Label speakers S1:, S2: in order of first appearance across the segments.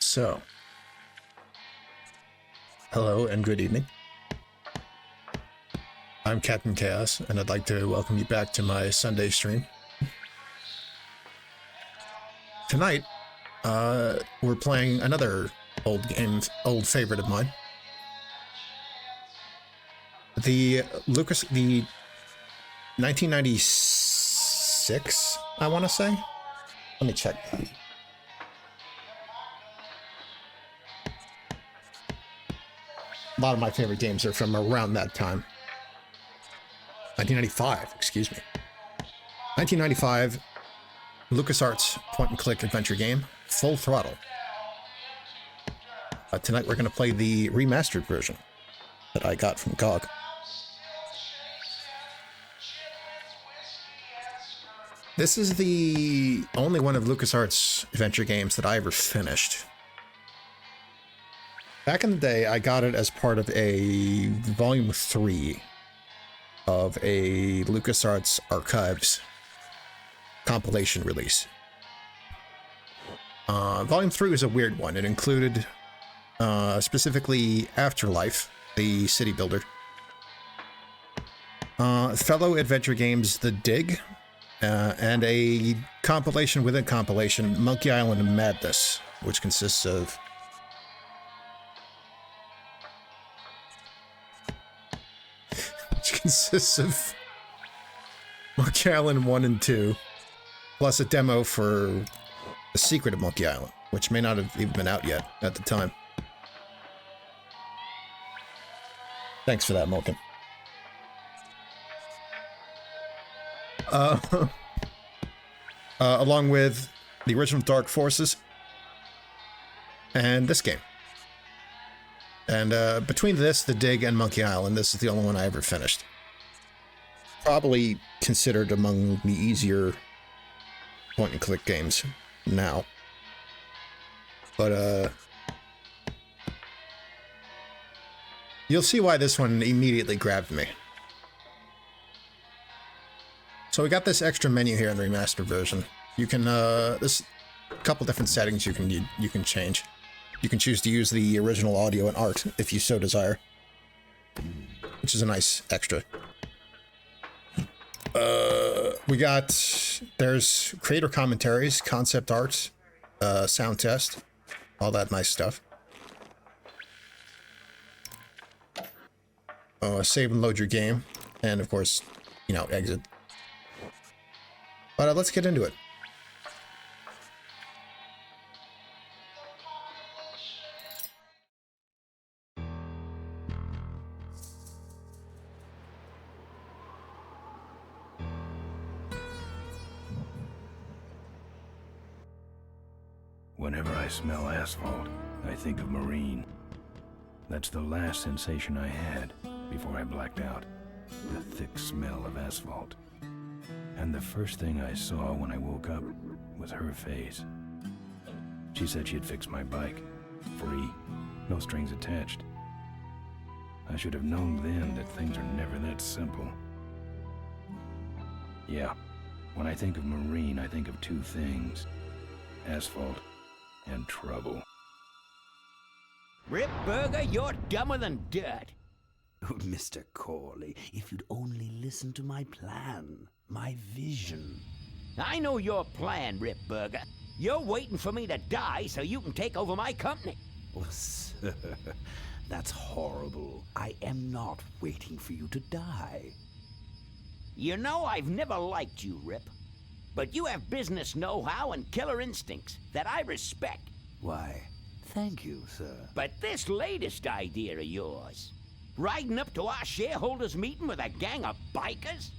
S1: So, hello and good evening. I'm Captain Chaos, and I'd like to welcome you back to my Sunday stream. Tonight, we're playing another old favorite of mine. The 1996, I want to say. Let me check that. A lot of my favorite games are from around that time. 1995, excuse me. 1995, Lucasarts point-and-click adventure game, Full Throttle. Tonight we're going to play the remastered version that I got from GOG. This is the only one of LucasArts adventure games that I ever finished. Back in the day, I got it as part of a Volume 3 of a LucasArts Archives compilation release. Volume 3 was a weird one. It included specifically Afterlife, the city builder, fellow adventure games The Dig, and a compilation within compilation, Monkey Island Madness, which consists of Monkey Island 1 and 2, plus a demo for The Secret of Monkey Island, which may not have even been out yet at the time. Thanks for that, Malkin. Along with the original Dark Forces and this game. And between this, The Dig, and Monkey Island, this is the only one I ever finished. Probably considered among the easier point-and-click games now. But, you'll see why this one immediately grabbed me. So we got this extra menu here in the remastered version. You can, there's a couple different settings you can change. You can choose to use the original audio and art if you so desire, which is a nice extra. There's creator commentaries, concept art, sound test, all that nice stuff. Save and load your game, and of course, exit. But let's get into it.
S2: Whenever I smell asphalt, I think of Marine. That's the last sensation I had before I blacked out. The thick smell of asphalt. And the first thing I saw when I woke up was her face. She said she'd fix my bike. Free. No strings attached. I should have known then that things are never that simple. Yeah, when I think of Marine, I think of two things. Asphalt and trouble.
S3: Rip Burger, you're dumber than dirt.
S4: Oh, Mr. Corley, if you'd only listen to my plan, my vision.
S3: I know your plan, Rip Burger. You're waiting for me to die so you can take over my company.
S4: Oh, sir, that's horrible. I am not waiting for you to die.
S3: You know I've never liked you, Rip. But you have business know-how and killer instincts that I respect.
S4: Why, thank you, sir.
S3: But this latest idea of yours, riding up to our shareholders' meeting with a gang of bikers?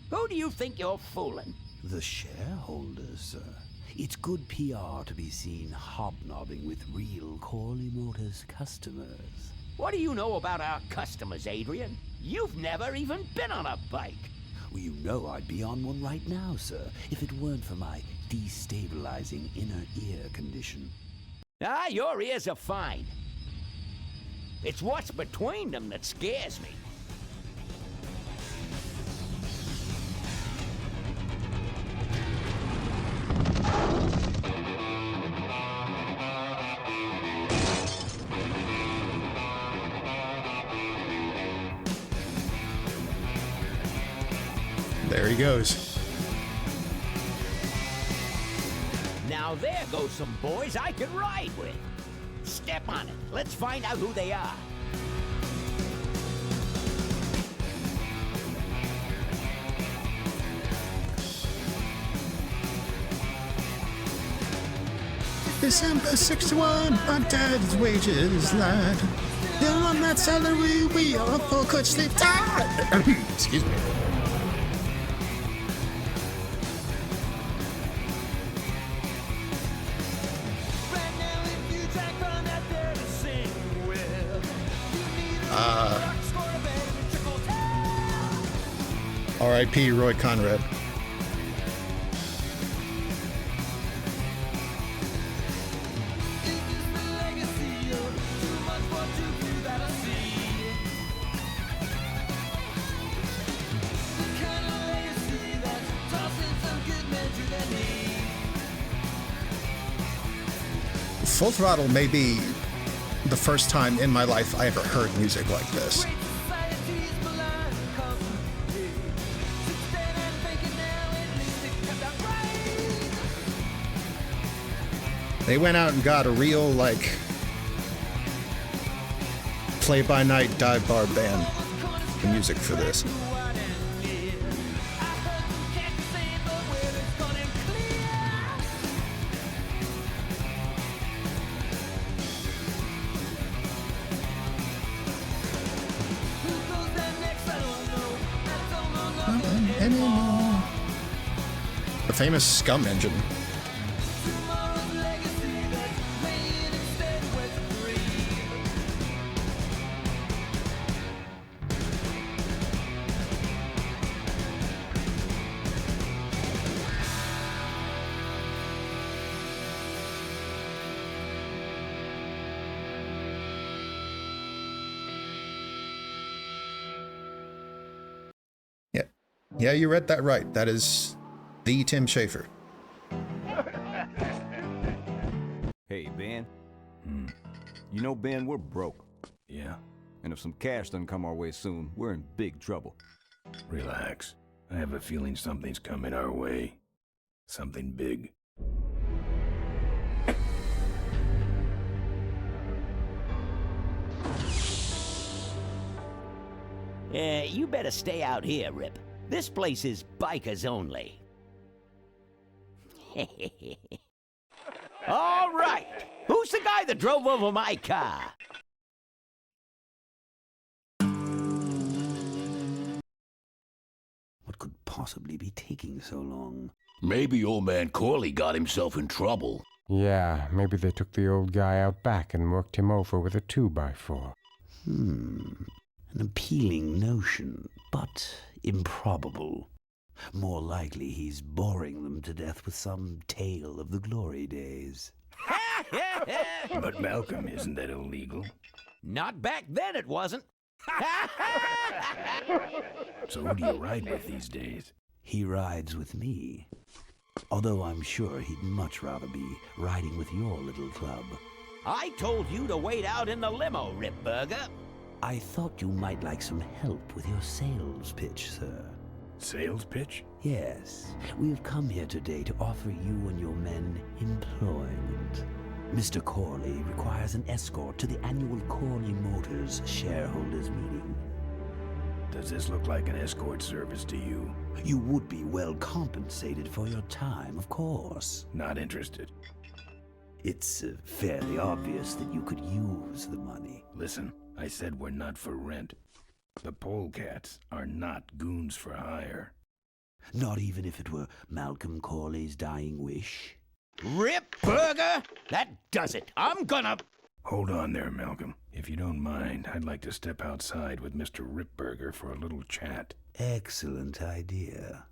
S3: Who do you think you're fooling?
S4: The shareholders, sir. It's good PR to be seen hobnobbing with real Corley Motors customers.
S3: What do you know about our customers, Adrian? You've never even been on a bike.
S4: Well, you know I'd be on one right now, sir, if it weren't for my destabilizing inner ear condition.
S3: Ah, your ears are fine. It's what's between them that scares me.
S1: There he goes.
S3: Now there go some boys I can ride with. Step on it. Let's find out who they are.
S1: December 61, our dad's wages lad. Still on that salary, we all four could sleep tight. Excuse me. R.I.P. Roy Conrad. Full Throttle may be the first time in my life I ever heard music like this. They went out and got a real, like, play-by-night dive bar band, the music for this. Anymore. The famous Scum engine. Yeah, you read that right. That is the Tim Schafer.
S5: Hey, Ben. You know, Ben, we're broke.
S2: Yeah?
S5: And if some cash doesn't come our way soon, we're in big trouble.
S2: Relax. I have a feeling something's coming our way. Something big.
S3: You better stay out here, Rip. This place is bikers only. All right. Who's the guy that drove over my car?
S4: What could possibly be taking so long?
S6: Maybe old man Corley got himself in trouble.
S7: Yeah, maybe they took the old guy out back and worked him over with a 2x4.
S4: An appealing notion, but improbable. More likely he's boring them to death with some tale of the glory days.
S2: But Malcolm, isn't that illegal?
S3: Not back then, it wasn't.
S2: So who do you ride with these days?
S4: He rides with me. Although I'm sure he'd much rather be riding with your little club.
S3: I told you to wait out in the limo, Rip Burger.
S4: I thought you might like some help with your sales pitch, sir.
S2: Sales pitch?
S4: Yes, we have come here today to offer you and your men employment. Mr. Corley requires an escort to the annual Corley Motors shareholders meeting.
S2: Does this look like an escort service to you?
S4: You would be well compensated for your time, of course.
S2: Not interested.
S4: It's fairly obvious that you could use the money.
S2: Listen, I said we're not for rent. The polecats are not goons for hire.
S4: Not even if it were Malcolm Corley's dying wish?
S3: Rip Burger? That does it. I'm gonna...
S2: Hold on there, Malcolm. If you don't mind, I'd like to step outside with Mr. Ripburger for a little chat.
S4: Excellent idea.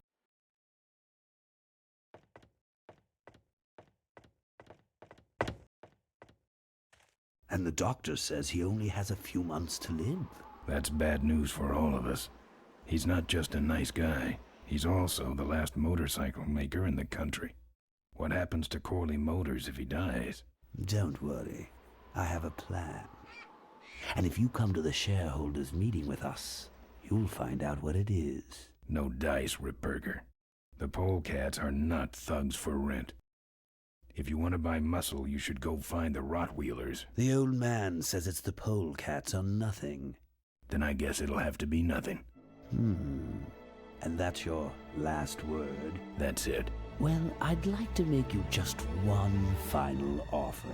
S4: And the doctor says he only has a few months to live.
S2: That's bad news for all of us. He's not just a nice guy. He's also the last motorcycle maker in the country. What happens to Corley Motors if he dies?
S4: Don't worry. I have a plan. And if you come to the shareholders' meeting with us, you'll find out what it is.
S2: No dice, Ripburger. The polecats are not thugs for rent. If you want to buy muscle, you should go find the Rottweilers.
S4: The old man says it's the polecats or nothing.
S2: Then I guess it'll have to be nothing.
S4: And that's your last word?
S2: That's it.
S4: Well, I'd like to make you just one final offer.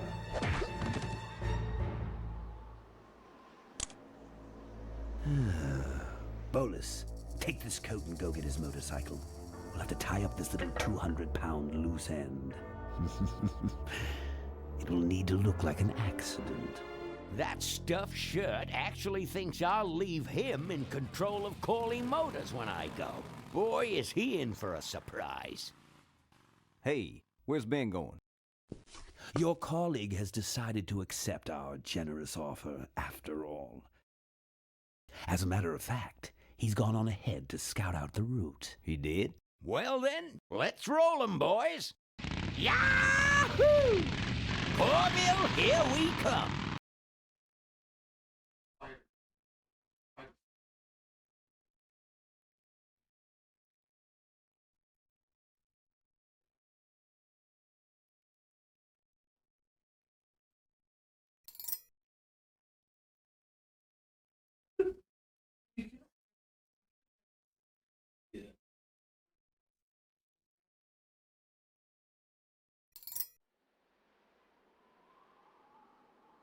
S4: Bolus, take this coat and go get his motorcycle. We'll have to tie up this little 200-pound loose end. It will need to look like an accident.
S3: That stuffed shirt actually thinks I'll leave him in control of Corley Motors when I go. Boy, is he in for a surprise.
S5: Hey, where's Ben going?
S4: Your colleague has decided to accept our generous offer after all. As a matter of fact, he's gone on ahead to scout out the route.
S5: He did?
S3: Well then, let's roll 'em, boys. Yahoo! Corville, here we come.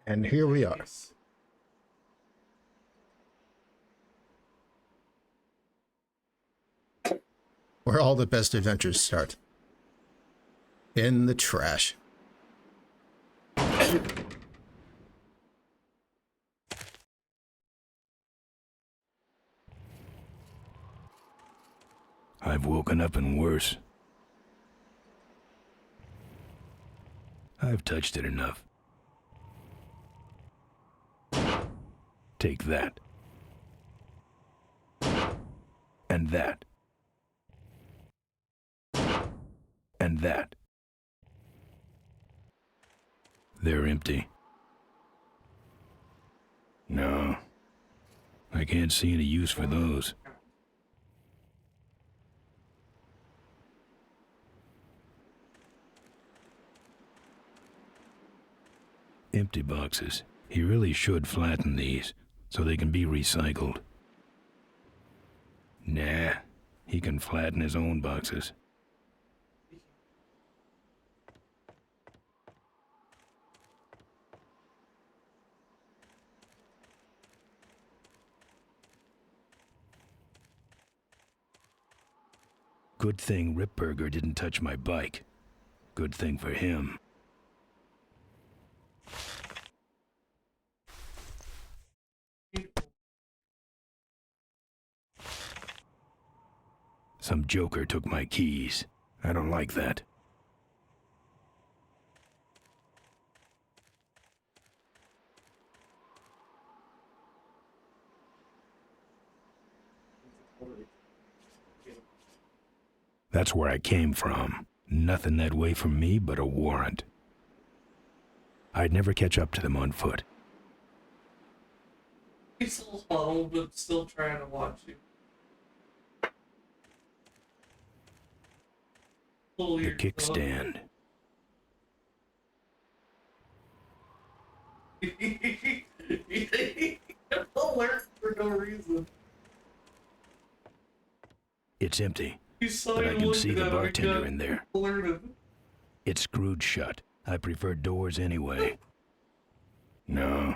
S1: And here we are. Where all the best adventures start. In the trash.
S2: I've woken up in worse. I've touched it enough. Take that. And that. And that. They're empty. No. I can't see any use for those. Empty boxes. He really should flatten these, so they can be recycled. Nah, he can flatten his own boxes. Good thing Ripburger didn't touch my bike. Good thing for him. Some joker took my keys. I don't like that. That's where I came from. Nothing that way from me but a warrant. I'd never catch up to them on foot.
S8: He's still humble, but still trying to watch you.
S2: The kickstand.
S8: Alert for no reason.
S2: It's empty,
S8: He saw
S2: but I
S8: you
S2: can see
S8: looking
S2: the
S8: at him and
S2: bartender
S8: got
S2: in there.
S8: alerted.
S2: It's screwed shut. I prefer doors anyway. No.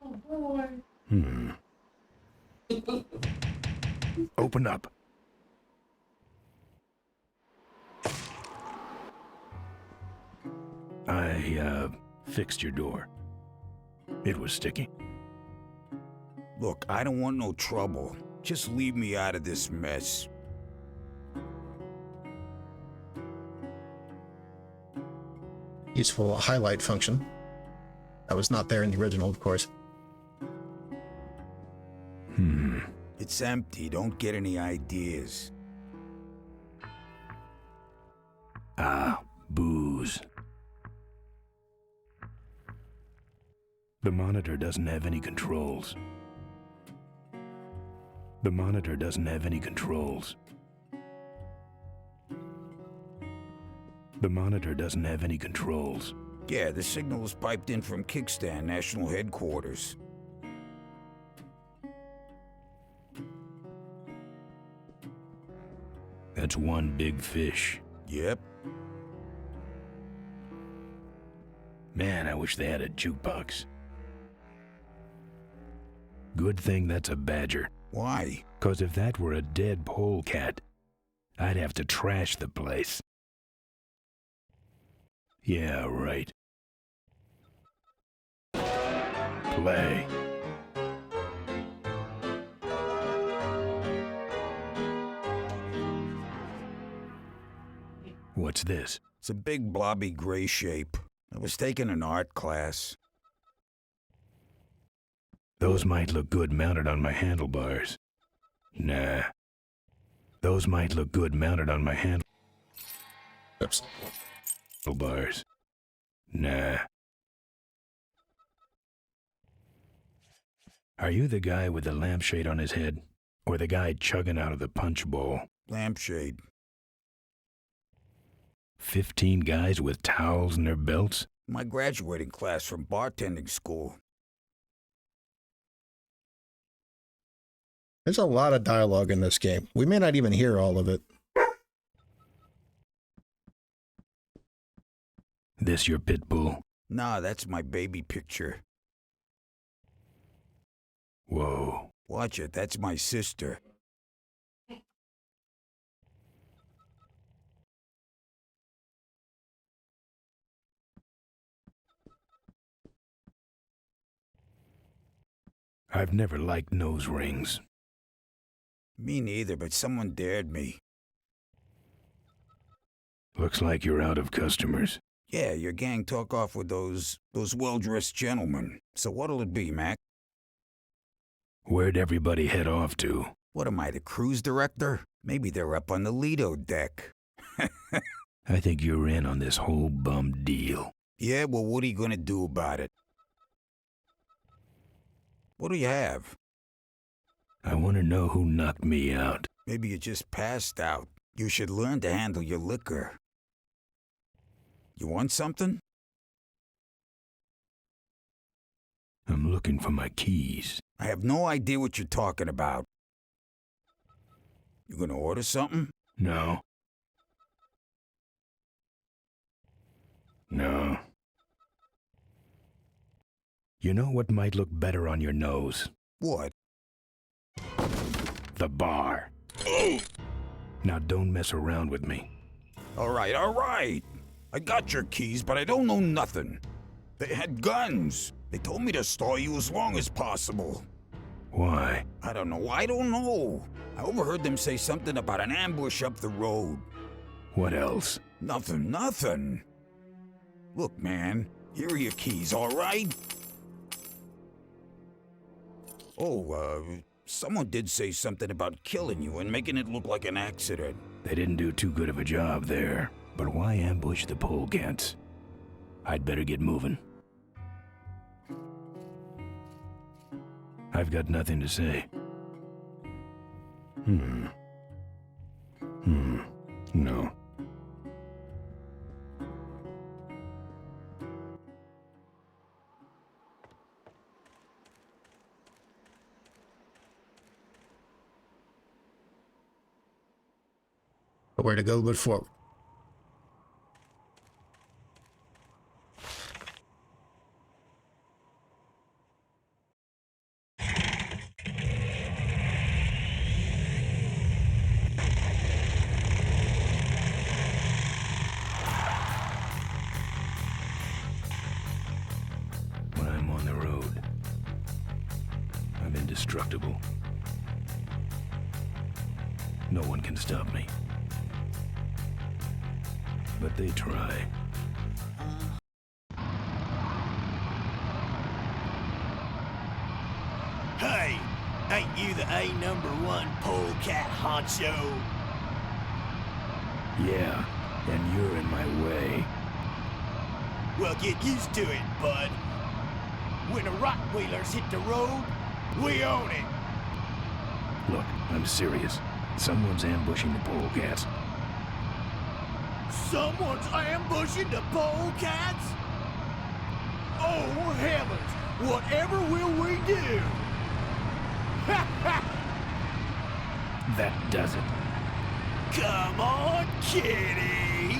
S8: Oh boy.
S2: Open up. I fixed your door. It was sticky.
S9: Look, I don't want no trouble. Just leave me out of this mess.
S1: Useful highlight function. That was not there in the original, of course.
S9: It's empty. Don't get any ideas.
S2: Ah, booze. The monitor doesn't have any controls. The monitor doesn't have any controls. The monitor doesn't have any controls.
S9: Yeah, the signal was piped in from Kickstand National Headquarters.
S2: That's one big fish.
S9: Yep.
S2: Man, I wish they had a jukebox. Good thing that's a badger.
S9: Why?
S2: 'Cause if that were a dead polecat, I'd have to trash the place. Yeah, right. Play. What's this?
S9: It's a big blobby gray shape. I was taking an art class.
S2: Those might look good mounted on my handlebars. Nah. Those might look good mounted on my handlebars. Nah. Are you the guy with the lampshade on his head? Or the guy chugging out of the punch bowl?
S9: Lampshade.
S2: 15 guys with towels in their belts?
S9: My graduating class from bartending school.
S1: There's a lot of dialogue in this game. We may not even hear all of it.
S2: This your pit bull?
S9: Nah, that's my baby picture.
S2: Whoa.
S9: Watch it, that's my sister.
S2: I've never liked nose rings.
S9: Me neither, but someone dared me.
S2: Looks like you're out of customers.
S9: Yeah, your gang took off with those well-dressed gentlemen. So what'll it be, Mac?
S2: Where'd everybody head off to?
S9: What am I, the cruise director? Maybe they're up on the Lido deck.
S2: I think you're in on this whole bum deal.
S9: Yeah, well, what are you gonna do about it? What do you have?
S2: I want to know who knocked me out.
S9: Maybe you just passed out. You should learn to handle your liquor. You want something?
S2: I'm looking for my keys.
S9: I have no idea what you're talking about. You gonna order something?
S2: No. No. You know what might look better on your nose?
S9: What?
S2: The bar. Now don't mess around with me.
S9: All right. I got your keys, but I don't know nothing. They had guns. They told me to stall you as long as possible.
S2: Why?
S9: I don't know. I overheard them say something about an ambush up the road.
S2: What else?
S9: Nothing. Look, man, here are your keys, all right? Oh, someone did say something about killing you and making it look like an accident.
S2: They didn't do too good of a job there. But why ambush the polecats? I'd better get moving. I've got nothing to say. No.
S1: Where to go but forward.
S2: When I'm on the road, I'm indestructible. No one can stop me. But they try.
S10: Hey, ain't you the #1 polecat honcho?
S2: Yeah, and you're in my way.
S10: Well, get used to it, bud. When the Rockwheelers hit the road, we own it.
S2: Look, I'm serious. Someone's ambushing the polecats.
S10: Someone's ambushing the polecats? Oh, heavens! Whatever will we do?
S2: That does it.
S10: Come on, kitty!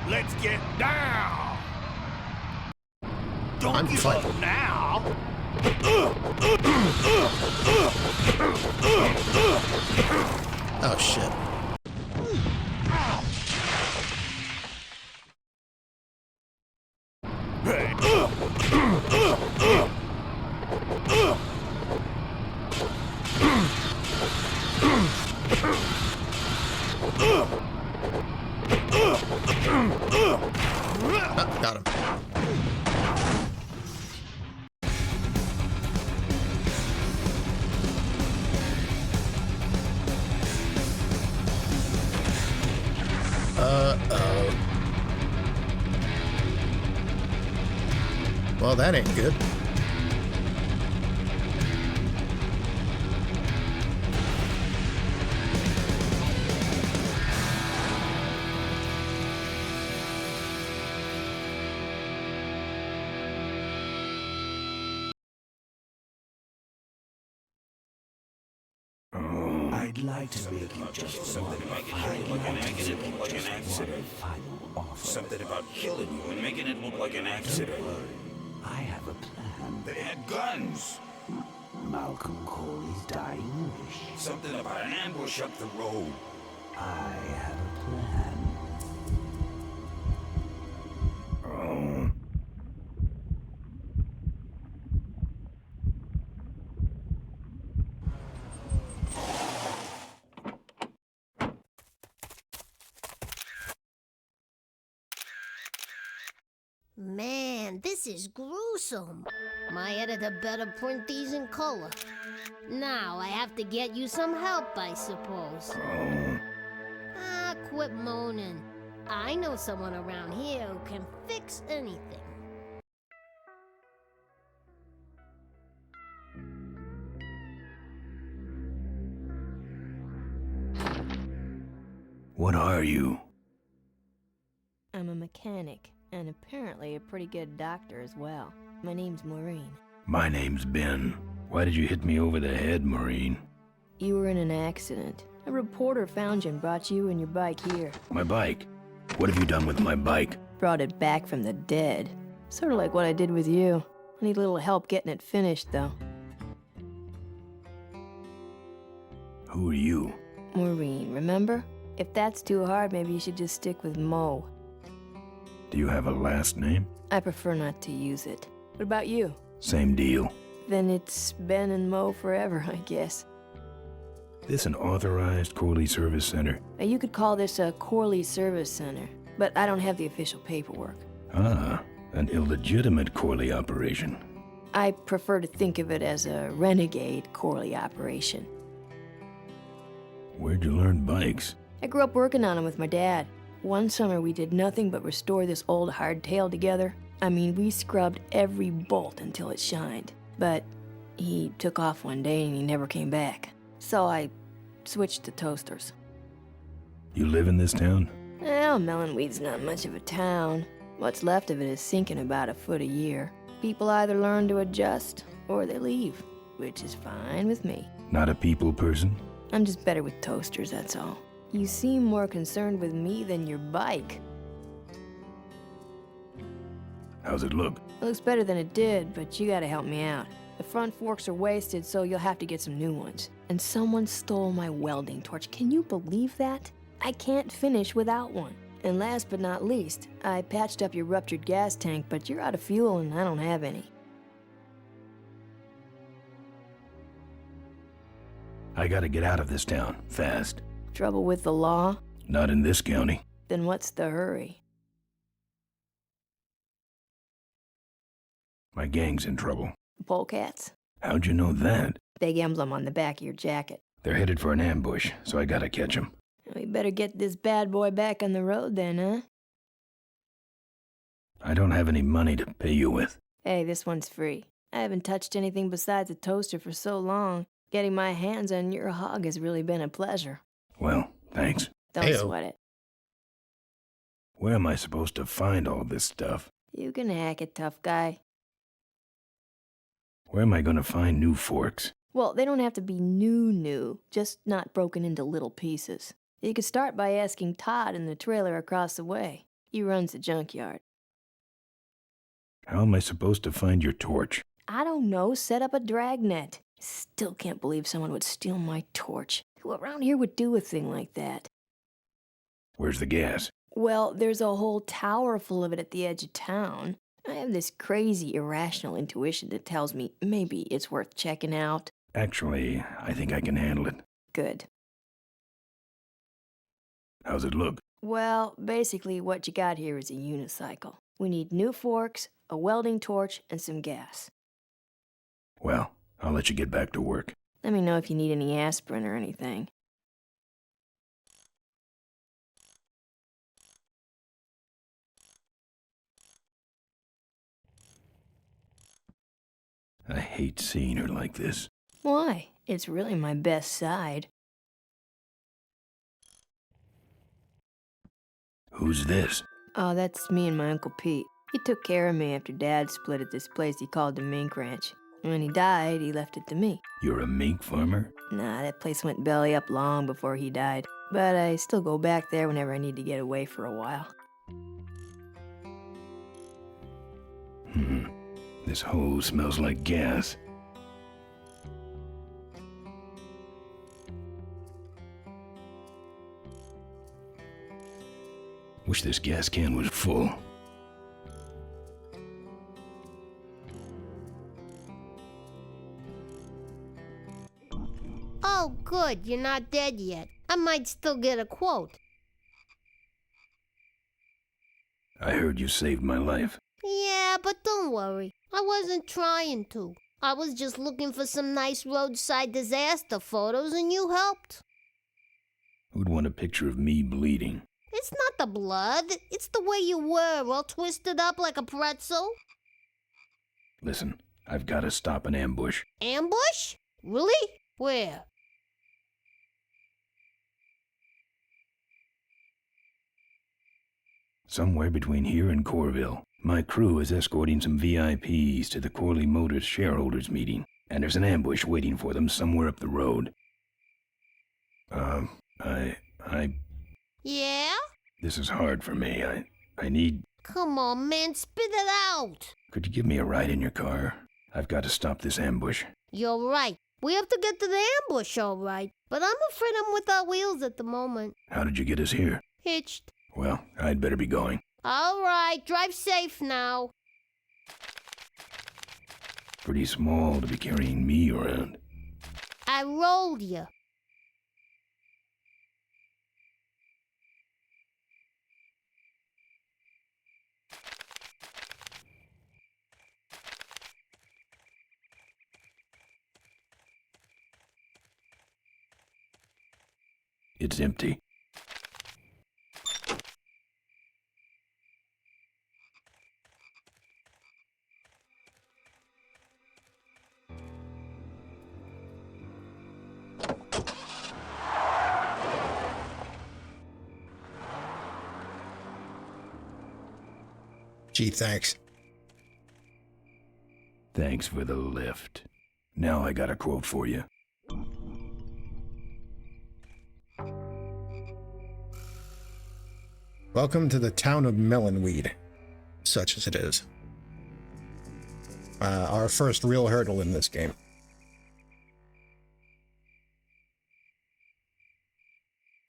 S10: Let's get down! Don't
S1: I'm
S10: give
S1: fighting.
S10: up now!
S1: Oh shit. Oh, got him. Uh-oh. Well, that ain't good.
S4: I'd like to make you just one final offer.
S9: Something about killing you and making it look like an accident.
S4: I have a plan.
S9: They had guns.
S4: Malcolm Corley's dying wish.
S9: Something about an ambush up the road.
S4: I have a plan.
S2: Oh.
S11: Man, this is gruesome. My editor better print these in color. Now I have to get you some help, I suppose. Ah, quit moaning. I know someone around here who can fix anything.
S2: What are you?
S12: I'm a mechanic, and apparently a pretty good doctor as well. My name's Maureen.
S2: My name's Ben. Why did you hit me over the head, Maureen?
S12: You were in an accident. A reporter found you and brought you and your bike here.
S2: My bike? What have you done with my bike?
S12: Brought it back from the dead. Sort of like what I did with you. I need a little help getting it finished, though.
S2: Who are you?
S12: Maureen, remember? If that's too hard, maybe you should just stick with Mo.
S2: Do you have a last name?
S12: I prefer not to use it. What about you?
S2: Same deal.
S12: Then it's Ben and Mo forever, I guess.
S2: This an authorized Corley Service Center?
S12: You could call this a Corley Service Center, but I don't have the official paperwork.
S2: Ah, an illegitimate Corley operation.
S12: I prefer to think of it as a renegade Corley operation.
S2: Where'd you learn bikes?
S12: I grew up working on them with my dad. One summer we did nothing but restore this old hardtail together. I mean, we scrubbed every bolt until it shined. But he took off one day and he never came back. So I switched to toasters.
S2: You live in this town?
S12: Well, Melonweed's not much of a town. What's left of it is sinking about a foot a year. People either learn to adjust or they leave, which is fine with me.
S2: Not a people person?
S12: I'm just better with toasters, that's all. You seem more concerned with me than your bike.
S2: How's it look?
S12: It looks better than it did, but you gotta help me out. The front forks are wasted, so you'll have to get some new ones. And someone stole my welding torch. Can you believe that? I can't finish without one. And last but not least, I patched up your ruptured gas tank, but you're out of fuel and I don't have any.
S2: I gotta get out of this town, fast.
S12: Trouble with the law?
S2: Not in this county.
S12: Then what's the hurry?
S2: My gang's in trouble.
S12: The polecats?
S2: How'd you know that?
S12: Big emblem on the back of your jacket.
S2: They're headed for an ambush, so I gotta catch them.
S12: We better get this bad boy back on the road then, huh?
S2: I don't have any money to pay you with.
S12: Hey, this one's free. I haven't touched anything besides a toaster for so long. Getting my hands on your hog has really been a pleasure.
S2: Well, thanks.
S12: Don't
S1: Heyo.
S12: sweat it.
S2: Where am I supposed to find all this stuff?
S12: You can hack it, tough guy.
S2: Where am I gonna find new forks?
S12: Well, they don't have to be new, just not broken into little pieces. You could start by asking Todd in the trailer across the way. He runs the junkyard.
S2: How am I supposed to find your torch?
S12: I don't know, set up a dragnet. Still can't believe someone would steal my torch. Who around here would do a thing like that?
S2: Where's the gas?
S12: Well, there's a whole tower full of it at the edge of town. I have this crazy, irrational intuition that tells me maybe it's worth checking out.
S2: Actually, I think I can handle it.
S12: Good.
S2: How's it look?
S12: Well, basically what you got here is a unicycle. We need new forks, a welding torch, and some gas.
S2: Well, I'll let you get back to work.
S12: Let me know if you need any aspirin or anything.
S2: I hate seeing her like this.
S12: Why? It's really my best side.
S2: Who's this?
S12: Oh, that's me and my Uncle Pete. He took care of me after Dad split at this place he called the Mink Ranch. When he died, he left it to me.
S2: You're a mink farmer?
S12: Nah, that place went belly up long before he died. But I still go back there whenever I need to get away for a while.
S2: This hose smells like gas. Wish this gas can was full.
S11: Oh, good, you're not dead yet. I might still get a quote.
S2: I heard you saved my life.
S11: Yeah, but don't worry. I wasn't trying to. I was just looking for some nice roadside disaster photos and you helped.
S2: Who'd want a picture of me bleeding?
S11: It's not the blood. It's the way you were, all twisted up like a pretzel.
S2: Listen, I've got to stop an ambush.
S11: Ambush? Really? Where?
S2: Somewhere between here and Corville. My crew is escorting some VIPs to the Corley Motors shareholders meeting, and there's an ambush waiting for them somewhere up the road.
S11: Yeah?
S2: This is hard for me. I need...
S11: Come on, man, spit it out.
S2: Could you give me a ride in your car? I've got to stop this ambush.
S11: You're right. We have to get to the ambush, all right. But I'm afraid I'm without wheels at the moment.
S2: How did you get us here?
S11: Hitched.
S2: Well, I'd better be going.
S11: All right, drive safe now.
S2: Pretty small to be carrying me around.
S11: I rolled you.
S2: It's empty.
S1: Gee, thanks.
S2: Thanks for the lift. Now I got a quote for you.
S1: Welcome to the town of Melonweed, such as it is. Our first real hurdle in this game.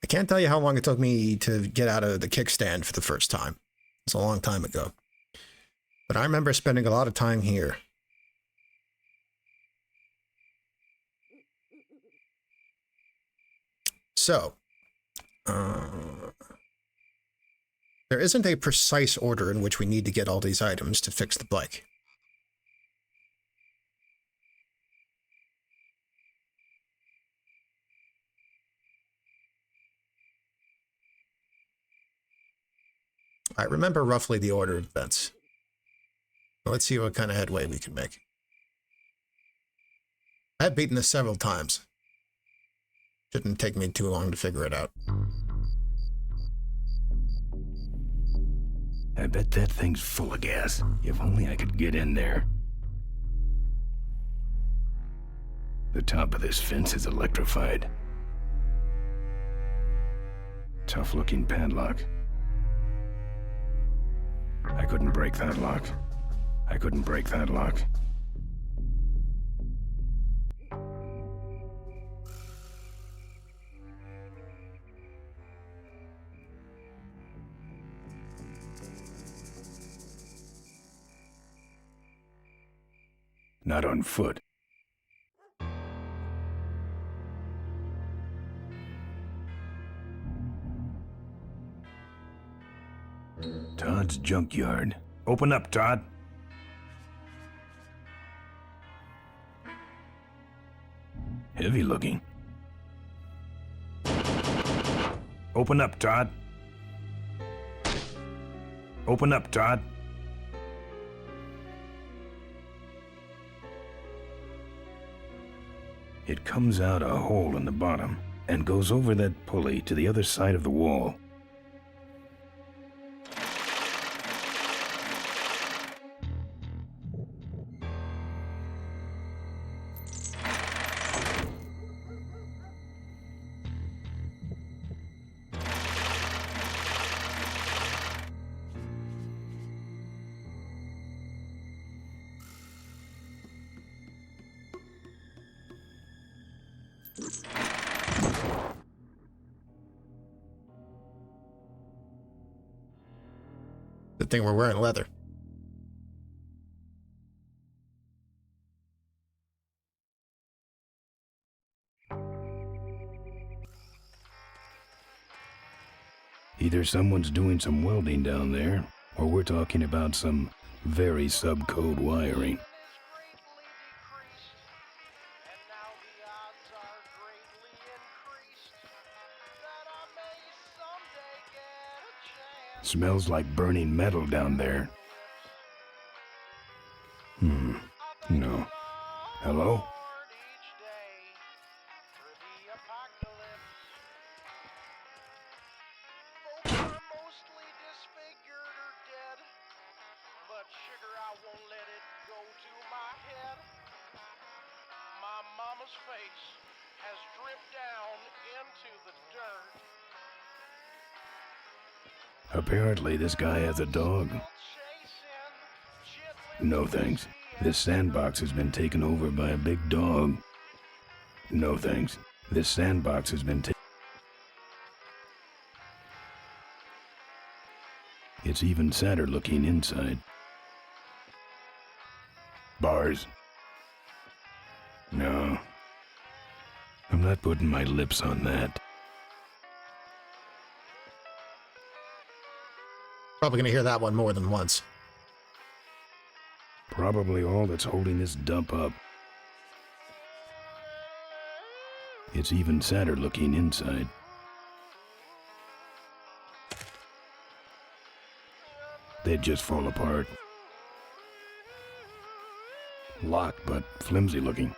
S1: I can't tell you how long it took me to get out of the kickstand for the first time. It's a long time ago. But I remember spending a lot of time here. So, there isn't a precise order in which we need to get all these items to fix the bike. I remember roughly the order of events. Let's see what kind of headway we can make. I've beaten this several times. Shouldn't take me too long to figure it out.
S2: I bet that thing's full of gas. If only I could get in there. The top of this fence is electrified. Tough-looking padlock. I couldn't break that lock. I couldn't break that lock. Not on foot. Todd's junkyard. Open up, Todd. Heavy looking. Open up, Todd. Open up, Todd. It comes out a hole in the bottom and goes over that pulley to the other side of the wall.
S1: Good thing we're wearing leather.
S2: Either someone's doing some welding down there, or we're talking about some very subcode wiring. Smells like burning metal down there. No. Hello? Apparently, this guy has a dog. No thanks. This sandbox has been taken over by a big dog. No thanks. This sandbox has been taken. It's even sadder looking inside. Bars. No. I'm not putting my lips on that.
S1: Probably gonna hear that one more than once.
S2: Probably all that's holding this dump up. It's even sadder looking inside. They'd just fall apart. Locked, but flimsy looking.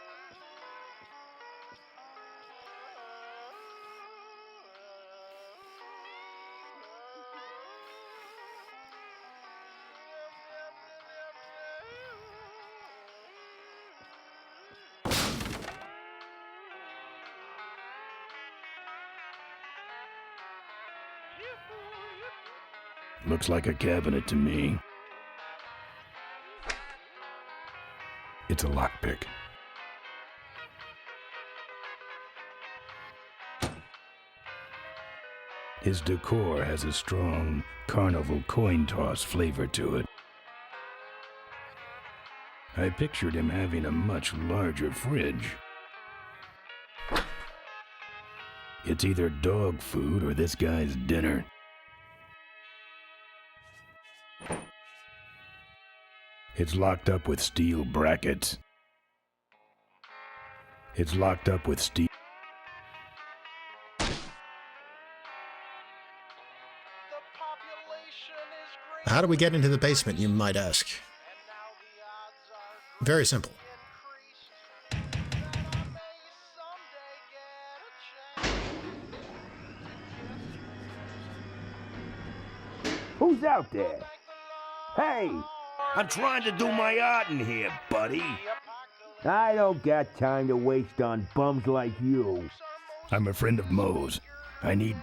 S2: Looks like a cabinet to me. It's a lockpick. His decor has a strong carnival coin toss flavor to it. I pictured him having a much larger fridge. It's either dog food or this guy's dinner. It's locked up with steel brackets. It's locked up with steel.
S1: How do we get into the basement, you might ask? Very simple.
S10: Who's out there? Hey, I'm trying to do my art in here, buddy. I don't got time to waste on bums like you.
S2: I'm a friend of Moe's. I need...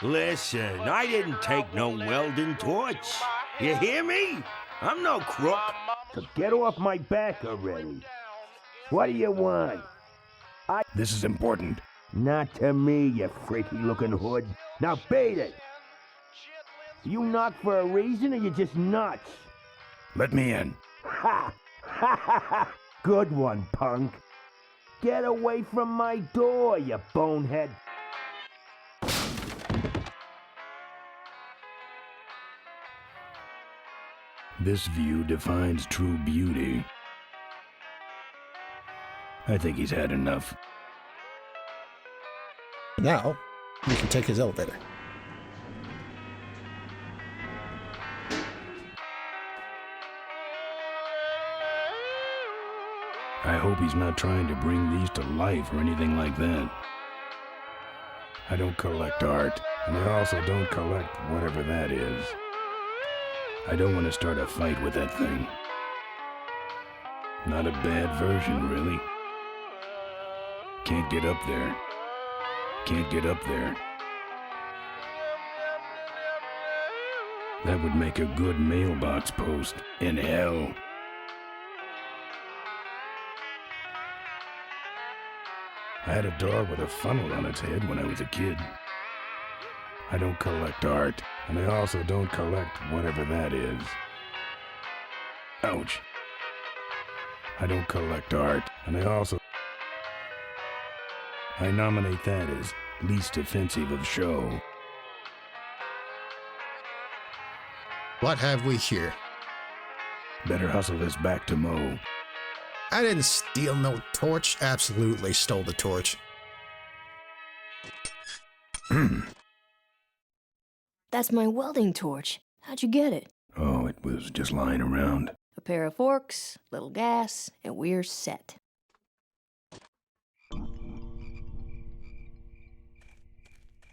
S10: Listen, I didn't take no welding torch. You hear me? I'm no crook. So get off my back already. What do you want?
S2: This is important.
S10: Not to me, you freaky-looking hood. Now beat it. You knock for a reason, or you just nuts?
S2: Let me in.
S10: Ha! Ha ha ha! Good one, punk. Get away from my door, you bonehead.
S2: This view defines true beauty. I think he's had enough.
S1: Now, we can take his elevator.
S2: I hope he's not trying to bring these to life or anything like that. I don't collect art, and I also don't collect whatever that is. I don't want to start a fight with that thing. Not a bad version, really. Can't get up there. Can't get up there. That would make a good mailbox post in hell. I had a dog with a funnel on its head when I was a kid. I don't collect art, and I also don't collect whatever that is. Ouch. I don't collect art, and I nominate that as least offensive of show.
S1: What have we here?
S2: Better hustle this back to Moe.
S1: I didn't steal no torch. Absolutely stole the torch.
S12: That's my welding torch. How'd you get it?
S2: Oh, it was just lying around.
S12: A pair of forks, little gas, and we're set.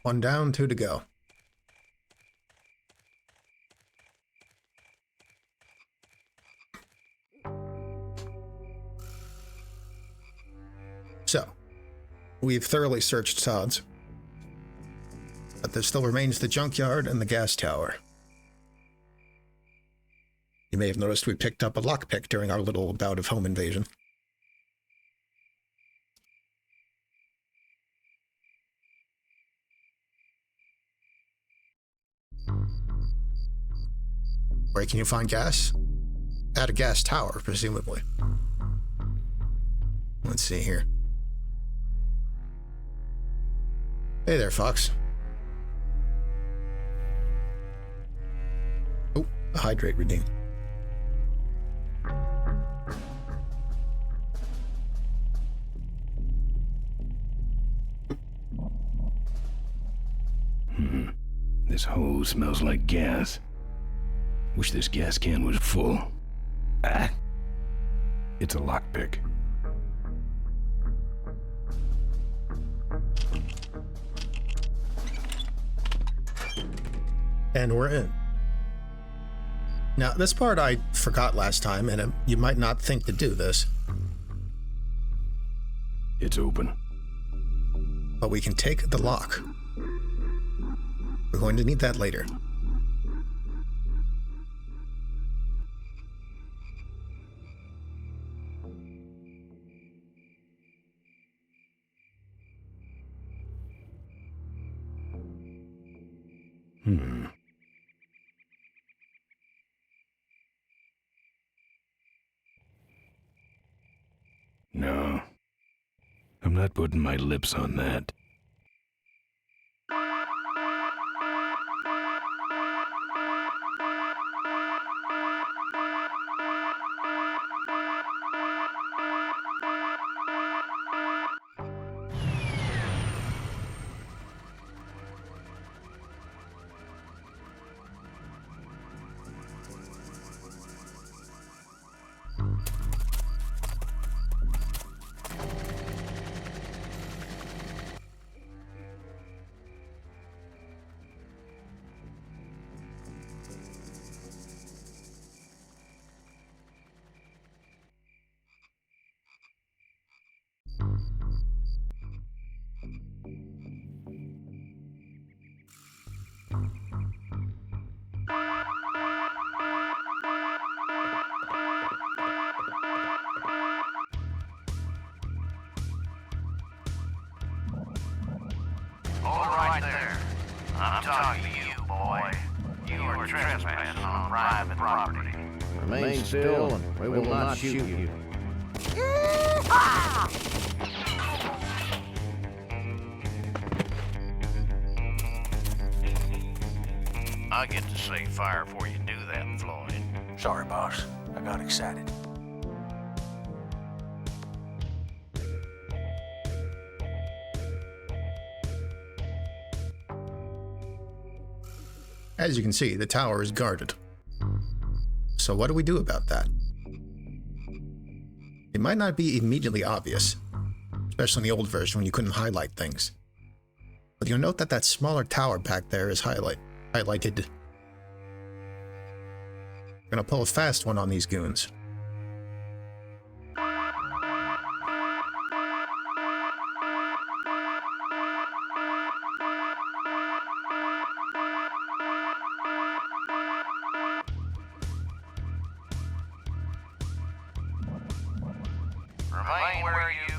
S1: One down, two to go. So, we've thoroughly searched Todd's, but there still remains the junkyard and the gas tower. You may have noticed we picked up a lockpick during our little bout of home invasion. Where can you find gas? At a gas tower, presumably. Let's see here. Hey there, Fox. Oh, a hydrate redeem.
S2: This hose smells like gas. Wish this gas can was full. Ah! It's a lockpick.
S1: And we're in. Now, this part I forgot last time, and you might not think to do this.
S2: It's open.
S1: But we can take the lock. We're going to need that later.
S2: No. I'm not putting my lips on that.
S13: private property. Remain still and we will not shoot you. I get to say fire before you do that, Floyd.
S10: Sorry, boss. I got excited.
S1: As you can see, the tower is guarded. So what do we do about that? It might not be immediately obvious, especially in the old version when you couldn't highlight things. But you'll note that that smaller tower back there is highlighted. We're gonna pull a fast one on these goons.
S13: Remain where you...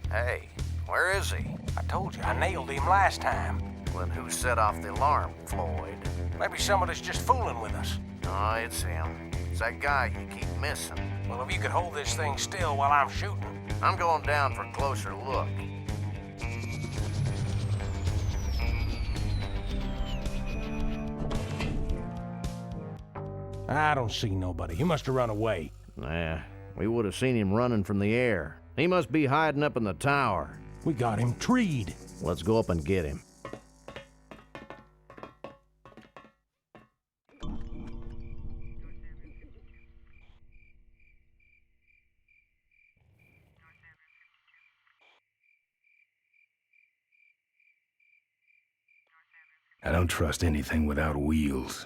S13: Hey, where is he?
S10: I told you, I nailed him last time.
S13: Well, then who set off the alarm, Floyd?
S10: Maybe somebody's just fooling with us.
S13: No, it's him. It's that guy you keep missing.
S10: Well, if you could hold this thing still while I'm shooting.
S13: I'm going down for a closer look.
S10: I don't see nobody. He must have run away.
S13: Nah, we would have seen him running from the air. He must be hiding up in the tower.
S10: We got him treed.
S13: Let's go up and get him.
S2: I don't trust anything without wheels.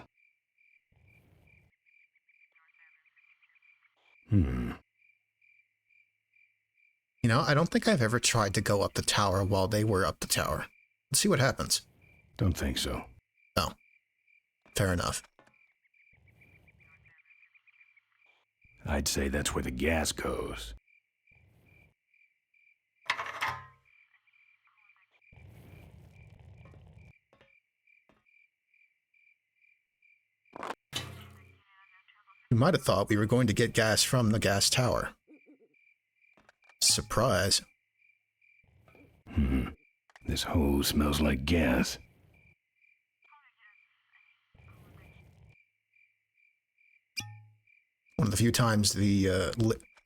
S1: You know, I don't think I've ever tried to go up the tower while they were up the tower. Let's see what happens.
S2: Don't think so.
S1: Oh. Fair enough.
S2: I'd say that's where the gas goes.
S1: You might have thought we were going to get gas from the gas tower. Surprise.
S2: This hose smells like gas.
S1: One of the few times the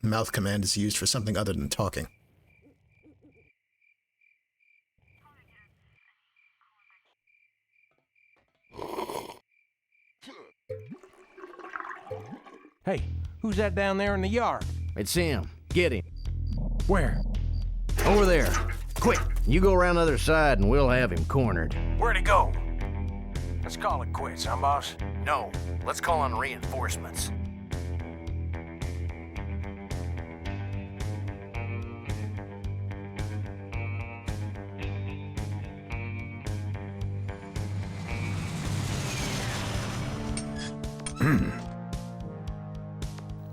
S1: mouth command is used for something other than talking.
S10: Hey, who's that down there in the yard?
S13: It's him. Get him.
S10: Where?
S13: Over there. Quick, you go around the other side and we'll have him cornered.
S10: Where'd he go? Let's call it quits, huh, boss?
S13: No, let's call on reinforcements.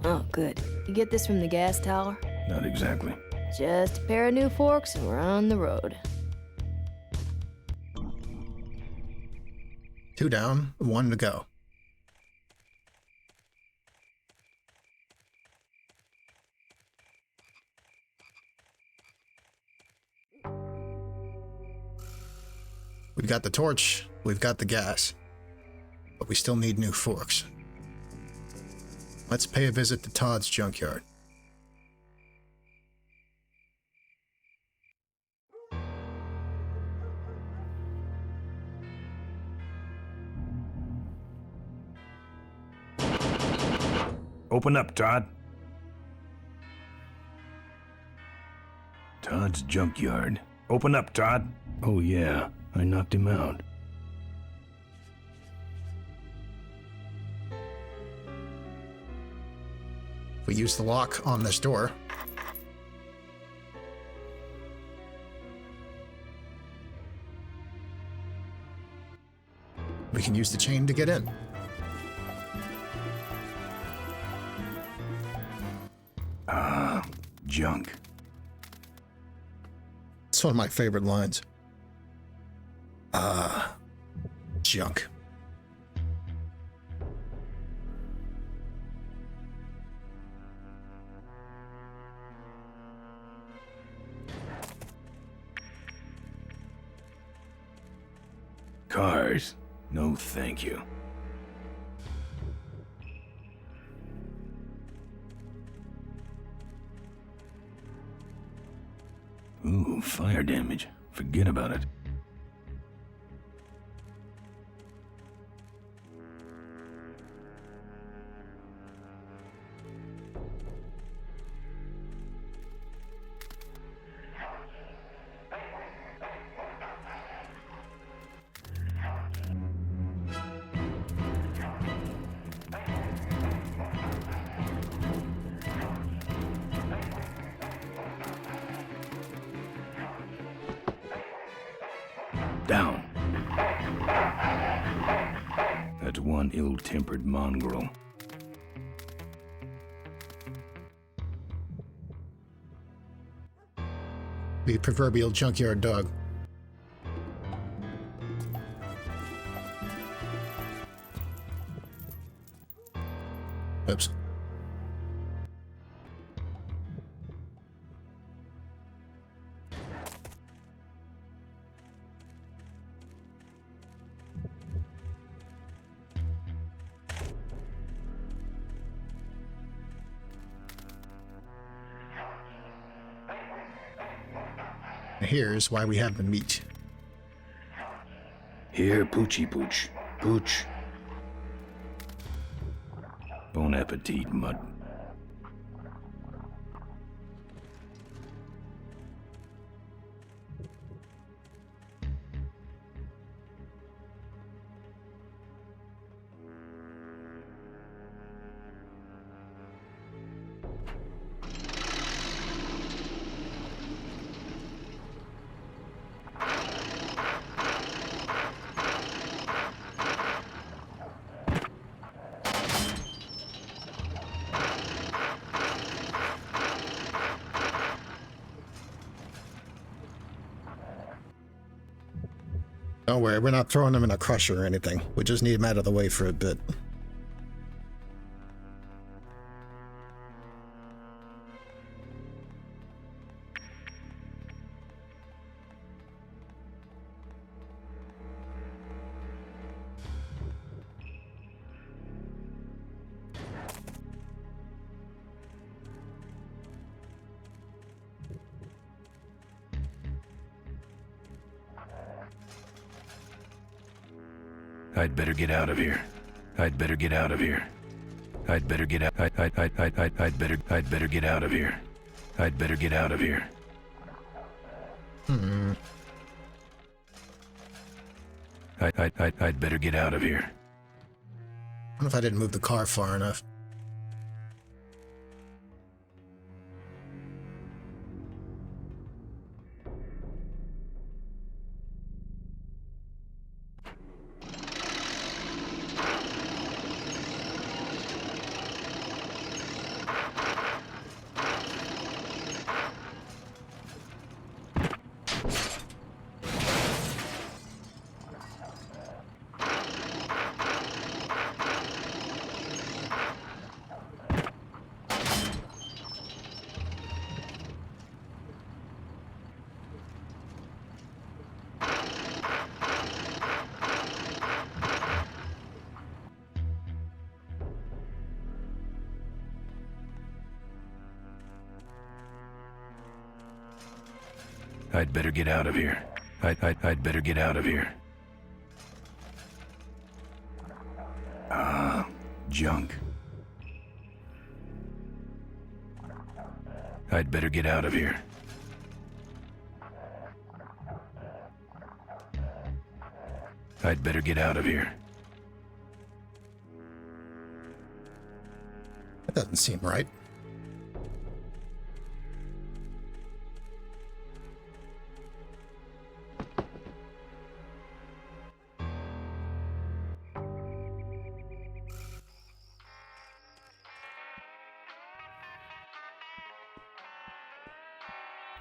S12: Oh, good. You get this from the gas tower?
S2: Not exactly.
S12: Just a pair of new forks and we're on the road.
S1: 2 down, 1 to go. We've got the torch, we've got the gas, but we still need new forks. Let's pay a visit to Todd's junkyard.
S2: Open up, Todd. Todd's junkyard. Open up, Todd. Oh yeah, I knocked him out.
S1: We use the lock on this door. We can use the chain to get in.
S2: Junk.
S1: It's one of my favorite lines. Junk.
S2: Cars. No thank you. Ooh, fire damage. Forget about it. Down. That's one ill-tempered mongrel.
S1: The proverbial junkyard dog. Oops. Here's why we have the meat.
S2: Here, Poochie Pooch. Pooch. Bon appetit, mutt.
S1: Don't worry, we're not throwing them in a crusher or anything. We just need them out of the way for a bit.
S2: I'd better get out of here. I'd better get out of here. I'd better get out. I'd better get out of here. I'd better get out of here. I'd better get out of here.
S1: I don't know if I didn't move the car far enough.
S2: I'd better get out of here. I'd better get out of here. Junk. I'd better get out of here. I'd better get out of here.
S1: That doesn't seem right.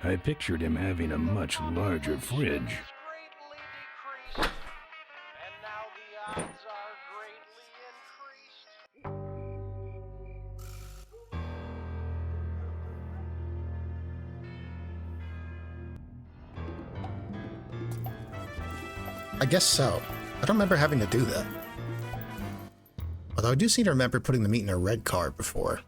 S2: I pictured him having a much larger fridge.
S1: I guess so. I don't remember having to do that. Although I do seem to remember putting the meat in a red car before.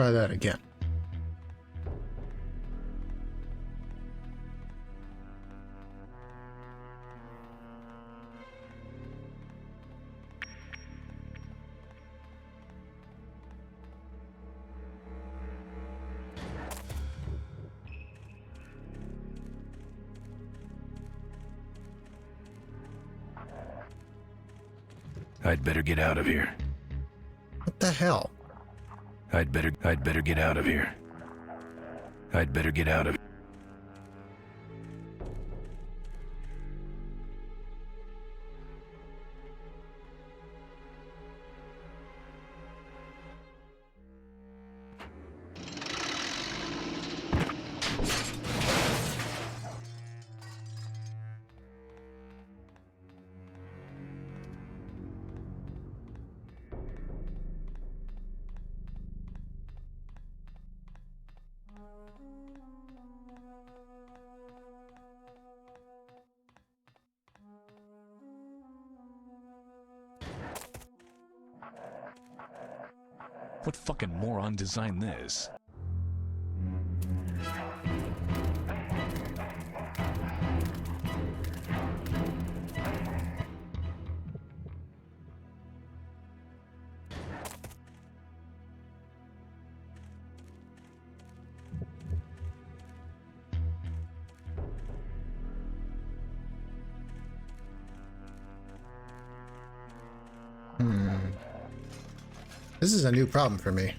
S1: Try that again.
S2: I'd better get out of here.
S1: What the hell?
S2: I'd better get out of here. I'd better get out of here.
S14: What fucking moron designed this?
S1: This is a new problem for me.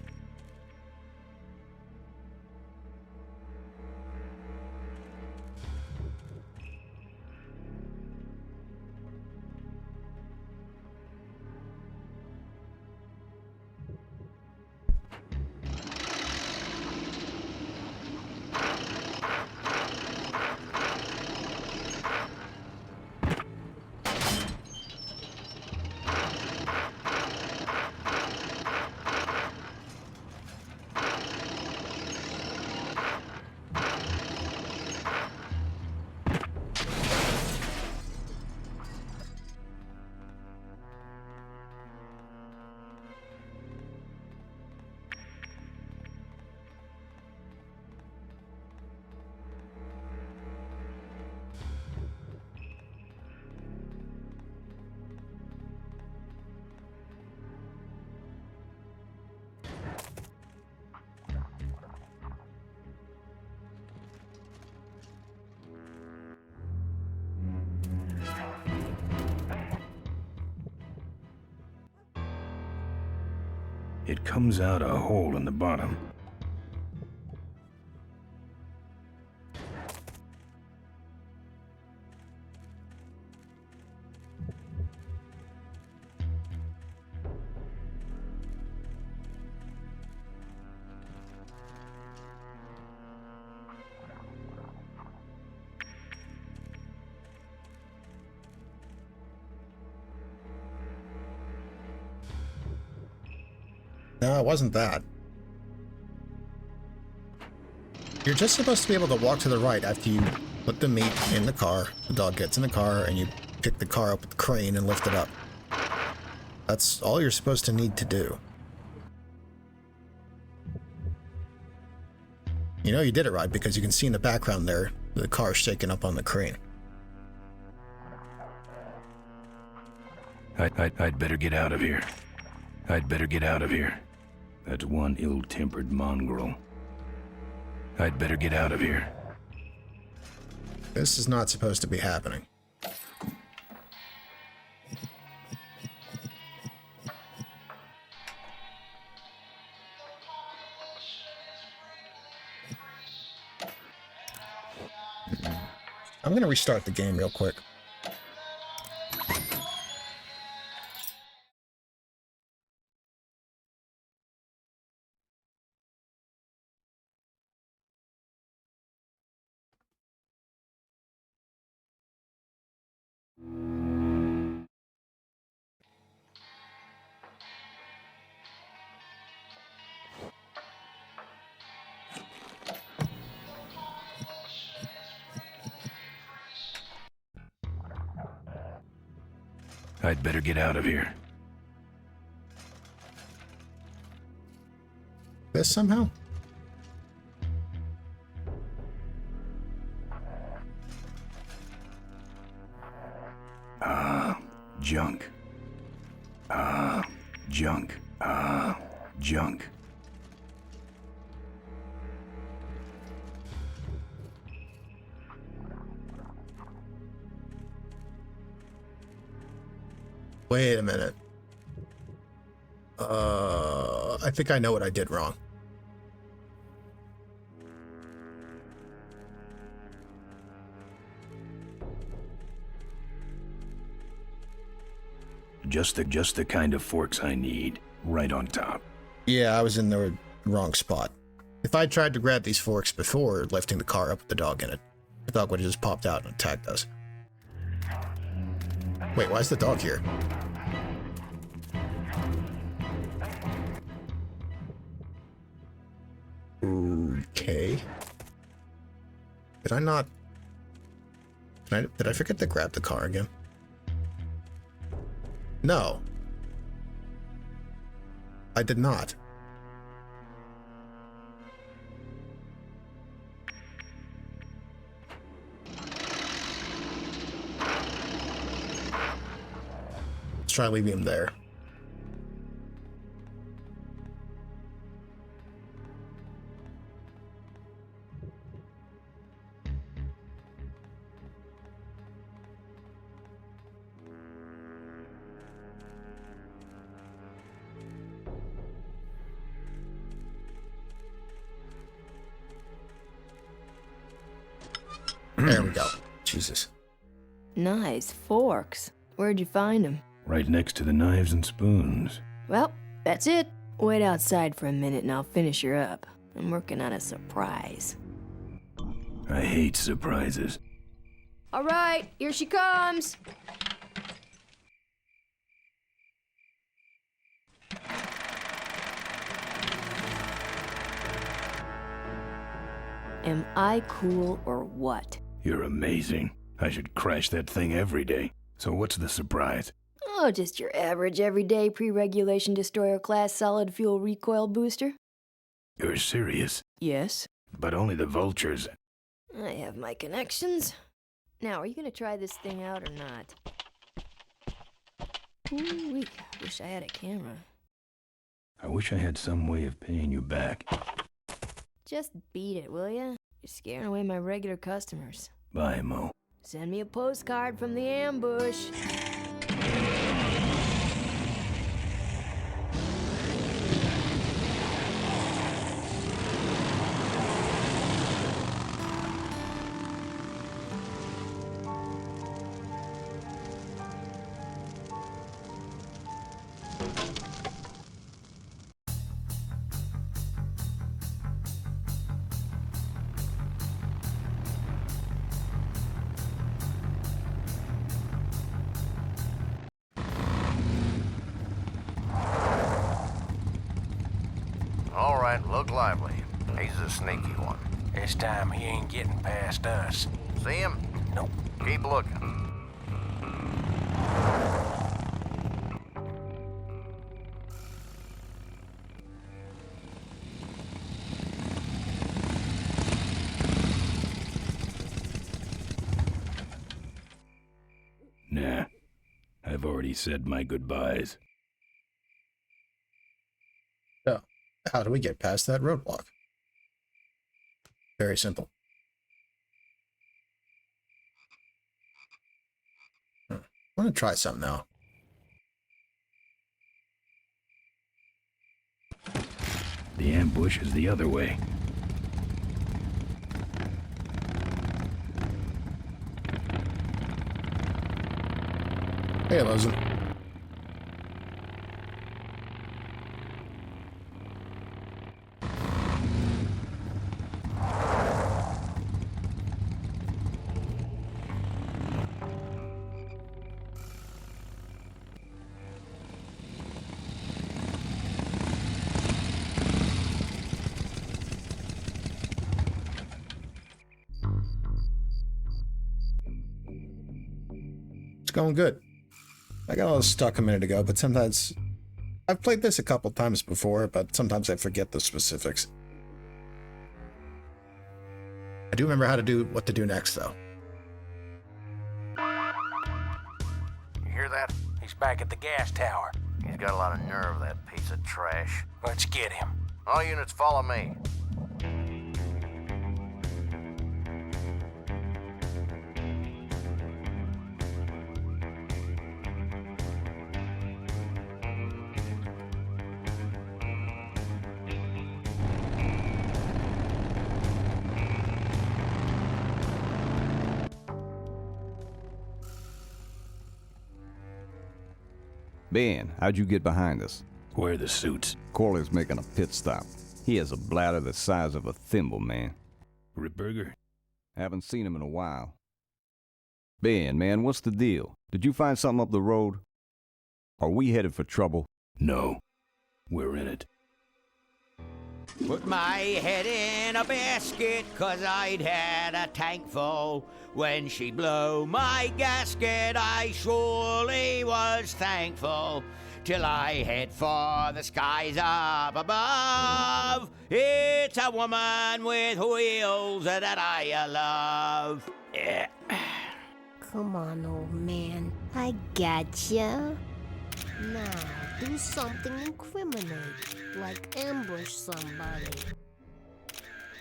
S2: It comes out a hole in the bottom.
S1: No, it wasn't that. You're just supposed to be able to walk to the right after you put the meat in the car. The dog gets in the car, and you pick the car up with the crane and lift it up. That's all you're supposed to need to do. You know you did it right because you can see in the background there the car shaking up on the crane.
S2: I'd better get out of here. I'd better get out of here. That's one ill-tempered mongrel. I'd better get out of here.
S1: This is not supposed to be happening. I'm gonna restart the game real quick.
S2: I'd better get out of here.
S1: This somehow?
S2: Junk. Junk. Junk.
S1: Wait a minute. I think I know what I did wrong.
S2: Just the kind of forks I need, right on top.
S1: Yeah, I was in the wrong spot. If I tried to grab these forks before lifting the car up with the dog in it, the dog would have just popped out and attacked us. Wait, why is the dog here? Okay. Did I not... Did I forget to grab the car again? No. I did not. Let's try leaving him there. There we go. Jesus.
S12: Nice forks. Where'd you find them?
S2: Right next to the knives and spoons.
S12: Well, that's it. Wait outside for a minute and I'll finish her up. I'm working on a surprise.
S2: I hate surprises.
S12: All right, here she comes. Am I cool or what?
S2: You're amazing. I should crash that thing every day. So what's the surprise?
S12: Oh, just your average everyday pre-regulation destroyer class solid fuel recoil booster.
S2: You're serious?
S12: Yes.
S2: But only the vultures.
S12: I have my connections. Now, are you gonna try this thing out or not? Ooh-wee, wish I had a camera.
S2: I wish I had some way of paying you back.
S12: Just beat it, will ya? You're scaring away my regular customers.
S2: Bye, Mo.
S12: Send me a postcard from the ambush.
S13: right, look lively. He's a sneaky one.
S10: This time he ain't getting past us.
S13: See him?
S10: Nope.
S13: Keep looking.
S2: Nah, I've already said my goodbyes.
S1: So, how do we get past that roadblock? Very simple. I'm gonna try something now.
S2: The ambush is the other way.
S1: Hey, Lozen. It's going good. I got a little stuck a minute ago, but sometimes I've played this a couple times before, but sometimes I forget the specifics. I do remember how to do what to do next, though.
S13: You hear that?
S10: He's back at the gas tower.
S13: He's got a lot of nerve, that piece of trash.
S10: Let's get him.
S13: All units follow me.
S5: Ben, how'd you get behind us?
S2: Where are the suits?
S5: Corley's making a pit stop. He has a bladder the size of a thimble, man.
S2: Ripburger?
S5: Haven't seen him in a while. Ben, man, what's the deal? Did you find something up the road? Are we headed for trouble?
S2: No. We're in it.
S3: Put my head in a basket, 'cause I'd had a tank full. When she blew my gasket, I surely was thankful. Till I head for the skies up above. It's a woman with wheels that I love. Yeah.
S11: Come on, old man. I gotcha. Now, do something incriminating, like ambush somebody.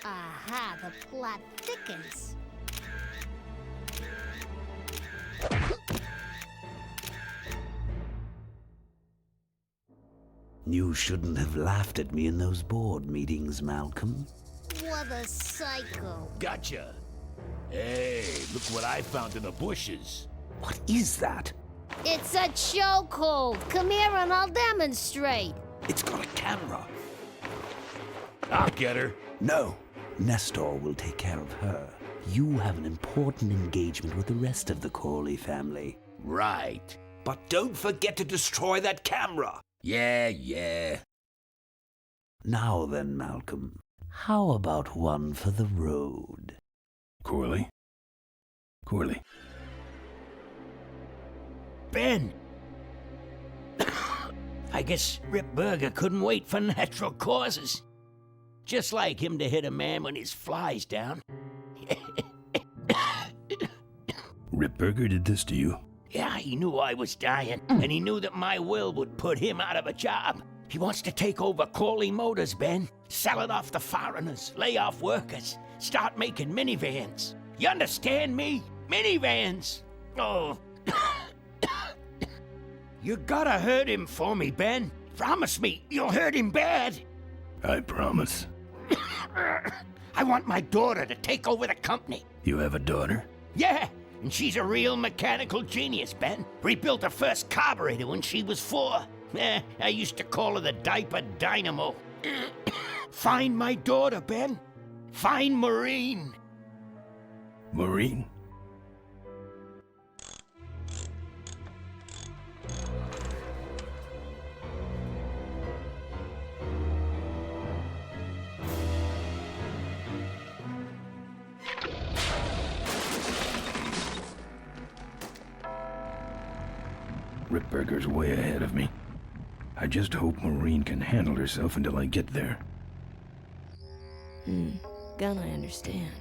S11: Aha, the plot thickens.
S4: You shouldn't have laughed at me in those board meetings, Malcolm.
S11: What a psycho.
S6: Gotcha. Hey, look what I found in the bushes.
S4: What is that?
S11: It's a chokehold. Come here and I'll demonstrate.
S4: It's got a camera.
S6: I'll get her.
S4: No. Nestor will take care of her. You have an important engagement with the rest of the Corley family.
S6: Right.
S4: But don't forget to destroy that camera.
S6: Yeah.
S4: Now then, Malcolm, how about one for the road?
S2: Corley?
S3: Ben! I guess Rip Burger couldn't wait for natural causes. Just like him to hit a man when his fly's down.
S2: Ripburger did this to you?
S3: Yeah, he knew I was dying, and he knew that my will would put him out of a job. He wants to take over Corley Motors, Ben. Sell it off to foreigners, lay off workers, start making minivans. You understand me? Minivans! Oh. You gotta hurt him for me, Ben. Promise me you'll hurt him bad.
S2: I promise.
S3: I want my daughter to take over the company.
S2: You have a daughter?
S3: Yeah, and she's a real mechanical genius, Ben. Rebuilt her first carburetor when she was 4. I used to call her the diaper dynamo. Find my daughter, Ben. Find Maureen.
S2: Maureen? Ripburger's way ahead of me. I just hope Maureen can handle herself until I get there.
S12: Gun, I understand.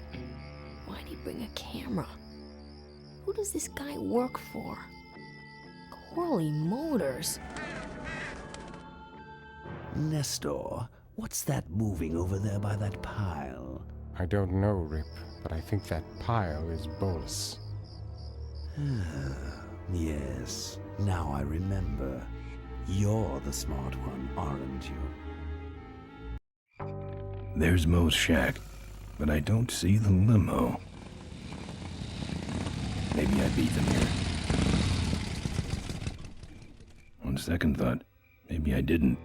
S12: Why'd he bring a camera? Who does this guy work for? Corley Motors.
S4: Nestor, what's that moving over there by that pile?
S7: I don't know, Rip, but I think that pile is Bolus.
S4: Yes, now I remember. You're the smart one, aren't you?
S2: There's Mo's shack, but I don't see the limo. Maybe I beat them here. On second thought, maybe I didn't.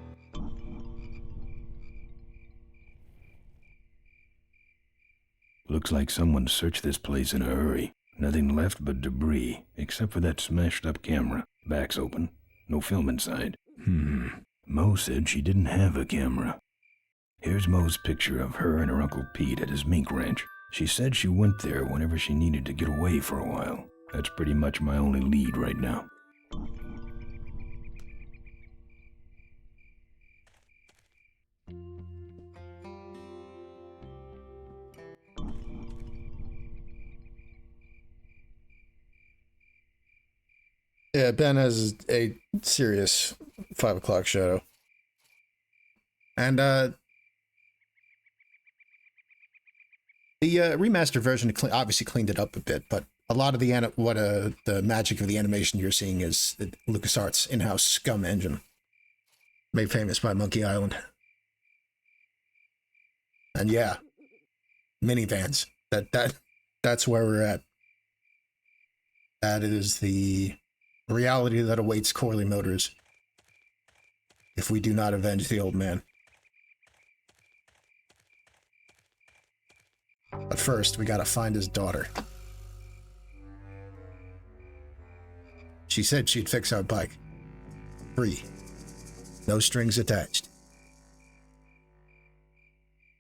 S2: Looks like someone searched this place in a hurry. Nothing left but debris, except for that smashed-up camera. Back's open. No film inside. Mo said she didn't have a camera. Here's Mo's picture of her and her Uncle Pete at his mink ranch. She said she went there whenever she needed to get away for a while. That's pretty much my only lead right now.
S1: Yeah, Ben has a serious 5 o'clock shadow. And, the remastered version obviously cleaned it up a bit, but a lot of the magic of the animation you're seeing is the Lucasarts in-house Scum engine, made famous by Monkey Island. And yeah, minivans. That's where we're at. That is the reality that awaits Corley Motors if we do not avenge the old man. But first, we gotta find his daughter. She said she'd fix our bike. Free. No strings attached.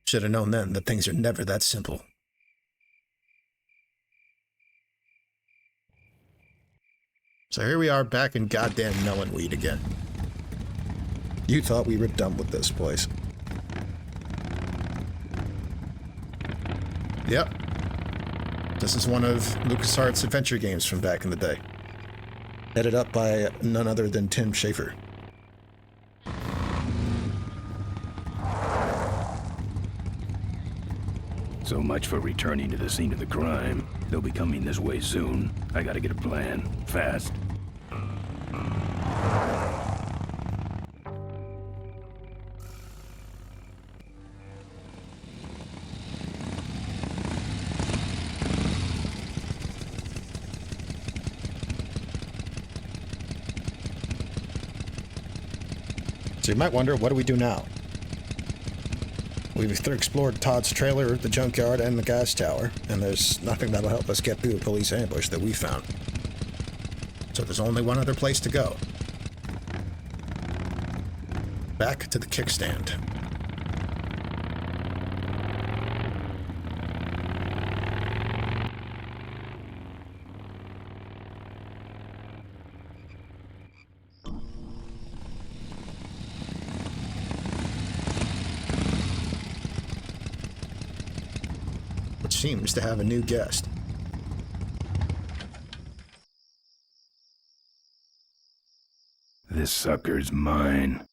S1: Should have known then that things are never that simple. So here we are back in goddamn Melonweed again. You thought we were done with this place. Yep. This is one of LucasArts' adventure games from back in the day. Headed up by none other than Tim Schafer.
S2: So much for returning to the scene of the crime. They'll be coming this way soon. I gotta get a plan. Fast.
S1: So you might wonder, what do we do now? We've explored Todd's trailer, the junkyard, and the gas tower, and there's nothing that'll help us get through the police ambush that we found. So there's only one other place to go. Back to the kickstand. Seems to have a new guest.
S2: This sucker's mine.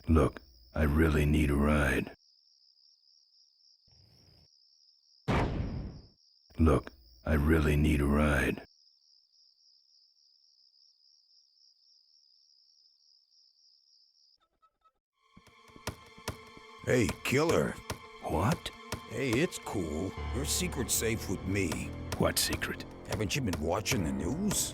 S2: Look, I really need a ride. Look, I really need a ride.
S9: Hey, killer.
S2: What?
S9: Hey, it's cool. Your secret's safe with me.
S2: What secret?
S9: Haven't you been watching the news?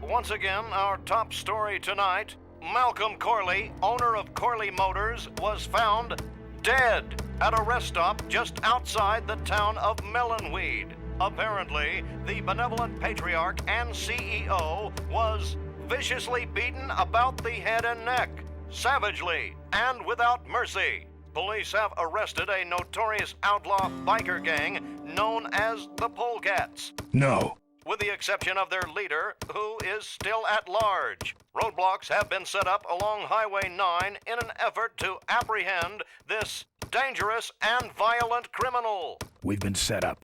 S13: Once again, our top story tonight, Malcolm Corley, owner of Corley Motors, was found dead at a rest stop just outside the town of Melonweed. Apparently, the benevolent patriarch and CEO was viciously beaten about the head and neck, savagely and without mercy. Police have arrested a notorious outlaw biker gang known as the Polecats.
S2: No,
S13: with the exception of their leader, who is still at large. Roadblocks have been set up along Highway 9 in an effort to apprehend this dangerous and violent criminal.
S2: We've been set up.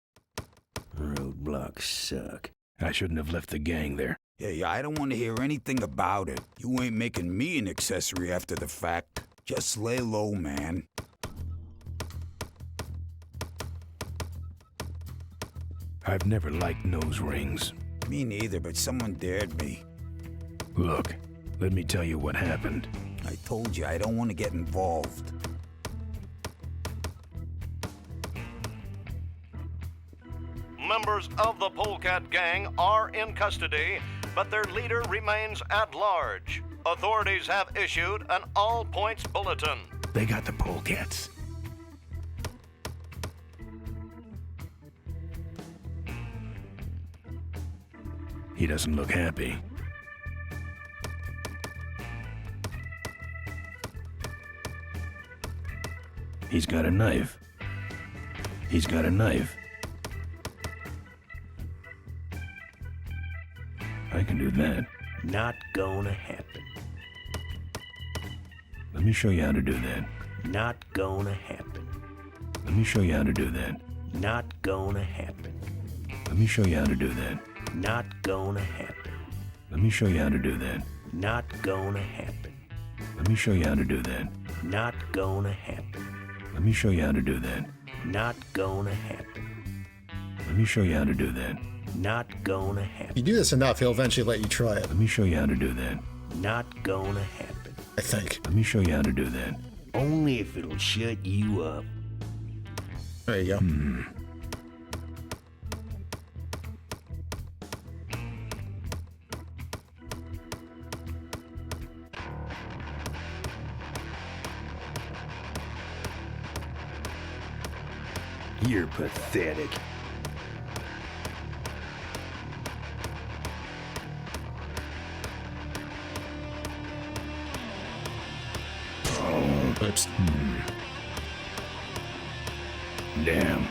S10: Roadblocks suck.
S2: I shouldn't have left the gang there.
S9: Hey, I don't want to hear anything about it. You ain't making me an accessory after the fact. Just lay low, man.
S2: I've never liked nose rings.
S9: Me neither, but someone dared me.
S2: Look, let me tell you what happened.
S9: I told you, I don't want to get involved.
S13: Members of the Polecat Gang are in custody, but their leader remains at large. Authorities have issued an all-points bulletin.
S2: They got the polecats. He doesn't look happy. He's got a knife. He's got a knife. I can do that.
S10: Not gonna happen.
S2: Let me show you how to do that.
S10: Not gonna happen.
S2: Let me show you how to do that.
S10: Not gonna happen.
S2: Let me show you how to do that.
S10: Not gonna happen.
S2: Let me show you how to do that.
S10: Not gonna happen.
S2: Let me show you how to do that.
S10: Not gonna happen.
S2: Let me show you how to do that.
S10: Not gonna happen.
S2: Let me show you how to do that.
S10: Not gonna happen.
S1: You do this enough, he'll eventually let you try it.
S2: Let me show you how to do that.
S10: Not gonna happen.
S1: I think.
S2: Let me show you how to do that.
S10: Only if it'll shut you up.
S1: There you go.
S10: You're pathetic.
S1: Oops.
S2: Damn.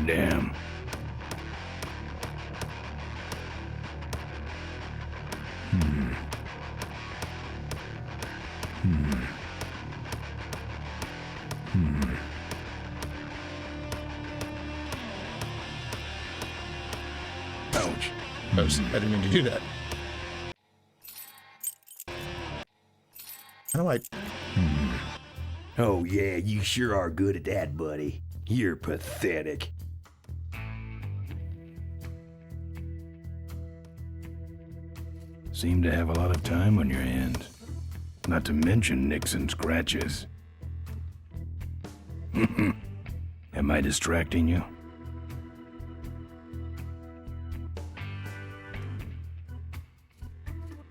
S2: Damn. Ouch.
S1: Oops. I didn't mean to do that. How do I...
S10: Oh yeah, you sure are good at that, buddy. You're pathetic.
S2: Seem to have a lot of time on your hands. Not to mention nicks and scratches. Am I distracting you?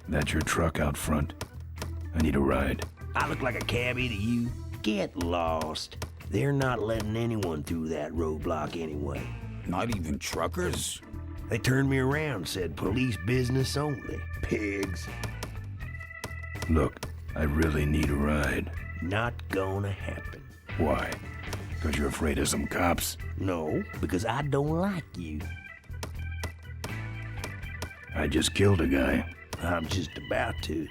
S2: That's your truck out front. I need a ride.
S10: I look like a cabbie to you? Get lost. They're not letting anyone through that roadblock anyway.
S9: Not even truckers?
S10: They turned me around, said police business only. Pigs.
S2: Look, I really need a ride.
S10: Not gonna happen.
S2: Why? Because you're afraid of some cops?
S10: No, because I don't like you.
S2: I just killed a guy.
S10: I'm just about to.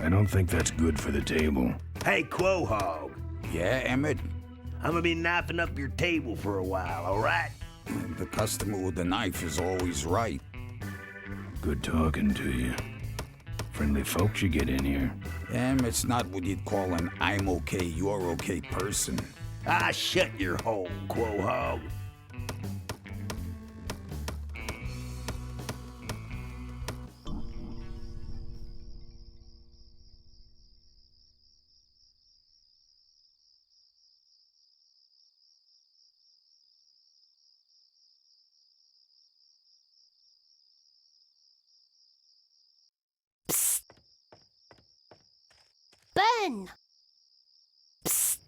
S2: I don't think that's good for the table.
S10: Hey, Quahog.
S9: Yeah, Emmett?
S10: I'm gonna be knifing up your table for a while, alright?
S9: The customer with the knife is always right.
S2: Good talking to you. Friendly folks you get in here.
S9: Emmett's not what you'd call an I'm okay, you're okay person.
S10: Ah, shut your hole, Quahog.
S11: Ben! Psst.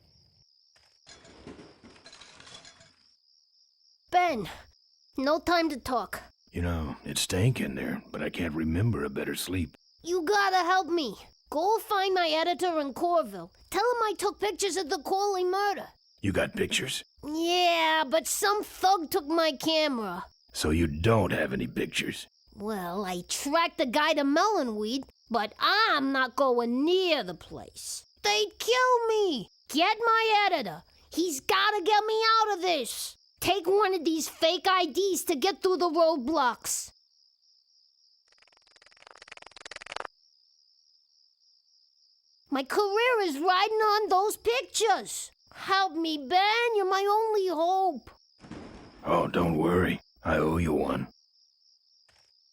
S11: Ben, no time to talk.
S2: You know, it stank in there, but I can't remember a better sleep.
S11: You gotta help me. Go find my editor in Corville. Tell him I took pictures of the Corley murder.
S6: You got pictures?
S11: Yeah, but some thug took my camera.
S6: So you don't have any pictures?
S11: Well, I tracked the guy to Melonweed, but I'm not going near the place. They'd kill me. Get my editor. He's gotta get me out of this. Take one of these fake IDs to get through the roadblocks. My career is riding on those pictures. Help me, Ben. You're my only hope.
S2: Oh, don't worry. I owe you one.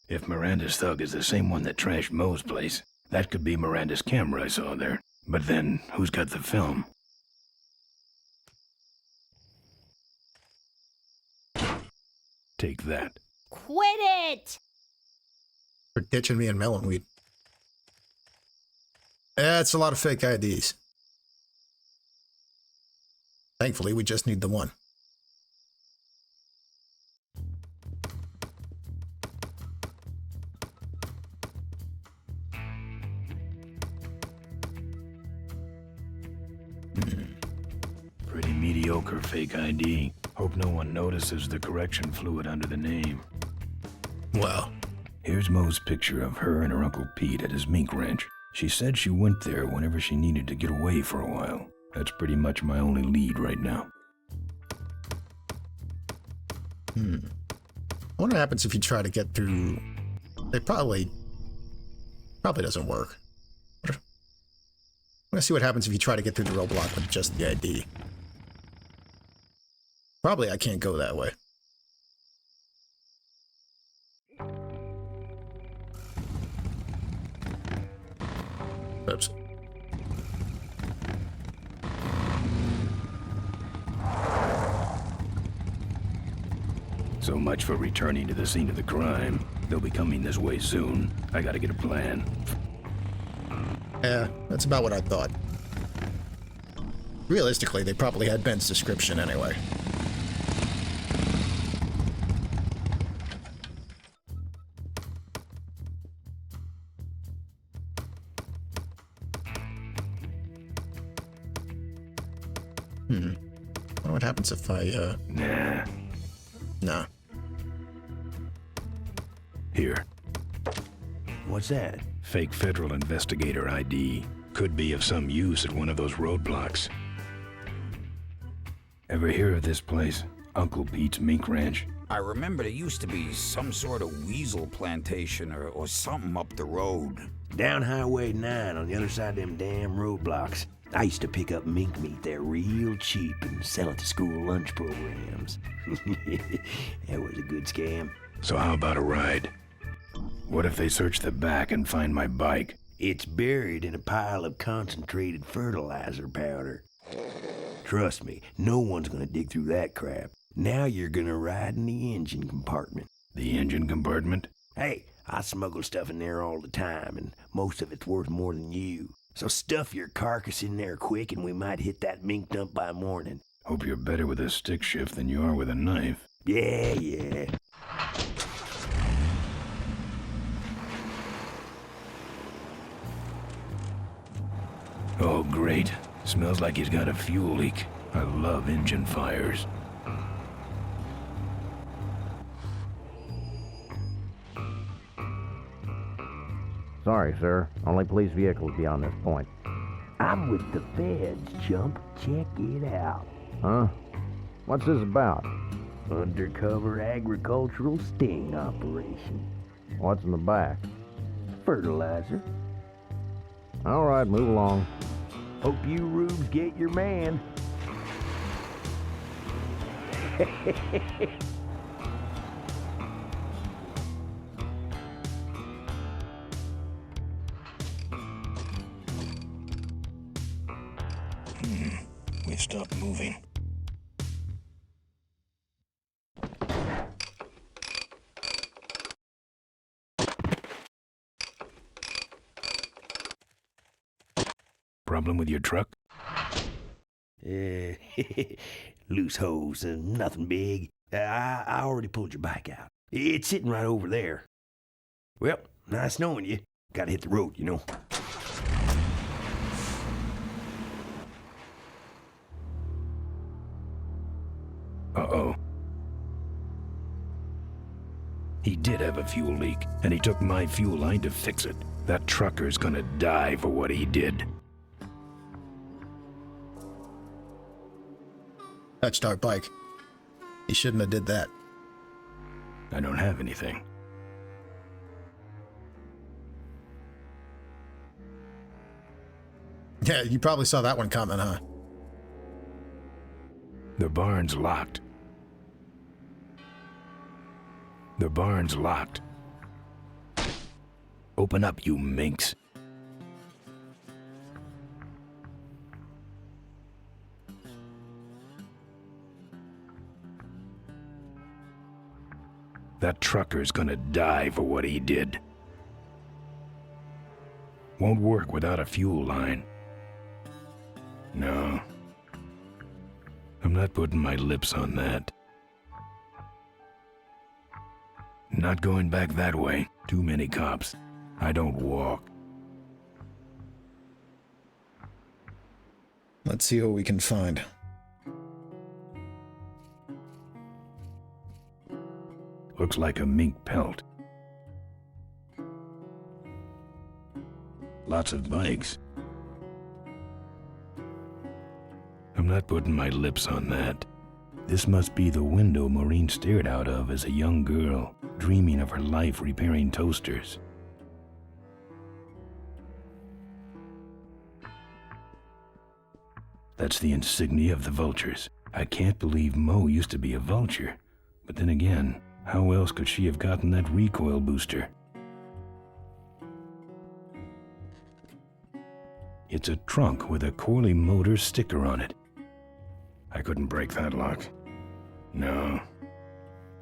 S2: If Miranda's thug is the same one that trashed Moe's place, that could be Miranda's camera I saw there. But then, who's got the film? Take that.
S11: Quit it!
S1: For ditching me in Melonweed. That's a lot of fake IDs. Thankfully, we just need the one.
S2: Pretty mediocre fake ID. Hope no one notices the correction fluid under the name.
S1: Well,
S2: here's Moe's picture of her and her Uncle Pete at his mink ranch. She said she went there whenever she needed to get away for a while. That's pretty much my only lead right now.
S1: I wonder what happens if you try to get through... It probably doesn't work. I'm gonna see what happens if you try to get through the roadblock with just the ID. Probably I can't go that way. Oops.
S2: So much for returning to the scene of the crime. They'll be coming this way soon. I gotta get a plan.
S1: Yeah, that's about what I thought. Realistically, they probably had Ben's description anyway. I wonder what happens if I, Nah.
S2: Here.
S10: What's that?
S2: Fake federal investigator ID. Could be of some use at one of those roadblocks. Ever hear of this place? Uncle Pete's mink ranch?
S9: I remember there used to be some sort of weasel plantation or something up the road.
S10: Down Highway 9 on the other side of them damn roadblocks. I used to pick up mink meat there real cheap and sell it to school lunch programs. That was a good scam.
S2: So how about a ride? What if they search the back and find my bike?
S10: It's buried in a pile of concentrated fertilizer powder. Trust me, no one's gonna dig through that crap. Now you're gonna ride in the engine compartment.
S2: The engine compartment?
S10: Hey, I smuggle stuff in there all the time, and most of it's worth more than you. So stuff your carcass in there quick, and we might hit that mink dump by morning.
S2: Hope you're better with a stick shift than you are with a knife.
S10: Yeah.
S2: Oh, great. Smells like he's got a fuel leak. I love engine fires.
S15: Sorry, sir. Only police vehicles beyond this point.
S10: I'm with the feds, chump. Check it out.
S15: Huh? What's this about?
S10: Undercover agricultural sting operation.
S15: What's in the back?
S10: Fertilizer.
S15: All right, move along.
S10: Hope you rubes get your man.
S2: We've stopped moving. Problem with your truck?
S10: Loose hose, nothing big. I already pulled your bike out. It's sitting right over there. Well, nice knowing you. Gotta hit the road, you know.
S2: Uh-oh. He did have a fuel leak, and he took my fuel line to fix it. That trucker's gonna die for what he did.
S1: Touched our bike. He shouldn't have did that.
S2: I don't have anything.
S1: Yeah, you probably saw that one coming, huh?
S2: The barn's locked. The barn's locked. Open up, you minx. That trucker's gonna die for what he did. Won't work without a fuel line. No. I'm not putting my lips on that. Not going back that way. Too many cops. I don't walk.
S1: Let's see what we can find.
S2: Looks like a mink pelt. Lots of bikes. I'm not putting my lips on that. This must be the window Maureen stared out of as a young girl, dreaming of her life repairing toasters. That's the insignia of the vultures. I can't believe Mo used to be a vulture. But then again, how else could she have gotten that recoil booster? It's a trunk with a Corley Motors sticker on it. I couldn't break that lock. No,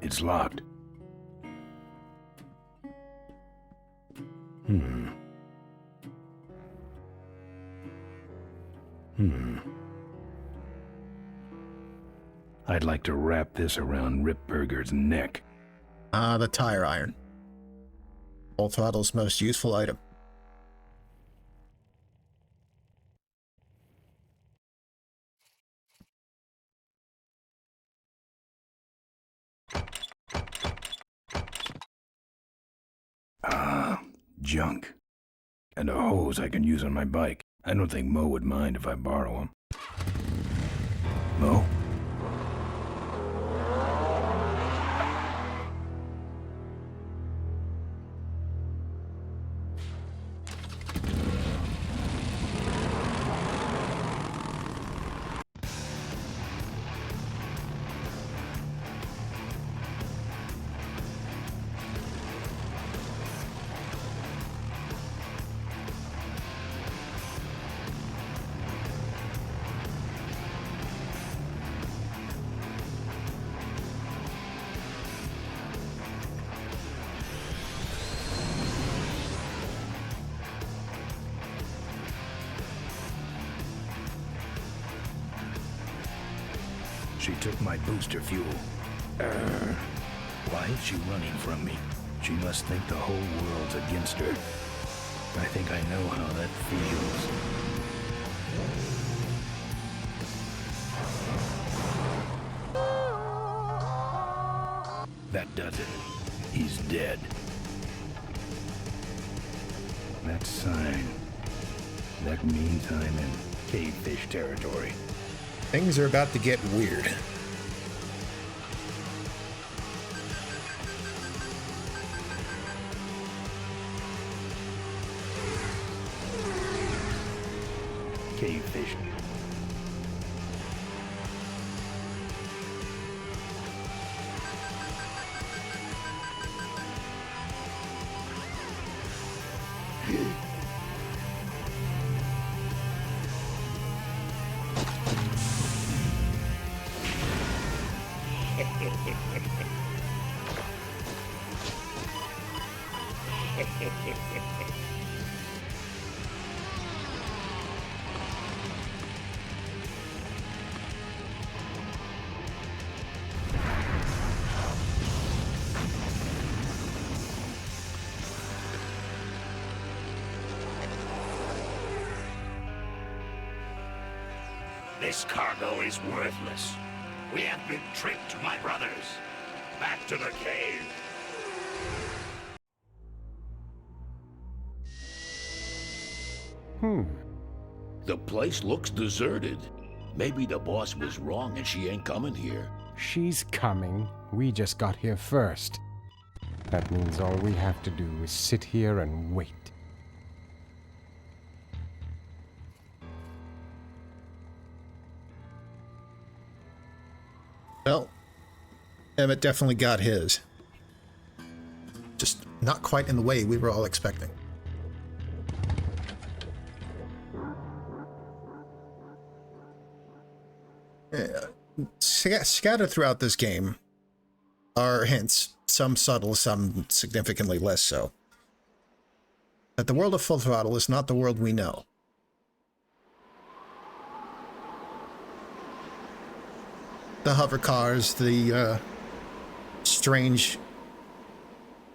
S2: it's locked. I'd like to wrap this around Ripburger's neck.
S1: Ah, the tire iron. Full Throttle's most useful item.
S2: Ah, junk. And a hose I can use on my bike. I don't think Mo would mind if I borrow him. Mo? She took my booster fuel. Why is she running from me? She must think the whole world's against her. I think I know how that feels. That does it. He's dead. That sign. That means I'm in cavefish territory.
S1: Things are about to get weird.
S2: Cavefish.
S6: This cargo is worthless. We have been tricked, my brothers. Back to the cave.
S14: The place looks deserted. Maybe the boss was wrong and she ain't coming here.
S7: She's coming. We just got here first. That means all we have to do is sit here and wait.
S1: Well, Emmett definitely got his. Just not quite in the way we were all expecting. Scattered throughout this game are hints, some subtle, some significantly less so, that the world of Full Throttle is not the world we know. The hover cars, the strange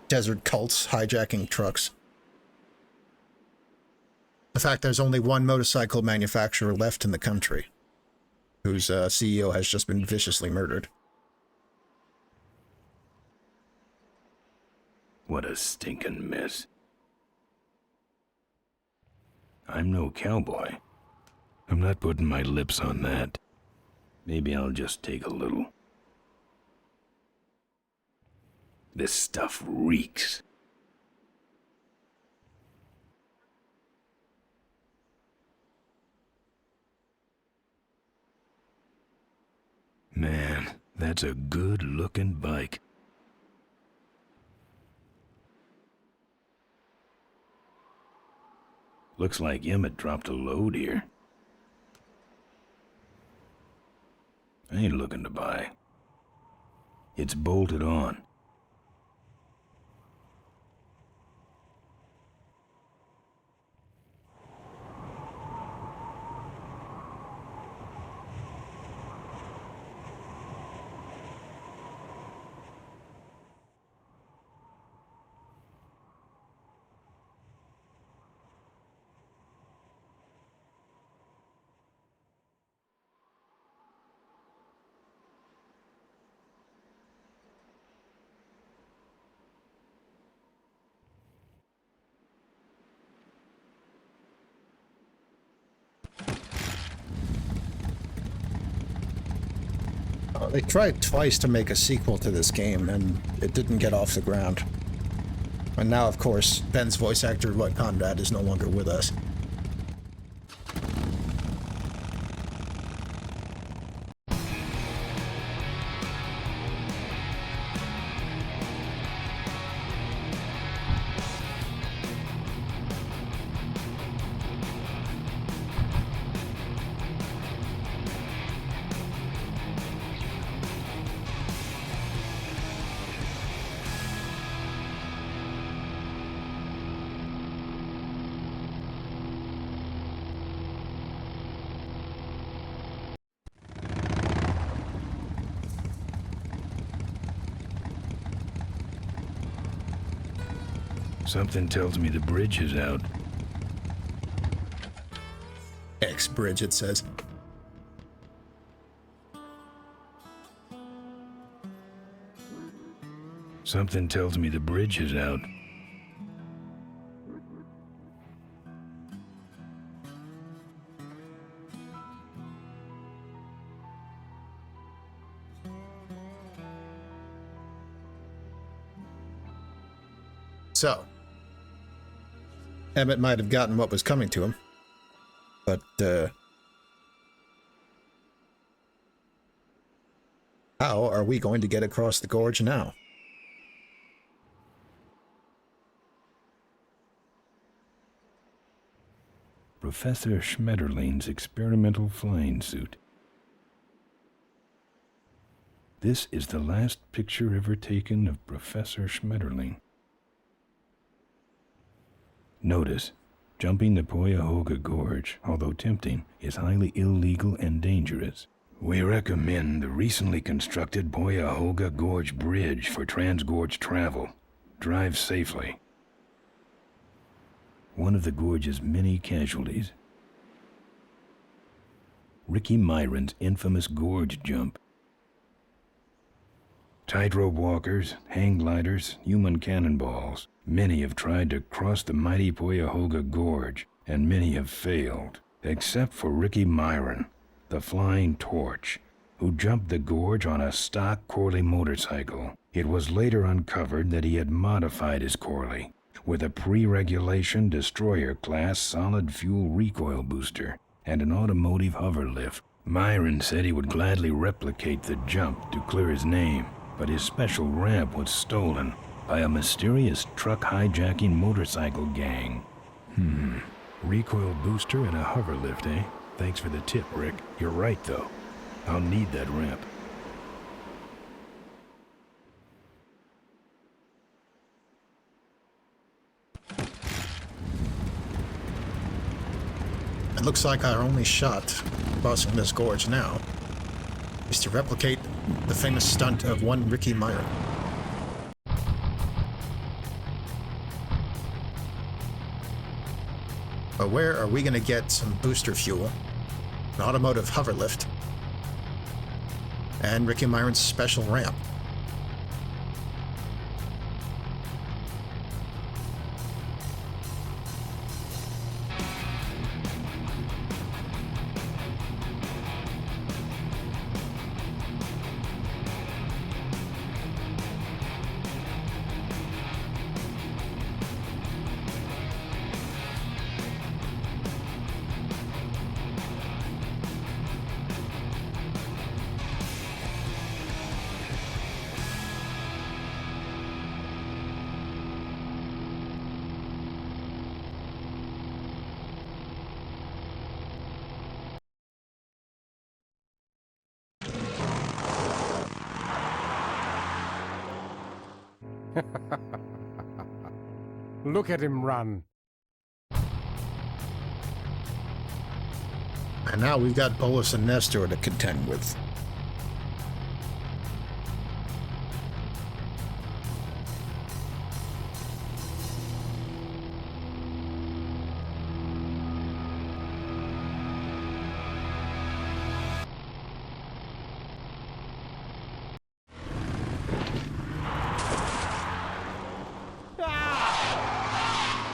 S1: desert cults hijacking trucks. The fact there's only one motorcycle manufacturer left in the country, whose CEO has just been viciously murdered.
S2: What a stinking mess. I'm no cowboy. I'm not putting my lips on that. Maybe I'll just take a little. This stuff reeks. Man, that's a good-looking bike. Looks like Emmett dropped a load here. I ain't looking to buy. It's bolted on.
S1: They tried twice to make a sequel to this game, and it didn't get off the ground. And now, of course, Ben's voice actor, Lloyd Conrad, is no longer with us.
S2: Something tells me the bridge is out.
S1: X-Bridge, it says.
S2: Something tells me the bridge is out.
S1: So, Emmett might have gotten what was coming to him, but, how are we going to get across the gorge now?
S2: Professor Schmetterling's experimental flying suit. This is the last picture ever taken of Professor Schmetterling. Notice, jumping the Cuyahoga Gorge, although tempting, is highly illegal and dangerous. We recommend the recently constructed Cuyahoga Gorge Bridge for transgorge travel. Drive safely. One of the gorge's many casualties. Ricky Myron's infamous gorge jump. Tightrope walkers, hang gliders, human cannonballs. Many have tried to cross the mighty Cuyahoga Gorge, and many have failed, except for Ricky Myron, the Flying Torch, who jumped the gorge on a stock Corley motorcycle. It was later uncovered that he had modified his Corley with a pre-regulation destroyer-class solid-fuel recoil booster and an automotive hover lift. Myron said he would gladly replicate the jump to clear his name, but his special ramp was stolen by a mysterious truck hijacking motorcycle gang. Recoil booster and a hover lift, eh? Thanks for the tip, Rick. You're right, though. I'll need that ramp.
S1: It looks like our only shot crossing this gorge now is to replicate the famous stunt of one Ricky Myron. But where are we going to get some booster fuel, an automotive hover lift, and Ricky Myron's special ramp?
S7: Look at him run.
S1: And now we've got Bolus and Nestor to contend with.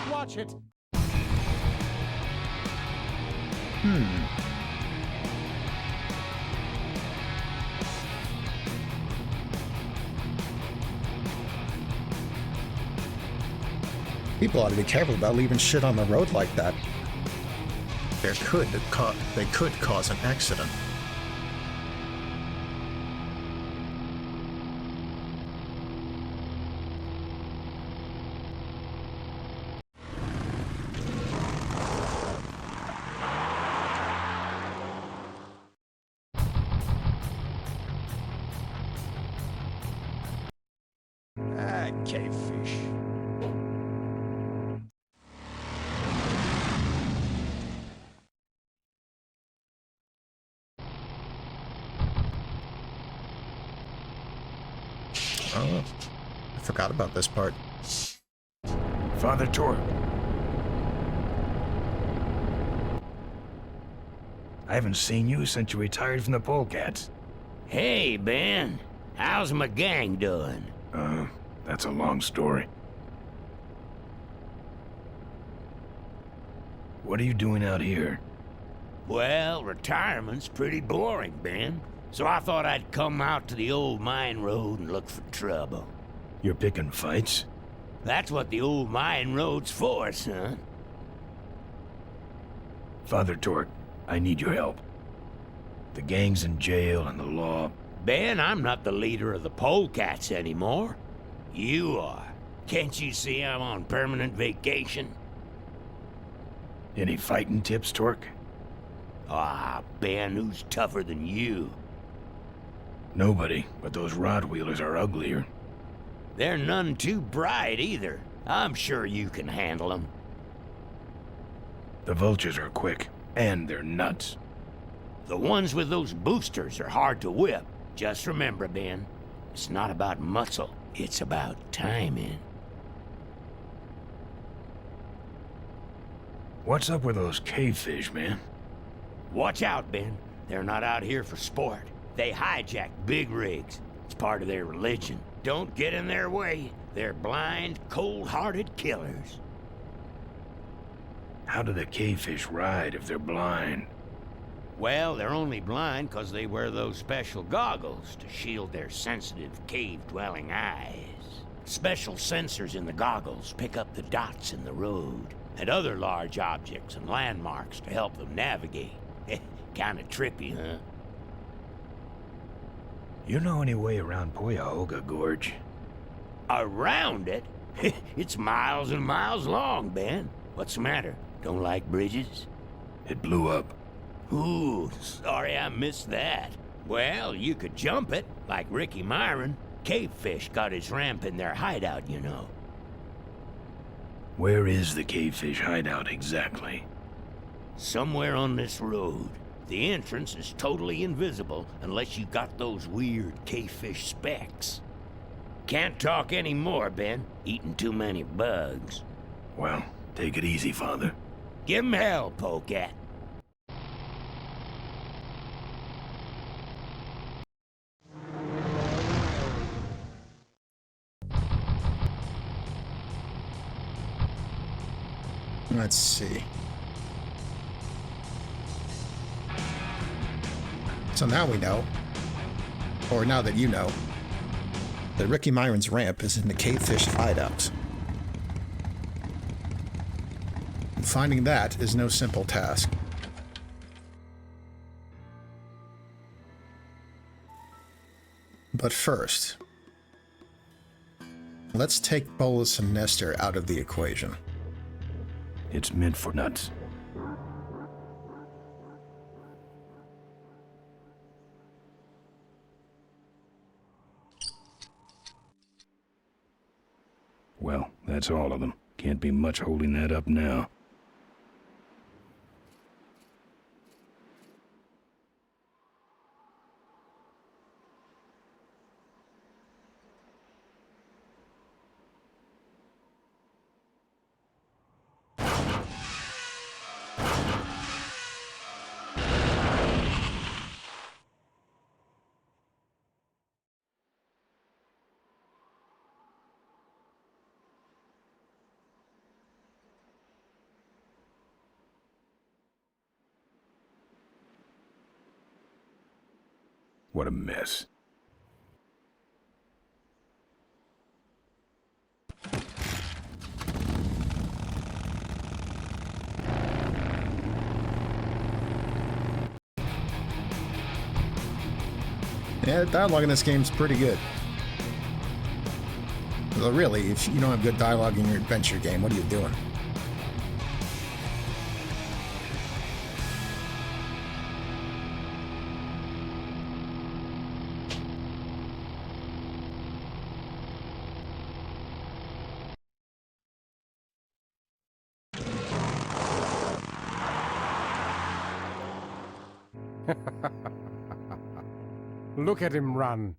S7: Watch it.
S1: People ought to be careful about leaving shit on the road like that. They could cause an accident.
S10: Cavefish.
S1: Oh, I forgot about this part.
S2: Father Torque. I haven't seen you since you retired from the Polecats.
S3: Hey, Ben. How's my gang doing?
S2: That's a long story. What are you doing out here?
S3: Well, retirement's pretty boring, Ben. So I thought I'd come out to the old mine road and look for trouble.
S2: You're picking fights?
S3: That's what the old mine road's for, son.
S2: Father Torque, I need your help. The gang's in jail and the law...
S3: Ben, I'm not the leader of the Polecats anymore. You are. Can't you see I'm on permanent vacation?
S2: Any fighting tips, Torque?
S3: Ah, Ben, who's tougher than you?
S2: Nobody, but those rod-wheelers are uglier.
S3: They're none too bright either. I'm sure you can handle them.
S2: The vultures are quick, and they're nuts.
S3: The ones with those boosters are hard to whip. Just remember, Ben, it's not about muscle, it's about timing.
S2: What's up with those cavefish, man?
S3: Watch out, Ben. They're not out here for sport. They hijack big rigs. It's part of their religion. Don't get in their way. They're blind, cold-hearted killers.
S2: How do the cavefish ride if they're blind?
S3: Well, they're only blind 'cause they wear those special goggles to shield their sensitive, cave-dwelling eyes. Special sensors in the goggles pick up the dots in the road and other large objects and landmarks to help them navigate. Kinda trippy, huh?
S2: You know any way around Cuyahoga Gorge?
S3: Around it? It's miles and miles long, Ben. What's the matter? Don't like bridges?
S2: It blew up.
S3: Ooh, sorry I missed that. Well, you could jump it, like Ricky Myron. Cavefish got his ramp in their hideout, you know.
S2: Where is the cavefish hideout exactly?
S3: Somewhere on this road. The entrance is totally invisible unless you got those weird cavefish specs. Can't talk anymore, Ben. Eating too many bugs.
S2: Well, take it easy, Father.
S3: Give 'em hell, Polecat.
S1: Let's see. So now we know, or now that you know, that Ricky Myron's ramp is in the cavefish hideout. And finding that is no simple task. But first, let's take Bolus and Nestor out of the equation.
S2: It's meant for nuts. Well, that's all of them. Can't be much holding that up now. What a mess.
S1: Yeah, the dialogue in this game's pretty good. Well, really, if you don't have good dialogue in your adventure game, what are you doing?
S7: Look at him run.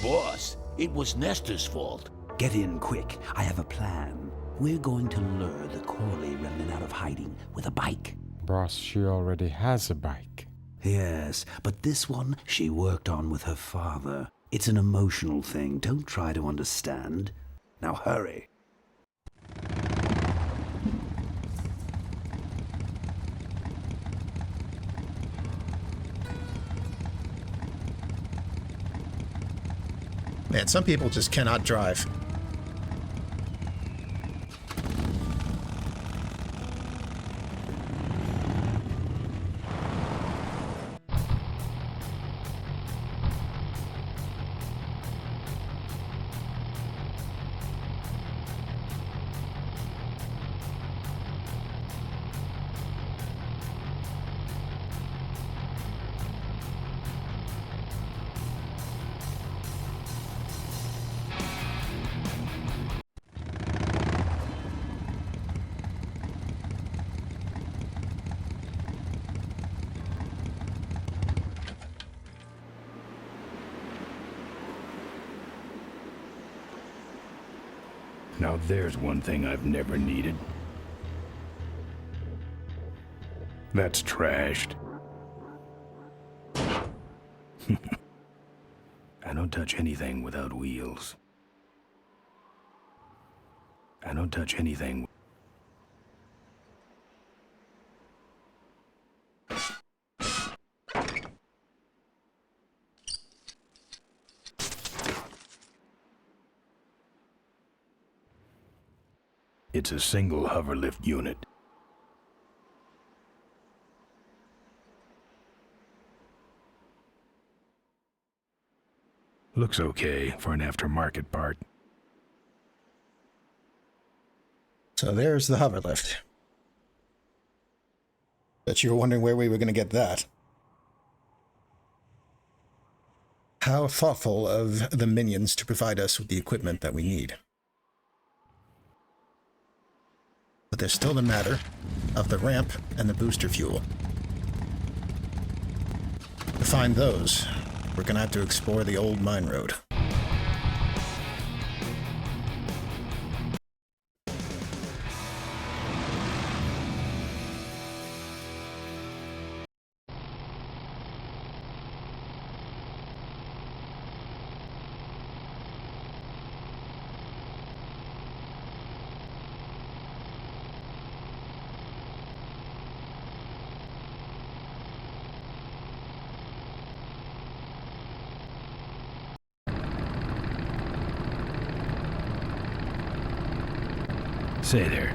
S14: Boss, it was Nestor's fault.
S4: Get in quick. I have a plan. We're going to lure the Corley remnant out of hiding with a bike.
S7: Boss, she already has a bike.
S4: Yes, but this one she worked on with her father. It's an emotional thing. Don't try to understand. Now hurry.
S1: Man, some people just cannot drive.
S2: Now there's one thing I've never needed. That's trashed. I don't touch anything without wheels. I don't touch anything. It's a single hoverlift unit. Looks okay for an aftermarket part.
S1: So there's the hoverlift. Bet you were wondering where we were going to get that. How thoughtful of the minions to provide us with the equipment that we need. But there's still the matter of the ramp and the booster fuel. To find those, we're going to have to explore the old mine road.
S2: Say there,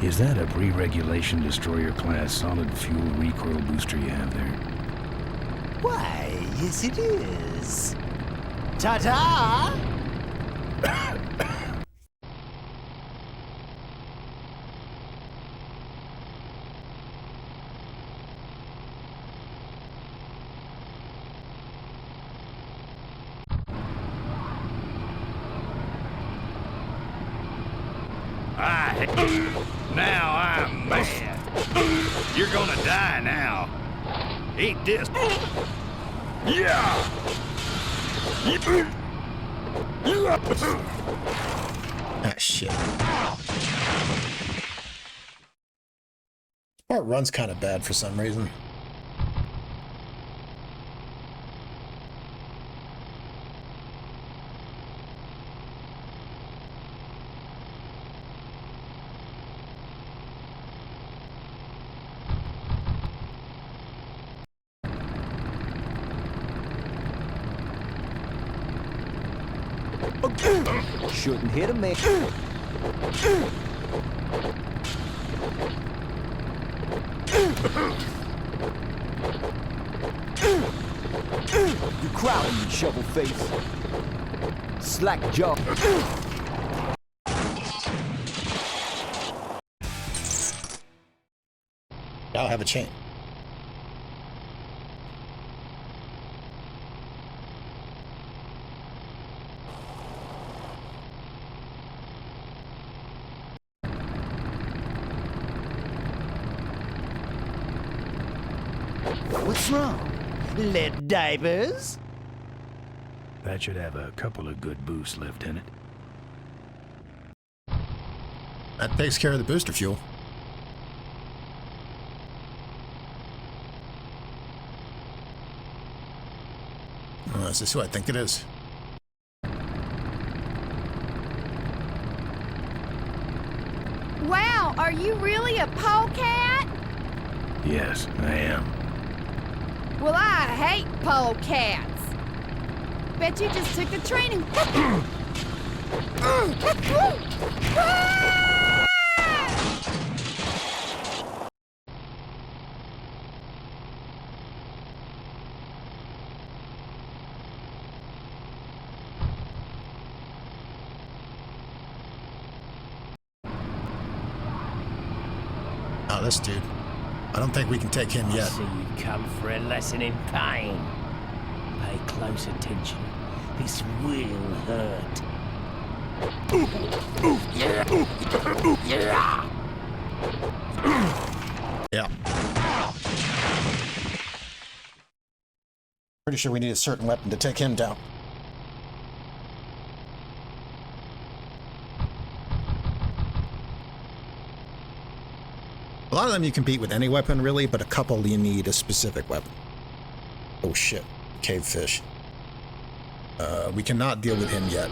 S2: is that a pre-regulation destroyer-class solid fuel recoil booster you have there?
S3: Why, yes it is. Ta-ta!
S6: Now I'm mad. You're gonna die now. Eat this. Yeah!
S1: Ah, shit. This part runs kind of bad for some reason.
S3: Shouldn't hit a man. You crowding, you shovel face. Slack jaw.
S1: I'll have a chain.
S3: What's wrong? Lead divers?
S2: That should have a couple of good boosts left in it.
S1: That takes care of the booster fuel. Oh, is this who I think it is?
S16: Wow, are you really a polecat?
S2: Yes, I am.
S16: Well, I hate polecats. Bet you just took the training.
S1: Oh, this dude. I don't think we can take him yet.
S10: So you come for a lesson in pain. Pay close attention. This will hurt.
S1: Yeah. Pretty sure we need a certain weapon to take him down. A lot of them you can beat with any weapon, really, but a couple you need a specific weapon. Oh shit, cave fish. We cannot deal with him yet.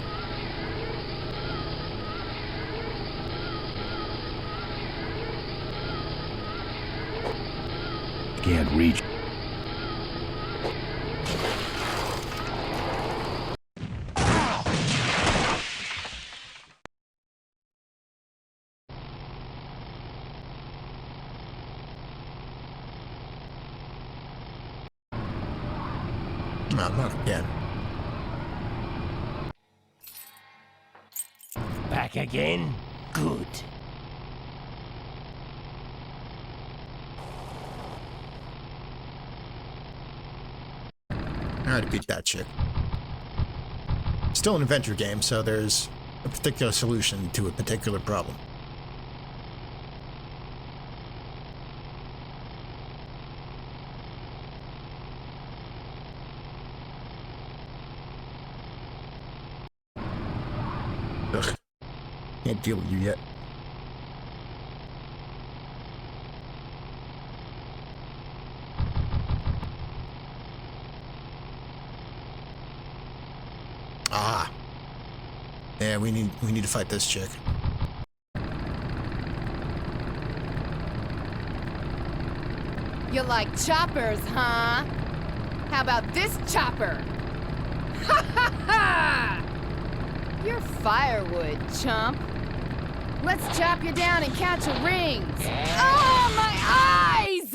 S2: Can't reach.
S1: No, not again.
S10: Back again? Good.
S1: Alright, to beat that chick. Still an adventure game, so there's a particular solution to a particular problem. Ugh. Can't deal with you yet. Ah. Yeah, we need to fight this chick.
S16: You like choppers, huh? How about this chopper? Ha ha ha! You're firewood, chump. Let's chop you down and catch your rings. Oh, my eyes!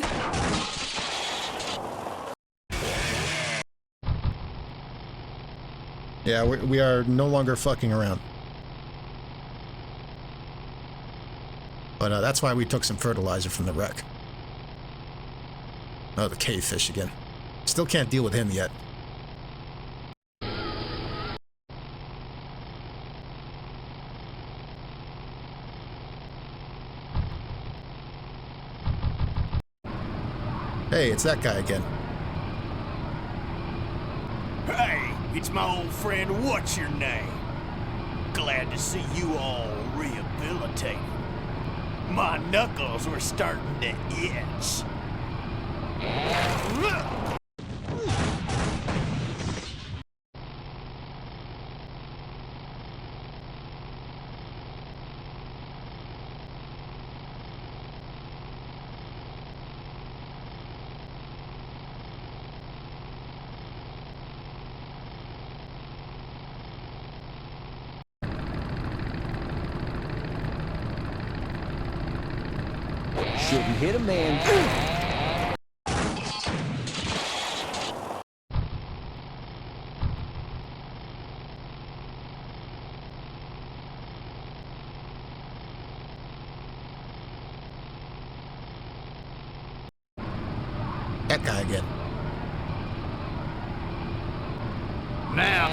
S1: Yeah, we are no longer fucking around. But that's why we took some fertilizer from the wreck. Oh, the cave fish again. Still can't deal with him yet. Hey, it's that guy again.
S6: Hey, it's my old friend, what's your name? Glad to see you all rehabilitated. My knuckles were starting to itch.
S5: Shouldn't hit a man.
S1: That guy again.
S6: Now.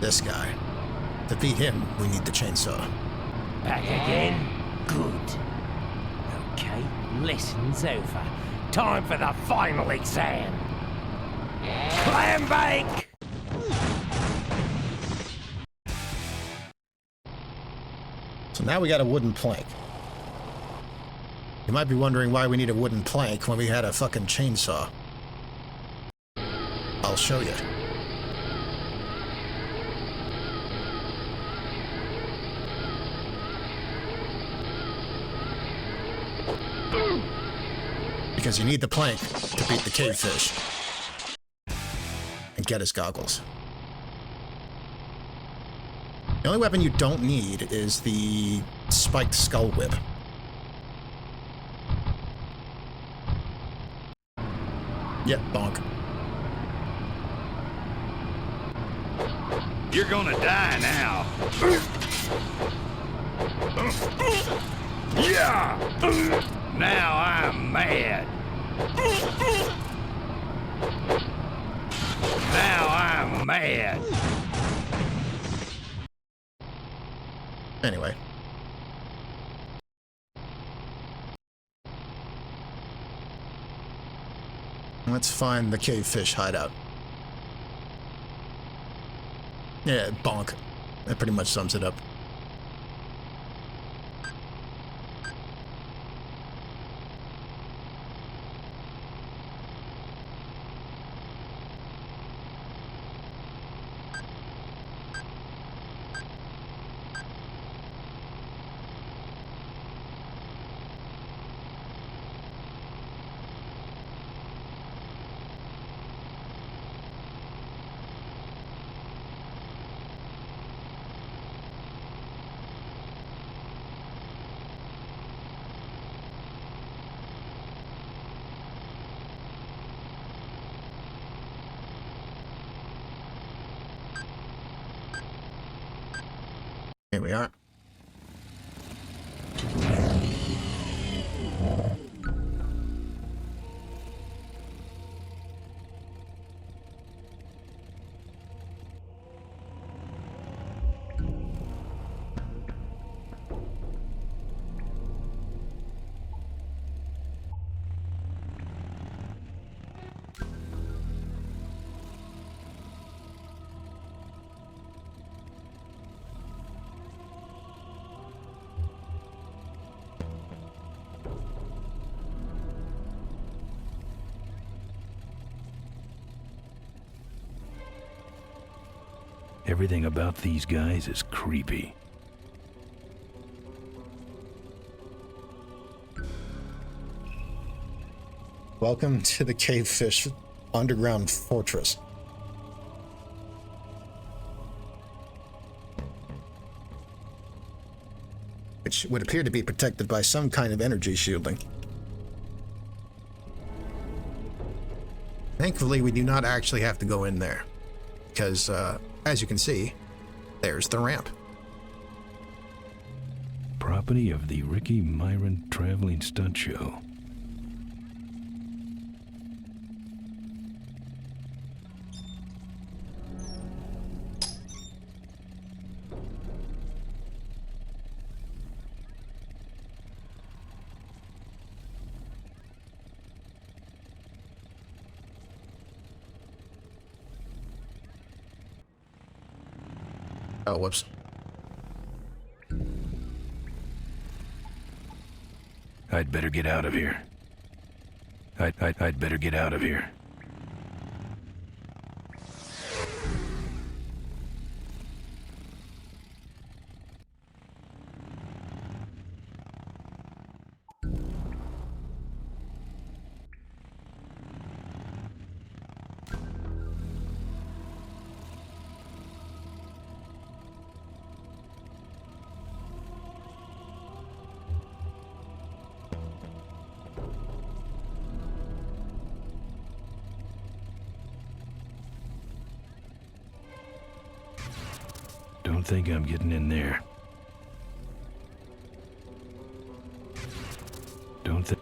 S1: This guy. To beat him, we need the chainsaw.
S10: Back again? Good. Okay, lesson's over. Time for the final exam. Clam bake!
S1: So now we got a wooden plank. You might be wondering why we need a wooden plank when we had a fucking chainsaw. I'll show you. Because you need the plank to beat the cave fish. And get his goggles. The only weapon you don't need is the spiked skull whip. Yep, bonk.
S6: You're gonna die now. Yeah! Now I'm mad. Now I'm mad.
S1: Anyway. Let's find the cavefish hideout. Yeah, bonk. That pretty much sums it up. Here we are.
S2: Everything about these guys is creepy.
S1: Welcome to the Cavefish Underground Fortress. Which would appear to be protected by some kind of energy shielding. Thankfully, we do not actually have to go in there. Because, as you can see, there's the ramp.
S2: Property of the Ricky Myron Traveling Stunt Show.
S1: Oh, whoops.
S2: I'd better get out of here. I'd better get out of here. Don't think I'm getting in there. Don't think...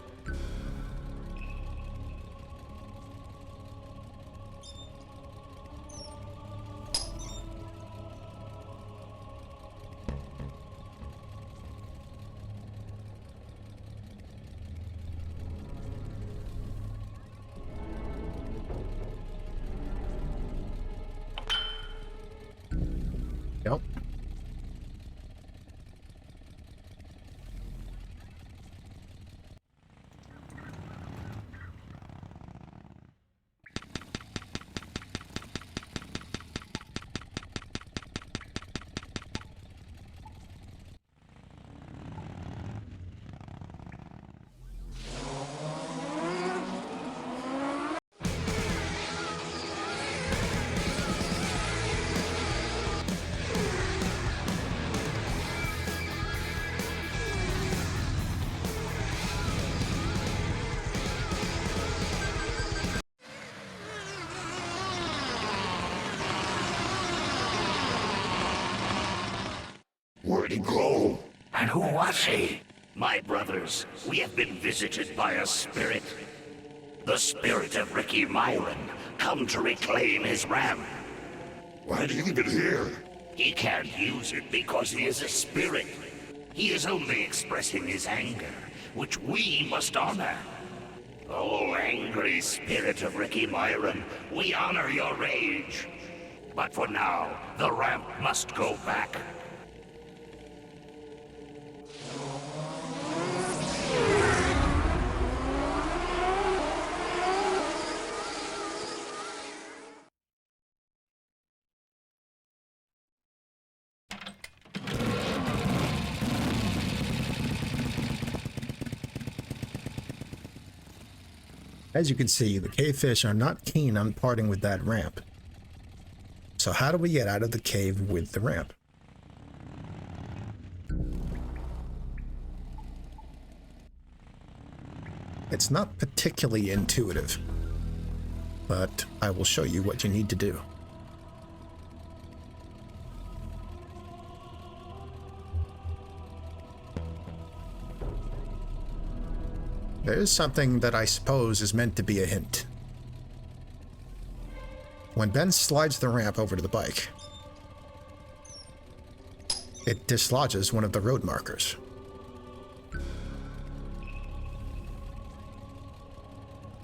S1: Yep.
S14: Where'd he go? And who was he? My brothers, we have been visited by a spirit. The spirit of Ricky Myron, come to reclaim his ramp. Why'd he leave it here? He can't use it because he is a spirit. He is only expressing his anger, which we must honor. Oh, angry spirit of Ricky Myron, we honor your rage. But for now, the ramp must go back.
S1: As you can see, the cavefish are not keen on parting with that ramp. So how do we get out of the cave with the ramp? It's not particularly intuitive, but I will show you what you need to do. There is something that I suppose is meant to be a hint. When Ben slides the ramp over to the bike, it dislodges one of the road markers.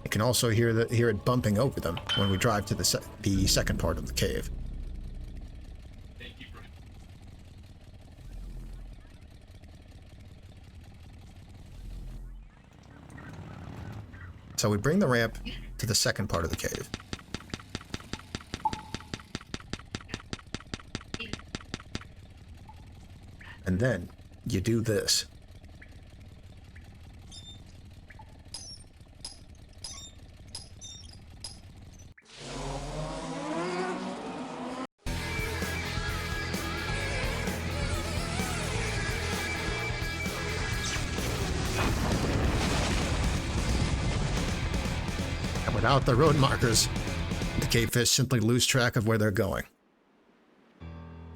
S1: You can also hear it bumping over them when we drive to the second part of the cave. So we bring the ramp to the second part of the cave. And then you do this. And without the road markers, the cavefish simply lose track of where they're going.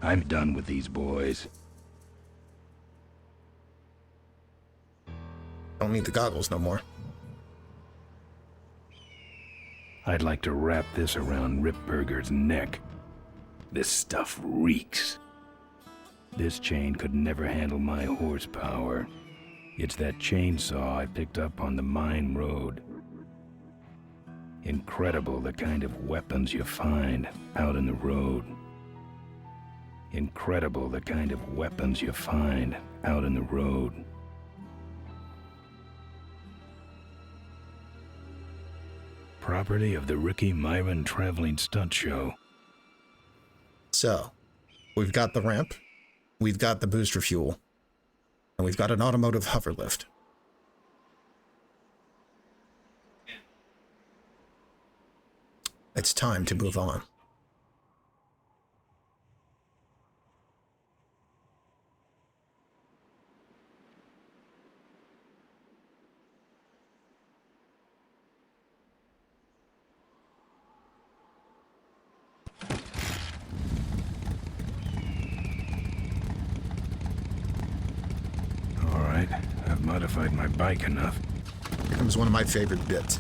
S2: I'm done with these boys.
S1: Don't need the goggles no more.
S2: I'd like to wrap this around Ripburger's neck. This stuff reeks. This chain could never handle my horsepower. It's that chainsaw I picked up on the mine road. Incredible the kind of weapons you find out in the road. Incredible the kind of weapons you find out in the road. Property of the Ricky Myron Traveling Stunt Show.
S1: So, we've got the ramp, we've got the booster fuel, and we've got an automotive hover lift. It's time to move on.
S2: I've modified my bike enough.
S1: Here comes one of my favorite bits.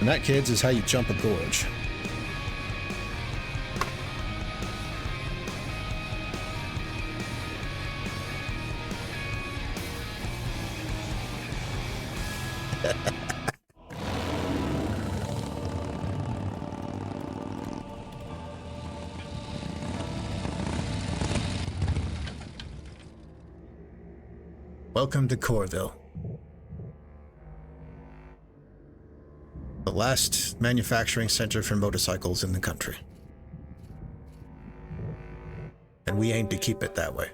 S1: And that, kids, is how you jump a gorge. Welcome to Corville. The last manufacturing center for motorcycles in the country. And we aim to keep it that way.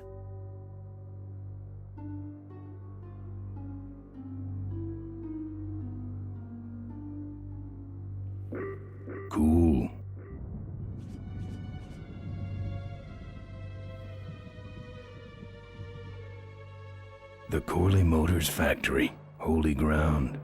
S2: The Corley Motors factory. Holy ground.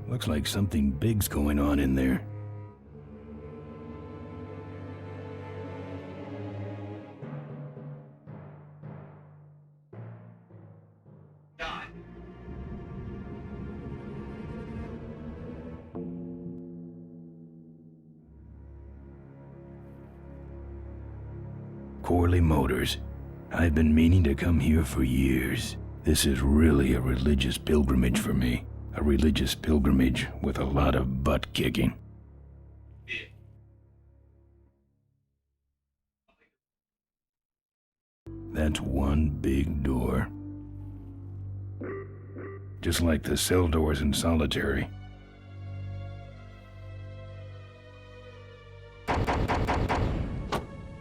S2: Looks like something big's going on in there. Corley Motors. I've been meaning to come here for years. This is really a religious pilgrimage for me. A religious pilgrimage with a lot of butt kicking. That's one big door. Just like the cell doors in Solitary.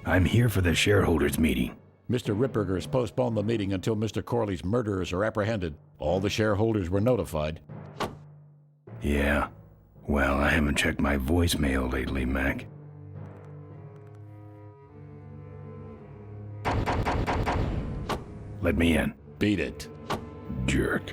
S2: I'm here for the shareholders meeting.
S17: Mr. Ripperger has postponed the meeting until Mr. Corley's murderers are apprehended. All the shareholders were notified.
S2: Yeah. Well, I haven't checked my voicemail lately, Mac. Let me in.
S17: Beat it.
S2: Jerk.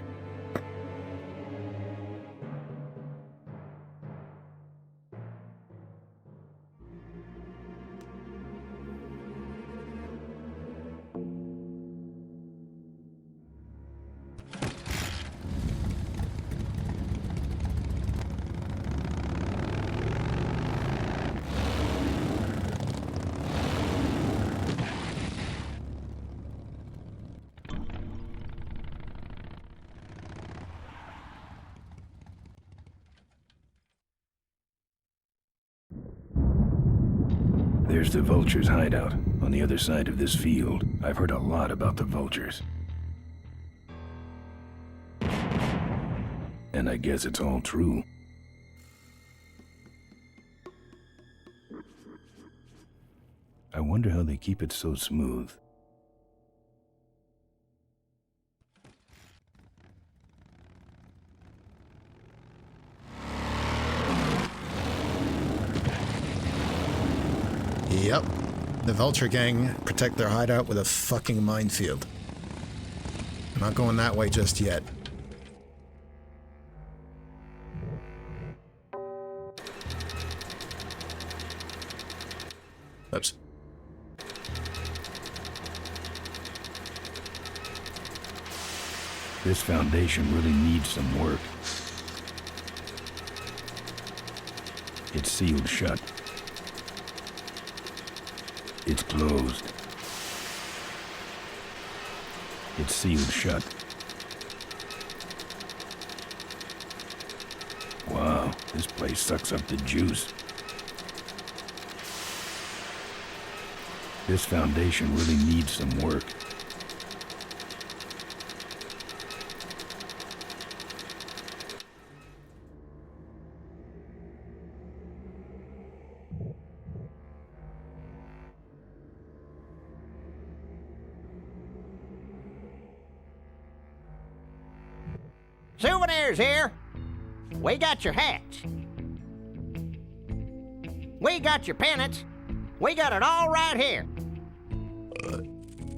S2: There's the Vulture's hideout, on the other side of this field. I've heard a lot about the Vultures. And I guess it's all true. I wonder how they keep it so smooth.
S1: Yep. The Vulture Gang protect their hideout with a fucking minefield. Not going that way just yet. Oops.
S2: This foundation really needs some work. It's sealed shut. It's closed. It's sealed shut. Wow, this place sucks up the juice. This foundation really needs some work.
S3: Souvenirs here. We got your hats. We got your pennants. We got it all right here.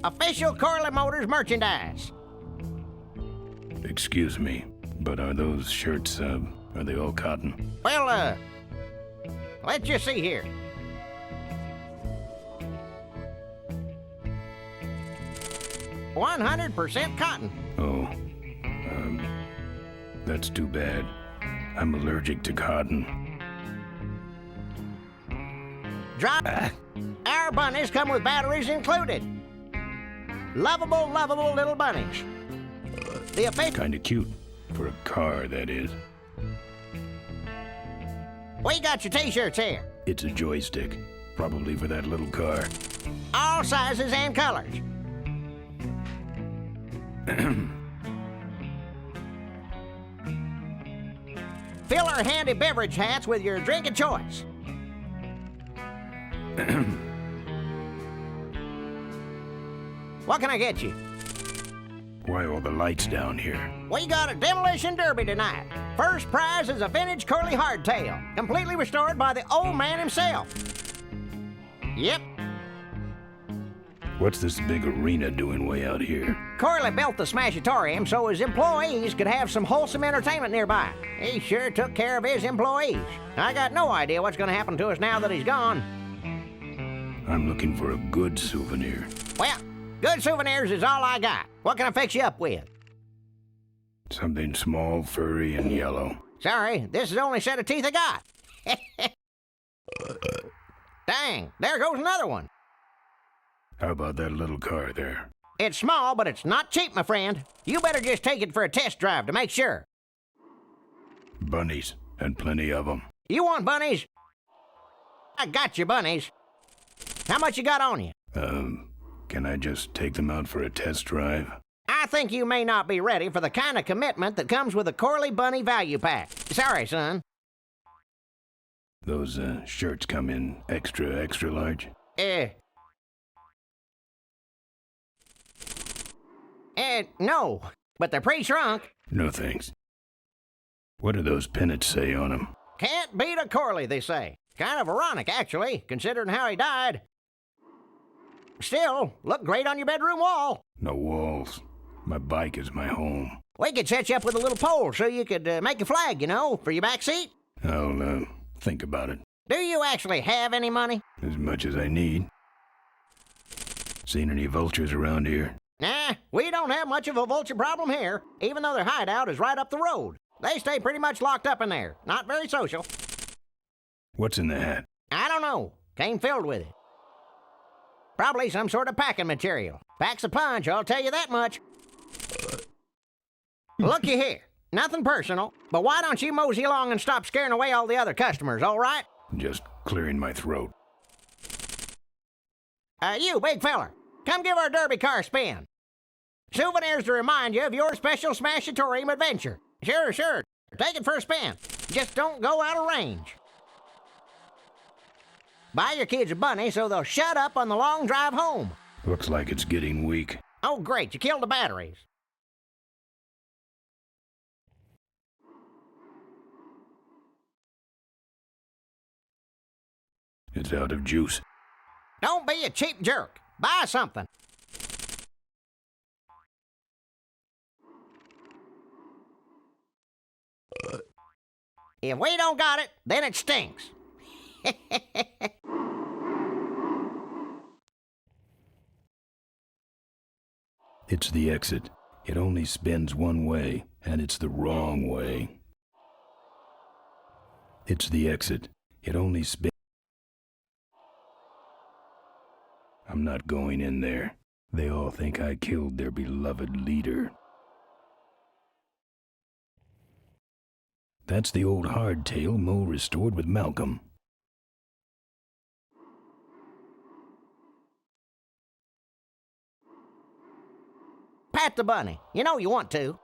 S3: Official Corley Motors merchandise.
S2: Excuse me, but are those shirts, are they all cotton?
S3: Well, let's just see here. "100% cotton."
S2: Oh, that's too bad. I'm allergic to cotton.
S3: Drop. Our bunnies come with batteries included. Lovable, lovable little bunnies. The official.
S2: Kinda cute. For a car, that is.
S3: We got your t-shirts here.
S2: It's a joystick. Probably for that little car.
S3: All sizes and colors. Fill our handy beverage hats with your drink of choice. What can I get you?
S2: Why all the lights down here?
S3: We got a demolition derby tonight. First prize is a vintage Corley hardtail, completely restored by the old man himself. Yep.
S2: What's this big arena doing way out here?
S3: Corley built the Smashatorium so his employees could have some wholesome entertainment nearby. He sure took care of his employees. I got no idea what's going to happen to us now that he's gone.
S2: I'm looking for a good souvenir.
S3: Well, good souvenirs is all I got. What can I fix you up with?
S2: Something small, furry, and yellow.
S3: Sorry, this is the only set of teeth I got. Dang, there goes another one.
S2: How about that little car there?
S3: It's small, but it's not cheap, my friend. You better just take it for a test drive to make sure.
S2: Bunnies, and plenty of them.
S3: You want bunnies? I got your bunnies. How much you got on you?
S2: Can I just take them out for a test drive?
S3: I think you may not be ready for the kind of commitment that comes with a Corley Bunny value pack. Sorry, son.
S2: Those, shirts come in extra large?
S3: No, but they're pre-shrunk.
S2: No thanks. What do those pennants say on them?
S3: Can't beat a Corley, they say. Kind of ironic, actually, considering how he died. Still, look great on your bedroom wall.
S2: No walls. My bike is my home.
S3: We could set you up with a little pole so you could make a flag, you know, for your back seat.
S2: I'll, think about it.
S3: Do you actually have any money?
S2: As much as I need. Seen any vultures around here?
S3: Nah, we don't have much of a vulture problem here, even though their hideout is right up the road. They stay pretty much locked up in there. Not very social.
S2: What's in the hat?
S3: I don't know. Came filled with it. Probably some sort of packing material. Packs a punch, I'll tell you that much. Looky here. Nothing personal, but why don't you mosey along and stop scaring away all the other customers, all right?
S2: Just clearing my throat.
S3: You, big feller. Come give our derby car a spin. Souvenirs to remind you of your special Smashatorium adventure. Sure. Take it for a spin. Just don't go out of range. Buy your kids a bunny so they'll shut up on the long drive home.
S2: Looks like it's getting weak.
S3: Oh, great. You killed the batteries.
S2: It's out of juice.
S3: Don't be a cheap jerk. Buy something. If we don't got it, then it stinks.
S2: It's the exit. It only spins one way, and it's the wrong way. It's the exit. It only spins. I'm not going in there. They all think I killed their beloved leader. That's the old hardtail Mo restored with Malcolm.
S3: Pat the bunny. You know you want to.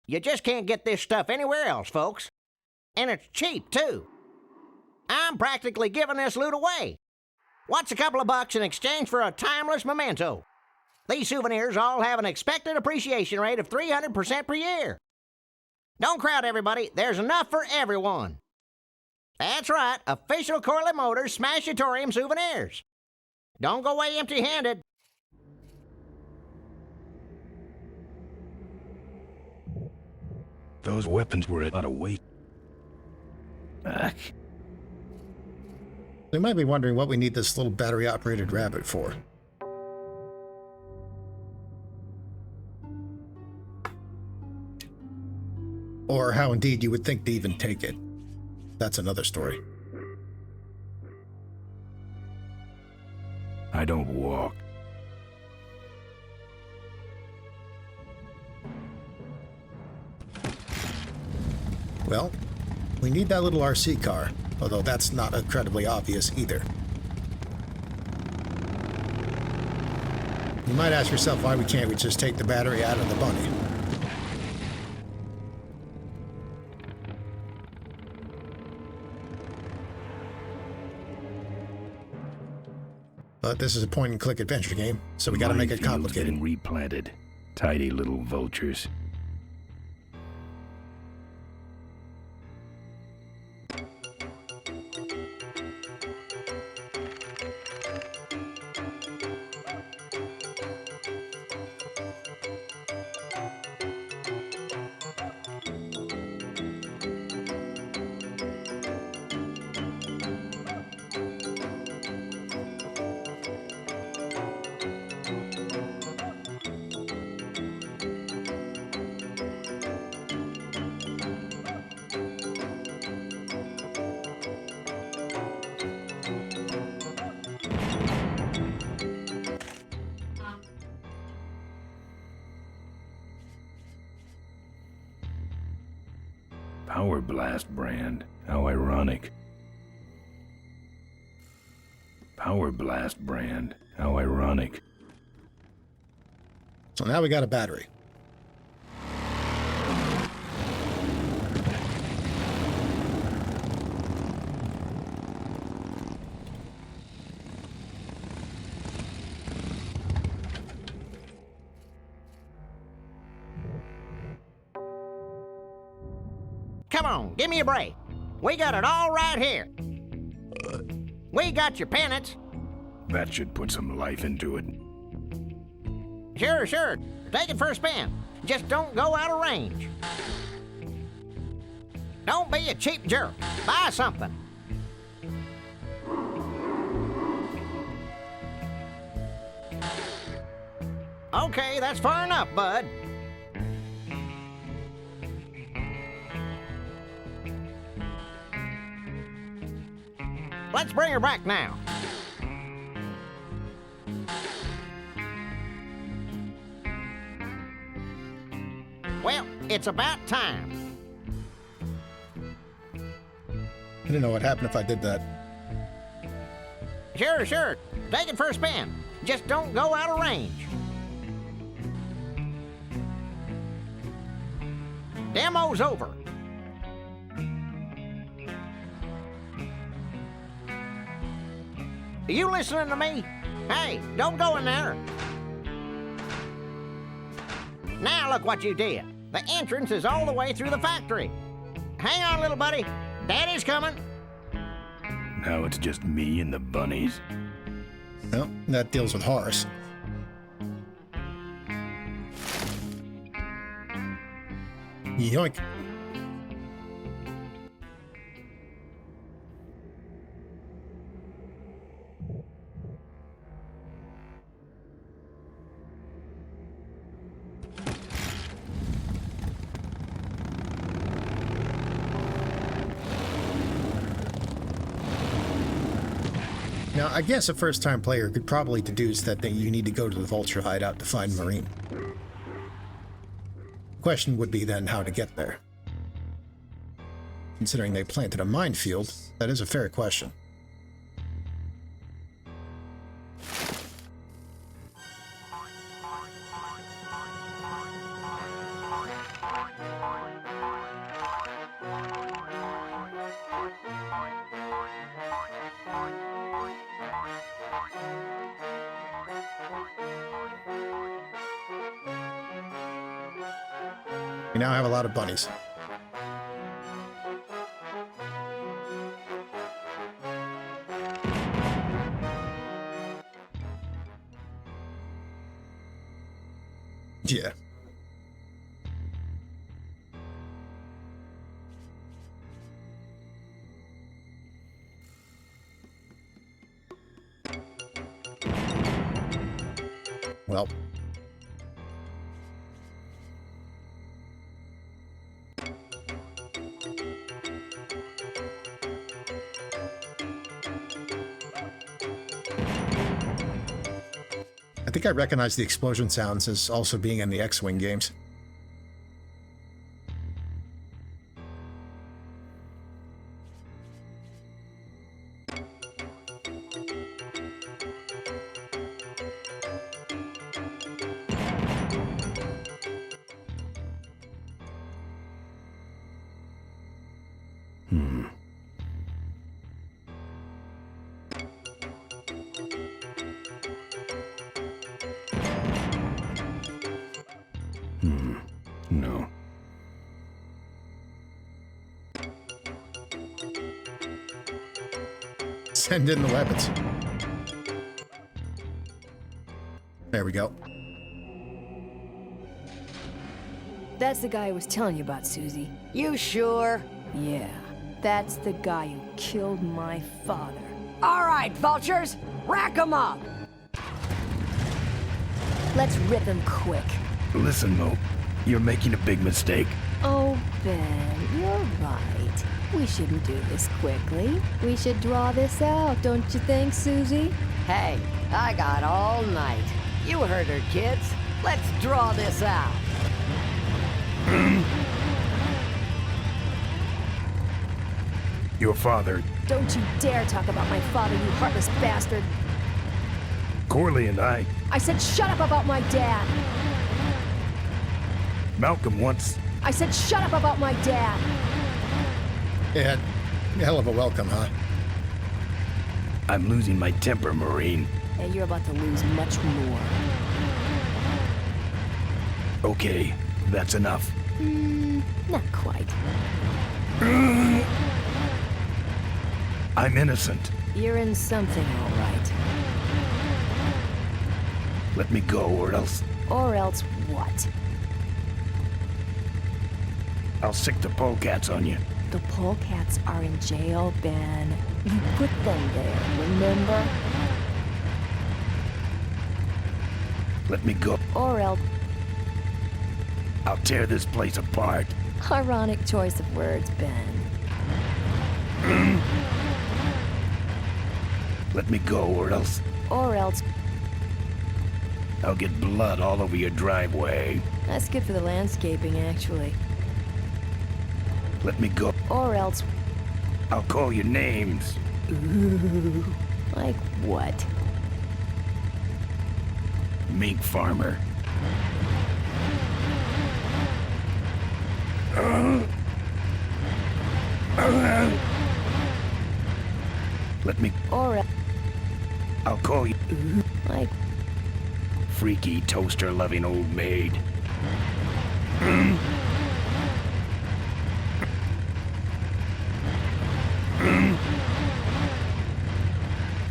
S3: You just can't get this stuff anywhere else, folks. And it's cheap, too. I'm practically giving this loot away. What's a couple of bucks in exchange for a timeless memento? These souvenirs all have an expected appreciation rate of 300% per year. Don't crowd, everybody. There's enough for everyone. That's right, official Corley Motors Smashatorium souvenirs. Don't go away empty-handed.
S2: Those weapons were a lot of weight.
S1: They might be wondering what we need this little battery-operated rabbit for. Or how indeed you would think to even take it. That's another story.
S2: I don't walk.
S1: Well, we need that little RC car, although that's not incredibly obvious either. You might ask yourself why we can't just take the battery out of the bunny. But this is a point-and-click adventure game, so we gotta make it
S2: Minefields
S1: complicated.
S2: Been replanted. Tidy little vultures. Power Blast brand. How ironic. Power Blast brand. How ironic.
S1: So now we got a battery.
S3: Come on, give me a break. We got it all right here. We got your pennants.
S2: That should put some life into it.
S3: Sure, sure. Take it for a spin. Just don't go out of range. Don't be a cheap jerk. Buy something. Okay, that's far enough, bud. Let's bring her back now. Well, it's about time.
S1: I didn't know what happened if I did that.
S3: Sure, sure. Take it for a spin. Just don't go out of range. Demo's over. Are you listening to me? Hey, don't go in there. Now look what you did. The entrance is all the way through the factory. Hang on, little buddy. Daddy's coming.
S2: Now it's just me and the bunnies.
S1: Well, that deals with Horace. Yoink. Now, I guess a first-time player could probably deduce that you need to go to the Vulture hideout to find Marine. Question would be then how to get there. Considering they planted a minefield, that is a fair question. We now have a lot of bunnies. Yeah. Well. I think I recognize the explosion sounds as also being in the X-Wing games. Send in the weapons. There we go.
S12: That's the guy I was telling you about, Susie.
S18: You sure?
S12: Yeah, that's the guy who killed my father.
S18: All right, vultures, rack 'em up.
S12: Let's rip him quick.
S10: Listen, Mo, you're making a big mistake.
S12: Oh, Ben, you're right. We shouldn't do this quickly. We should draw this out, don't you think, Susie?
S18: Hey, I got all night. You heard her, kids. Let's draw this out.
S10: Your father,
S12: Don't you dare talk about my father, you heartless bastard.
S10: Corley, and I,
S12: said shut up about my dad.
S10: Malcolm once.
S12: I said shut up about my dad.
S1: Yeah, hell of a welcome, huh?
S10: I'm losing my temper, Marine.
S12: And you're about to lose much more.
S10: Okay, that's enough.
S12: Not quite.
S10: I'm innocent.
S12: You're in something, all right.
S10: Let me go, or else
S12: Or else what?
S10: I'll sick the polecats on you.
S12: The polecats are in jail, Ben. You put them there, remember?
S10: Let me go.
S12: Or else...
S10: I'll tear this place apart.
S12: Ironic choice of words, Ben.
S10: Let me go, or else
S12: Or else...
S10: I'll get blood all over your driveway.
S12: That's good for the landscaping, actually.
S10: Let me go.
S12: Or else...
S10: I'll call your names.
S12: Ooh, like what?
S10: Mink farmer. Let me...
S12: Or...
S10: I'll call you...
S12: Like...
S10: Freaky, toaster-loving old maid.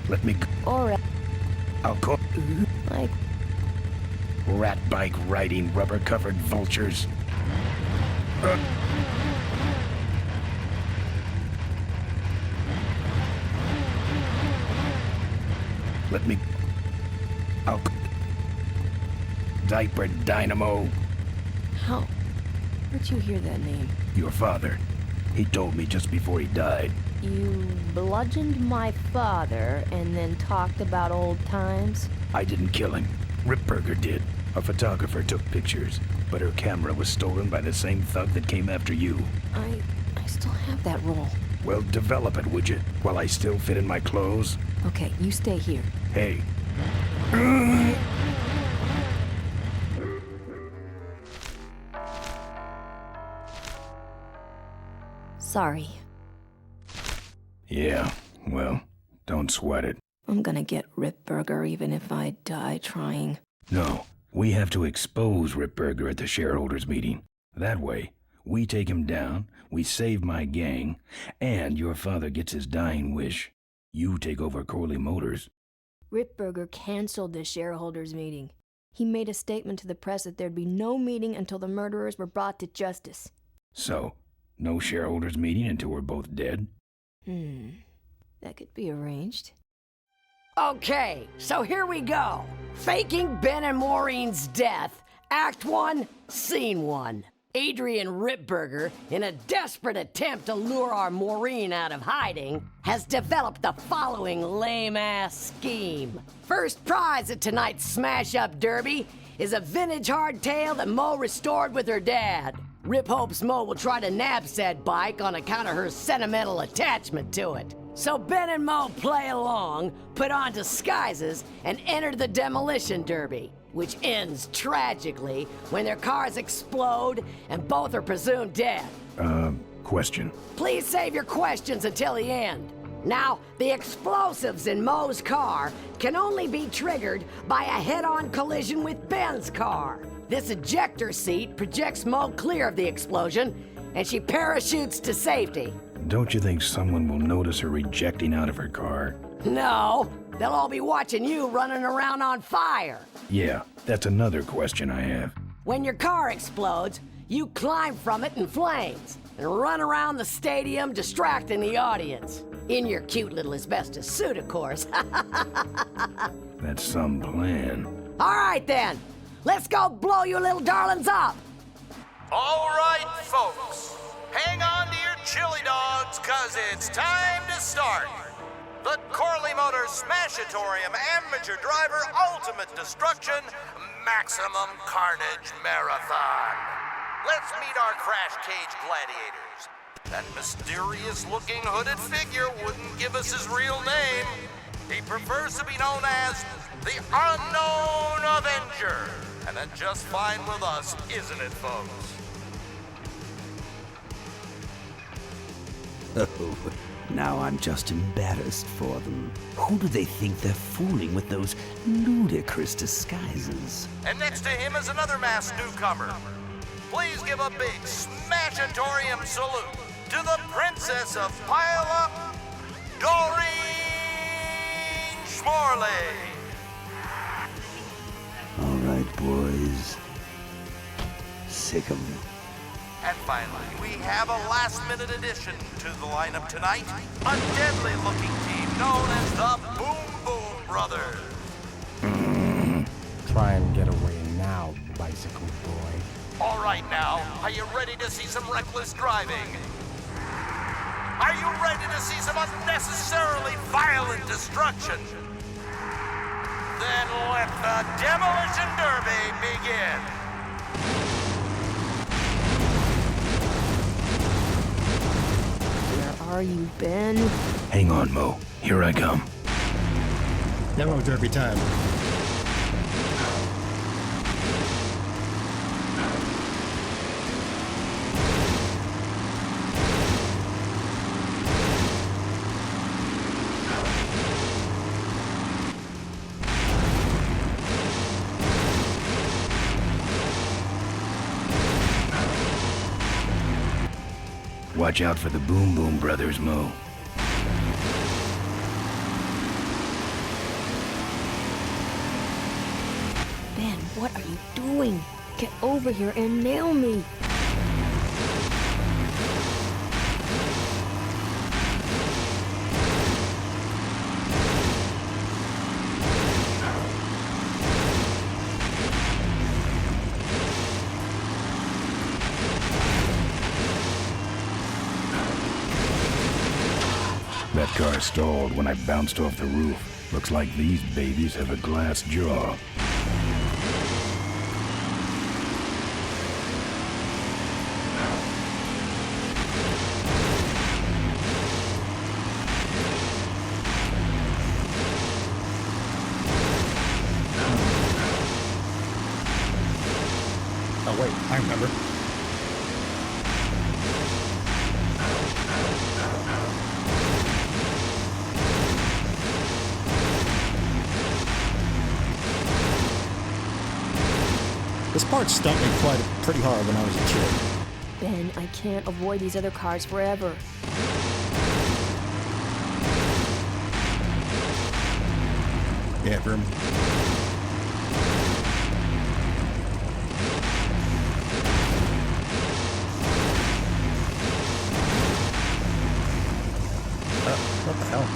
S10: Let me...
S12: Or...
S10: I'll call...
S12: Like...
S10: Rat bike riding, rubber-covered vultures. Let me... I'll... Diaper Dynamo.
S12: How? Where'd you hear that name?
S10: Your father. He told me just before he died.
S12: You bludgeoned my father and then talked about old times?
S10: I didn't kill him. Ripburger did. A photographer took pictures, but her camera was stolen by the same thug that came after you.
S12: I still have that roll.
S10: Well, develop it, would you? While I still fit in my clothes?
S12: Okay, you stay here.
S10: Hey.
S12: Sorry.
S10: Yeah, well, don't sweat it.
S12: I'm gonna get Ripburger even if I die trying.
S10: No, we have to expose Ripburger at the shareholders meeting. That way, we take him down, we save my gang, and your father gets his dying wish. You take over Corley Motors.
S12: Ripburger canceled the shareholders meeting. He made a statement to the press that there'd be no meeting until the murderers were brought to justice.
S10: So, no shareholders meeting until we're both dead?
S12: That could be arranged.
S18: Okay, so here we go. Faking Ben and Maureen's death. Act 1, Scene 1. Adrian Ripburger, in a desperate attempt to lure our Maureen out of hiding, has developed the following lame-ass scheme. First prize at tonight's smash-up derby is a vintage hardtail that Mo restored with her dad. Rip hopes Mo will try to nab said bike on account of her sentimental attachment to it. So Ben and Mo play along, put on disguises, and enter the demolition derby, which ends tragically when their cars explode and both are presumed dead.
S10: Question.
S18: Please save your questions until the end. Now, the explosives in Mo's car can only be triggered by a head-on collision with Ben's car. This ejector seat projects Mo clear of the explosion and she parachutes to safety.
S10: Don't you think someone will notice her ejecting out of her car?
S18: No, they'll all be watching you running around on fire.
S10: Yeah, that's another question I have.
S18: When your car explodes, you climb from it in flames and run around the stadium distracting the audience. In your cute little asbestos suit, of course.
S10: That's some plan.
S18: All right then, let's go blow you little darlings up.
S13: All right, folks. Hang on to your chili dogs, cause it's time to start. The Corley Motors Smashatorium Amateur Driver Ultimate Destruction Maximum Carnage Marathon. Let's meet our crash cage gladiators. That mysterious-looking hooded figure wouldn't give us his real name. He prefers to be known as the Unknown Avenger. And that's just fine with us, isn't it, folks?
S4: Oh, now I'm just embarrassed for them. Who do they think they're fooling with those ludicrous disguises?
S13: And next to him is another masked newcomer. Please give a big Smashatorium salute to the Princess of Pile-Up, Doreen Schmorley.
S4: All right, boys. Sick 'em.
S13: And finally, we have a last-minute addition to the lineup tonight. A deadly-looking team known as the Boom Boom Brothers.
S7: Try and get away now, bicycle boy.
S13: All right now, are you ready to see some reckless driving? Are you ready to see some unnecessarily violent destruction? Then let the Demolition Derby begin.
S12: Where are you, Ben?
S10: Hang on, Mo. Here I come.
S1: Demo Derby time.
S10: Watch out for the Boom Boom Brothers, Mo.
S12: Ben, what are you doing? Get over here and nail me.
S10: That car stalled when I bounced off the roof. Looks like these babies have a glass jaw.
S1: Oh wait, I remember. This part stumped me pretty hard when I was a kid.
S12: Ben, I can't avoid these other cars forever.
S1: Yeah, Broom. What the hell?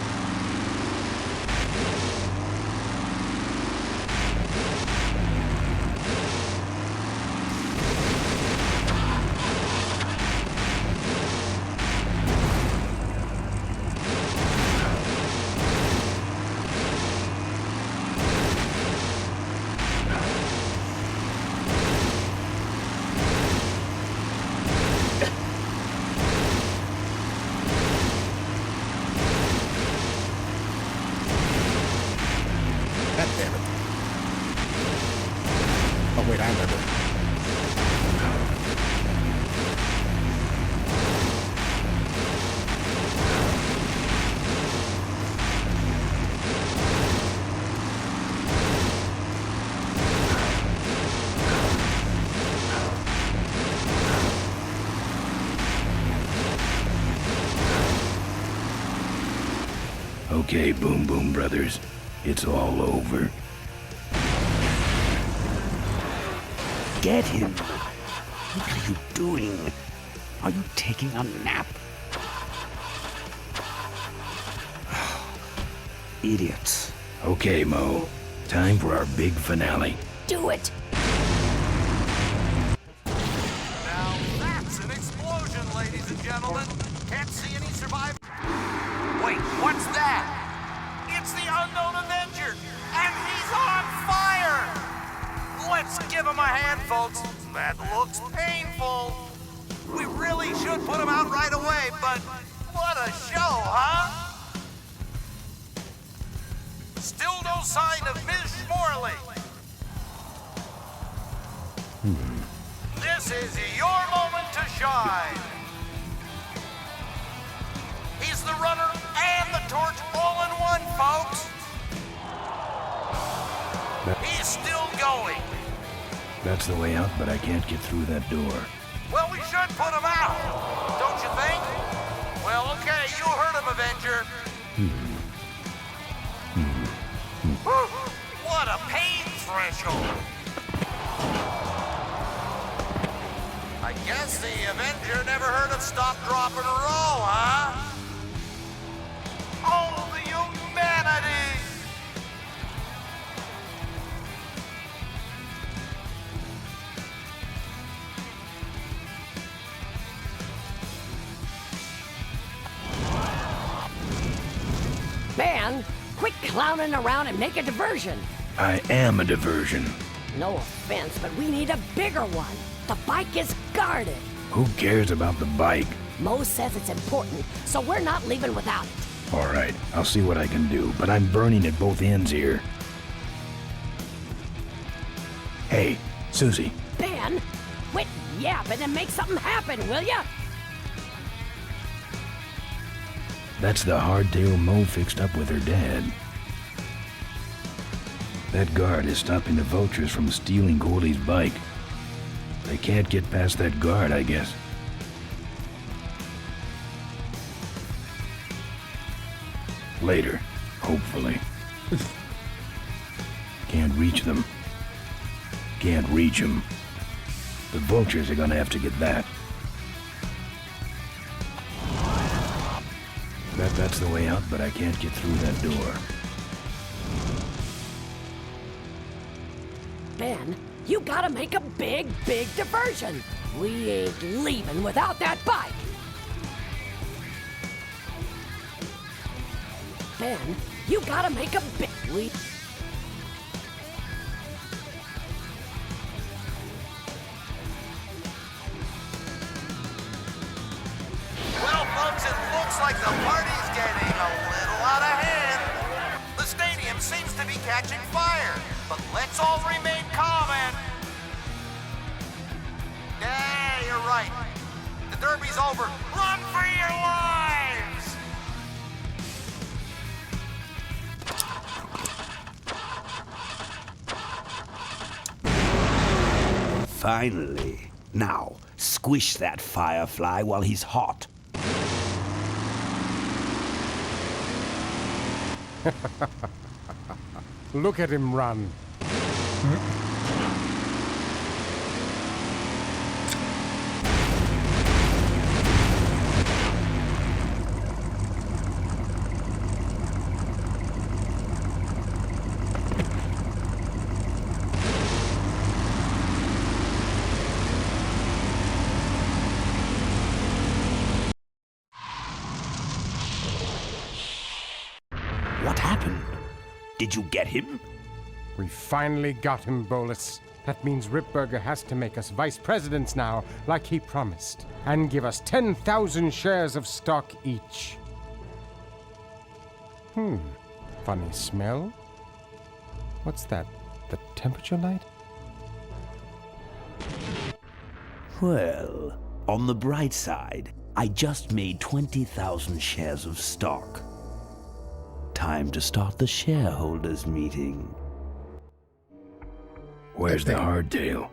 S10: Okay, Boom Boom Brothers. It's all over.
S4: Get him! What are you doing? Are you taking a nap? Idiots.
S10: Okay, Mo. Time for our big finale.
S18: Do it!
S13: Now that's an explosion, ladies and gentlemen. Can't see any survivors. Wait, what's that? It's the unknown Avenger, and he's on fire! Let's give him a hand, folks. That looks painful. We really should put him out right away, but what a show, huh? Still no sign of Ms. Morley. This is your moment to shine. He's the runner and the torch all in one, folks. He's still going.
S10: That's the way out, but I can't get through that door.
S13: Well, we should put him out, don't you think? Well, okay, you heard him, Avenger. What a pain threshold. I guess the Avenger never heard of stop, drop, and roll, huh? Oh, the humanity!
S18: Man, quit clowning around and make a diversion.
S10: I am a diversion.
S18: No offense, but we need a bigger one. The bike is guarded.
S10: Who cares about the bike?
S18: Mo says it's important, so we're not leaving without it.
S10: All right, I'll see what I can do, but I'm burning at both ends here. Hey, Susie.
S18: Ben, quit yapping and make something happen, will ya?
S10: That's the hardtail Mo fixed up with her dad. That guard is stopping the vultures from stealing Corley's bike. They can't get past that guard, I guess. Later, hopefully. Can't reach them. Can't reach them. The vultures are gonna have to get that. That's the way out, but I can't get through that door.
S18: Ben, you gotta make a big diversion. We ain't leaving without that bike. Ben, you gotta make a big...
S13: Well, folks, it looks like the party's getting a little out of hand. The stadium seems to be catching fire, but let's all remain calm and... Yeah, you're right. The derby's over. Run for your lives!
S4: Finally. Now, squish that firefly while he's hot.
S7: Look at him run.
S4: What happened? Did you get him?
S7: We finally got him, Bolus. That means Ripburger has to make us vice presidents now, like he promised, and give us 10,000 shares of stock each. Funny smell? What's that? The temperature light?
S4: Well, on the bright side, I just made 20,000 shares of stock. Time to start the shareholders meeting.
S10: Where's the hardtail?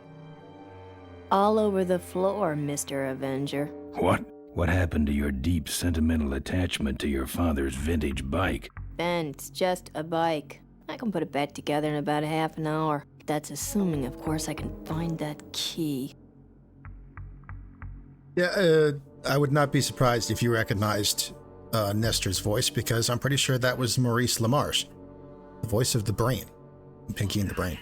S12: All over the floor, Mr. Avenger.
S10: What? What happened to your deep sentimental attachment to your father's vintage bike?
S12: Ben, it's just a bike. I can put it back together in about a half an hour. That's assuming, of course, I can find that key.
S1: Yeah, I would not be surprised if you recognized Nestor's voice, because I'm pretty sure that was Maurice LaMarche, the voice of the Brain, Pinky and the Brain.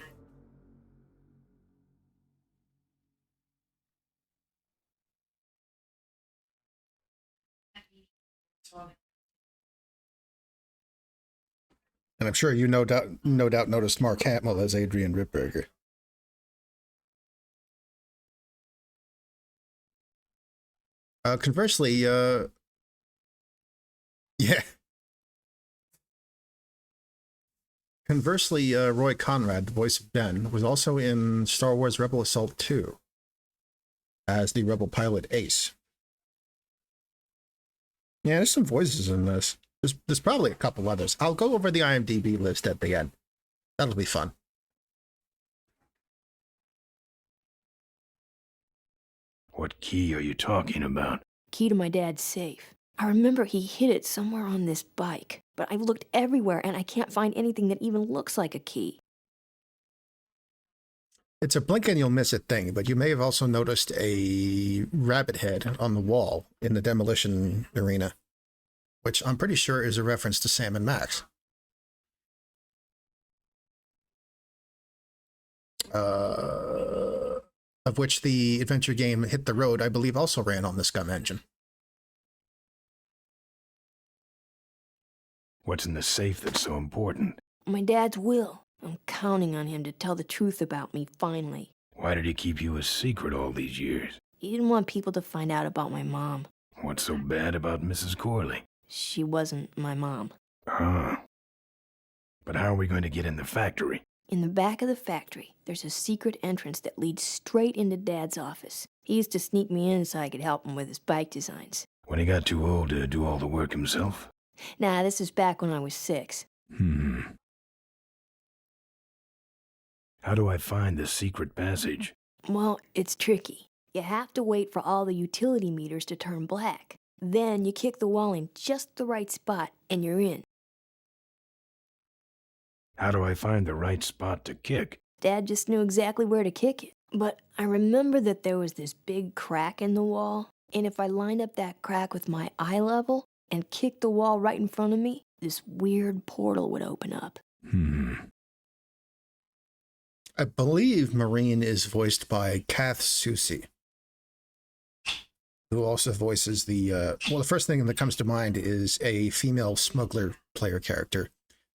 S1: And I'm sure you no doubt noticed Mark Hamill as Adrian Ripburger. Conversely, yeah. Conversely, Roy Conrad, the voice of Ben, was also in Star Wars Rebel Assault 2 as the Rebel pilot Ace. Yeah, there's some voices in this. There's probably a couple others. I'll go over the IMDb list at the end. That'll be fun.
S10: What key are you talking about?
S12: Key to my dad's safe. I remember he hid it somewhere on this bike, but I've looked everywhere and I can't find anything that even looks like a key.
S1: It's a blink and you'll miss it thing, but you may have also noticed a rabbit head on the wall in the demolition arena, which I'm pretty sure is a reference to Sam and Max. Of which the adventure game Hit the Road, I believe, also ran on the Scum engine.
S10: What's in the safe that's so important?
S12: My dad's will. I'm counting on him to tell the truth about me finally.
S10: Why did he keep you a secret all these years?
S12: He didn't want people to find out about my mom.
S10: What's so bad about Mrs. Corley?
S12: She wasn't my mom.
S10: Ah. But how are we going to get in the factory?
S12: In the back of the factory, there's a secret entrance that leads straight into Dad's office. He used to sneak me in so I could help him with his bike designs.
S10: When he got too old to do all the work himself?
S12: Nah, this is back when I was 6.
S10: How do I find the secret passage?
S12: Well, it's tricky. You have to wait for all the utility meters to turn black. Then you kick the wall in just the right spot, and you're in.
S10: How do I find the right spot to kick?
S12: Dad just knew exactly where to kick it. But I remember that there was this big crack in the wall, and if I lined up that crack with my eye level and kicked the wall right in front of me, this weird portal would open up.
S1: I believe Marine is voiced by Kath Soucie, who also voices the, well, the first thing that comes to mind is a female smuggler player character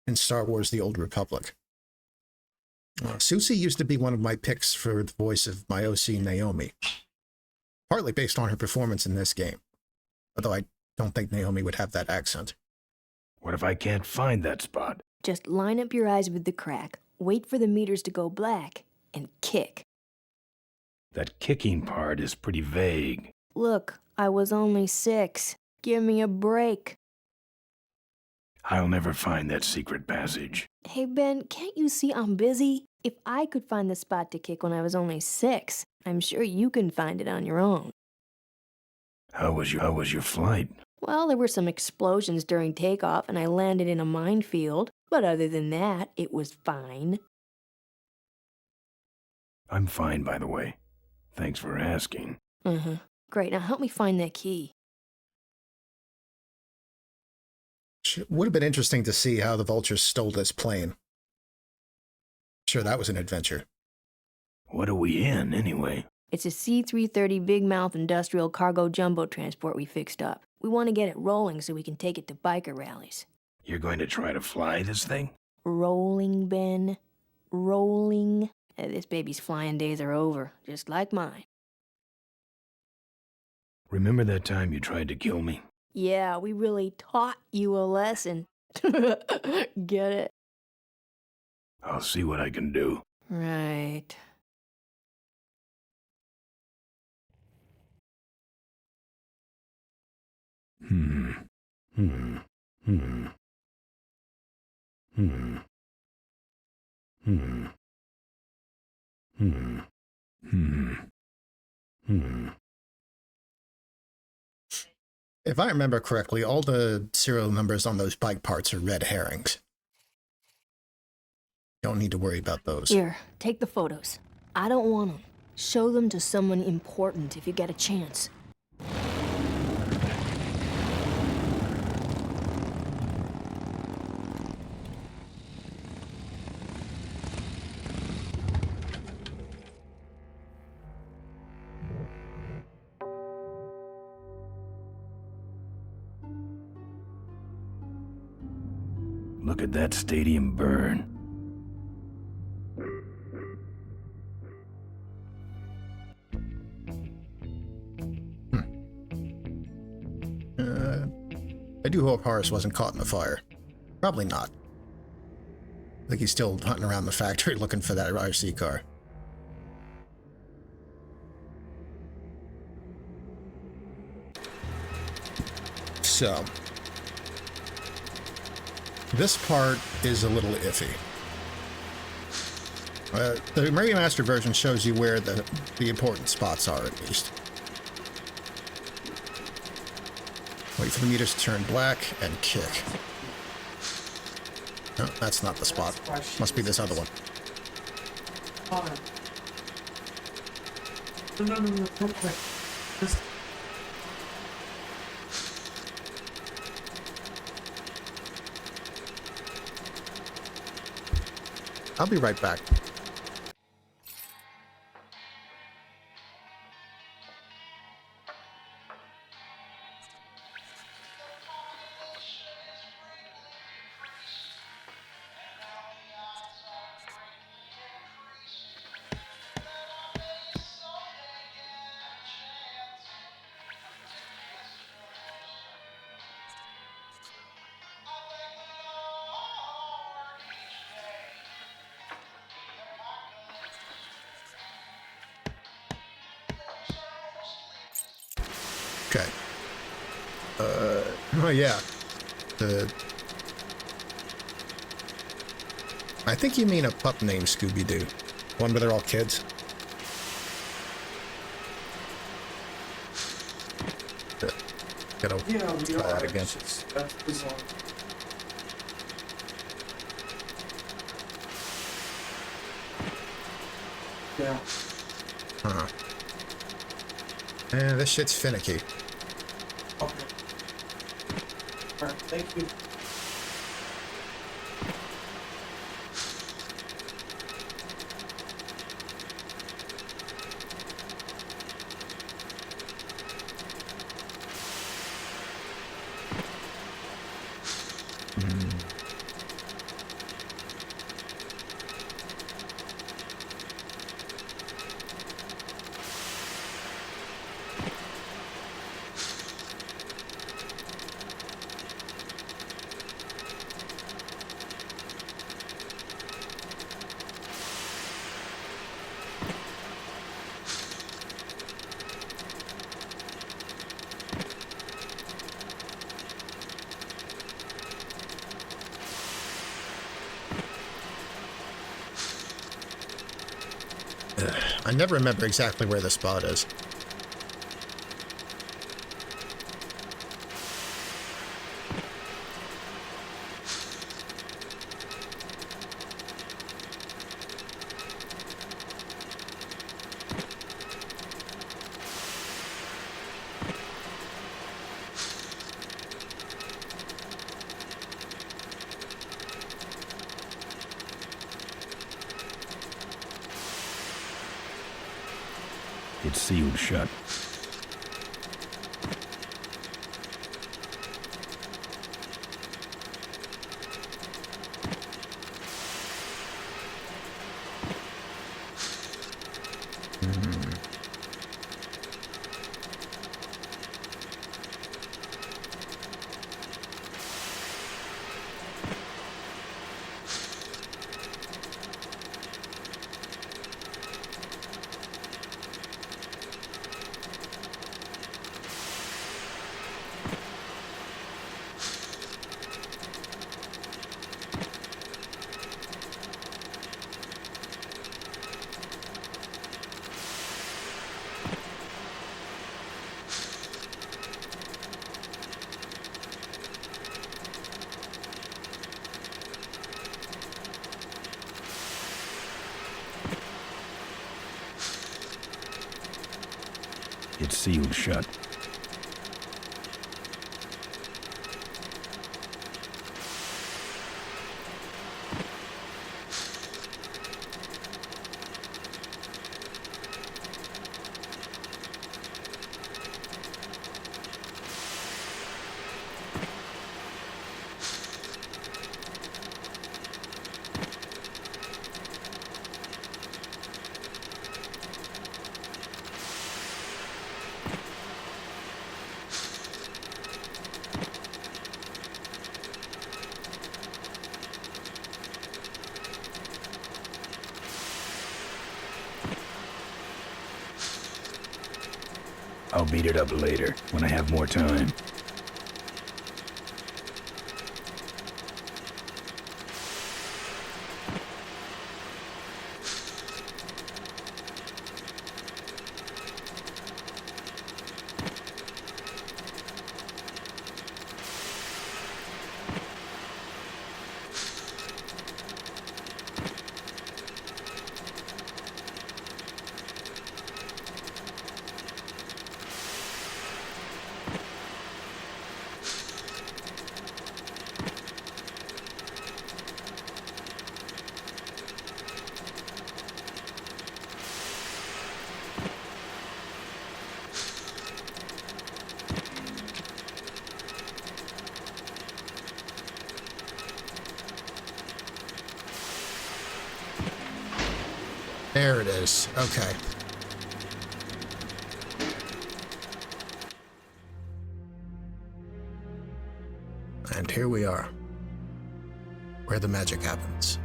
S1: in Star Wars The Old Republic. Soucie used to be one of my picks for the voice of my OC Naomi, partly based on her performance in this game, although I don't think Naomi would have that accent.
S10: What if I can't find that spot?
S12: Just line up your eyes with the crack, wait for the meters to go black, and kick.
S10: That kicking part is pretty vague.
S12: Look, I was only 6. Give me a break.
S10: I'll never find that secret passage.
S12: Hey, Ben, can't you see I'm busy? If I could find the spot to kick when I was only 6, I'm sure you can find it on your own.
S10: How was your flight?
S12: Well, there were some explosions during takeoff, and I landed in a minefield. But other than that, it was fine.
S10: I'm fine, by the way. Thanks for asking.
S12: Great, now help me find that key.
S1: It would have been interesting to see how the Vultures stole this plane. Sure, that was an adventure.
S10: What are we in, anyway?
S12: It's a C-330 Big Mouth industrial cargo jumbo transport we fixed up. We want to get it rolling so we can take it to biker rallies.
S10: You're going to try to fly this thing?
S12: Rolling, Ben. Rolling. This baby's flying days are over, just like mine.
S10: Remember that time you tried to kill me?
S12: Yeah, we really taught you a lesson. Get it?
S10: I'll see what I can do.
S12: Right.
S1: If I remember correctly, all the serial numbers on those bike parts are red herrings. Don't need to worry about those.
S12: Here, take the photos. I don't want them. Show them to someone important if you get a chance.
S10: Look at that stadium burn.
S1: I do hope Horace wasn't caught in the fire. Probably not. I think he's still hunting around the factory looking for that RC car. So, this part is a little iffy. The remastered version shows you where the important spots are, at least. Wait for the meters to turn black and kick. No, that's not the spot. Must be this other one.
S8: No, don't quit. Just...
S1: I'll be right back. Okay. Oh yeah. I think you mean a pup named Scooby-Doo. One where they're all kids. Gotta try that again.
S8: That's bizarre. Yeah.
S1: Huh. This shit's finicky.
S8: Okay. Alright, thank you.
S1: I never remember exactly where the spot is.
S10: It's sealed shut. sealed shut. I'll beat it up later, when I have more time.
S1: There it is. Okay. And here we are, where the magic happens.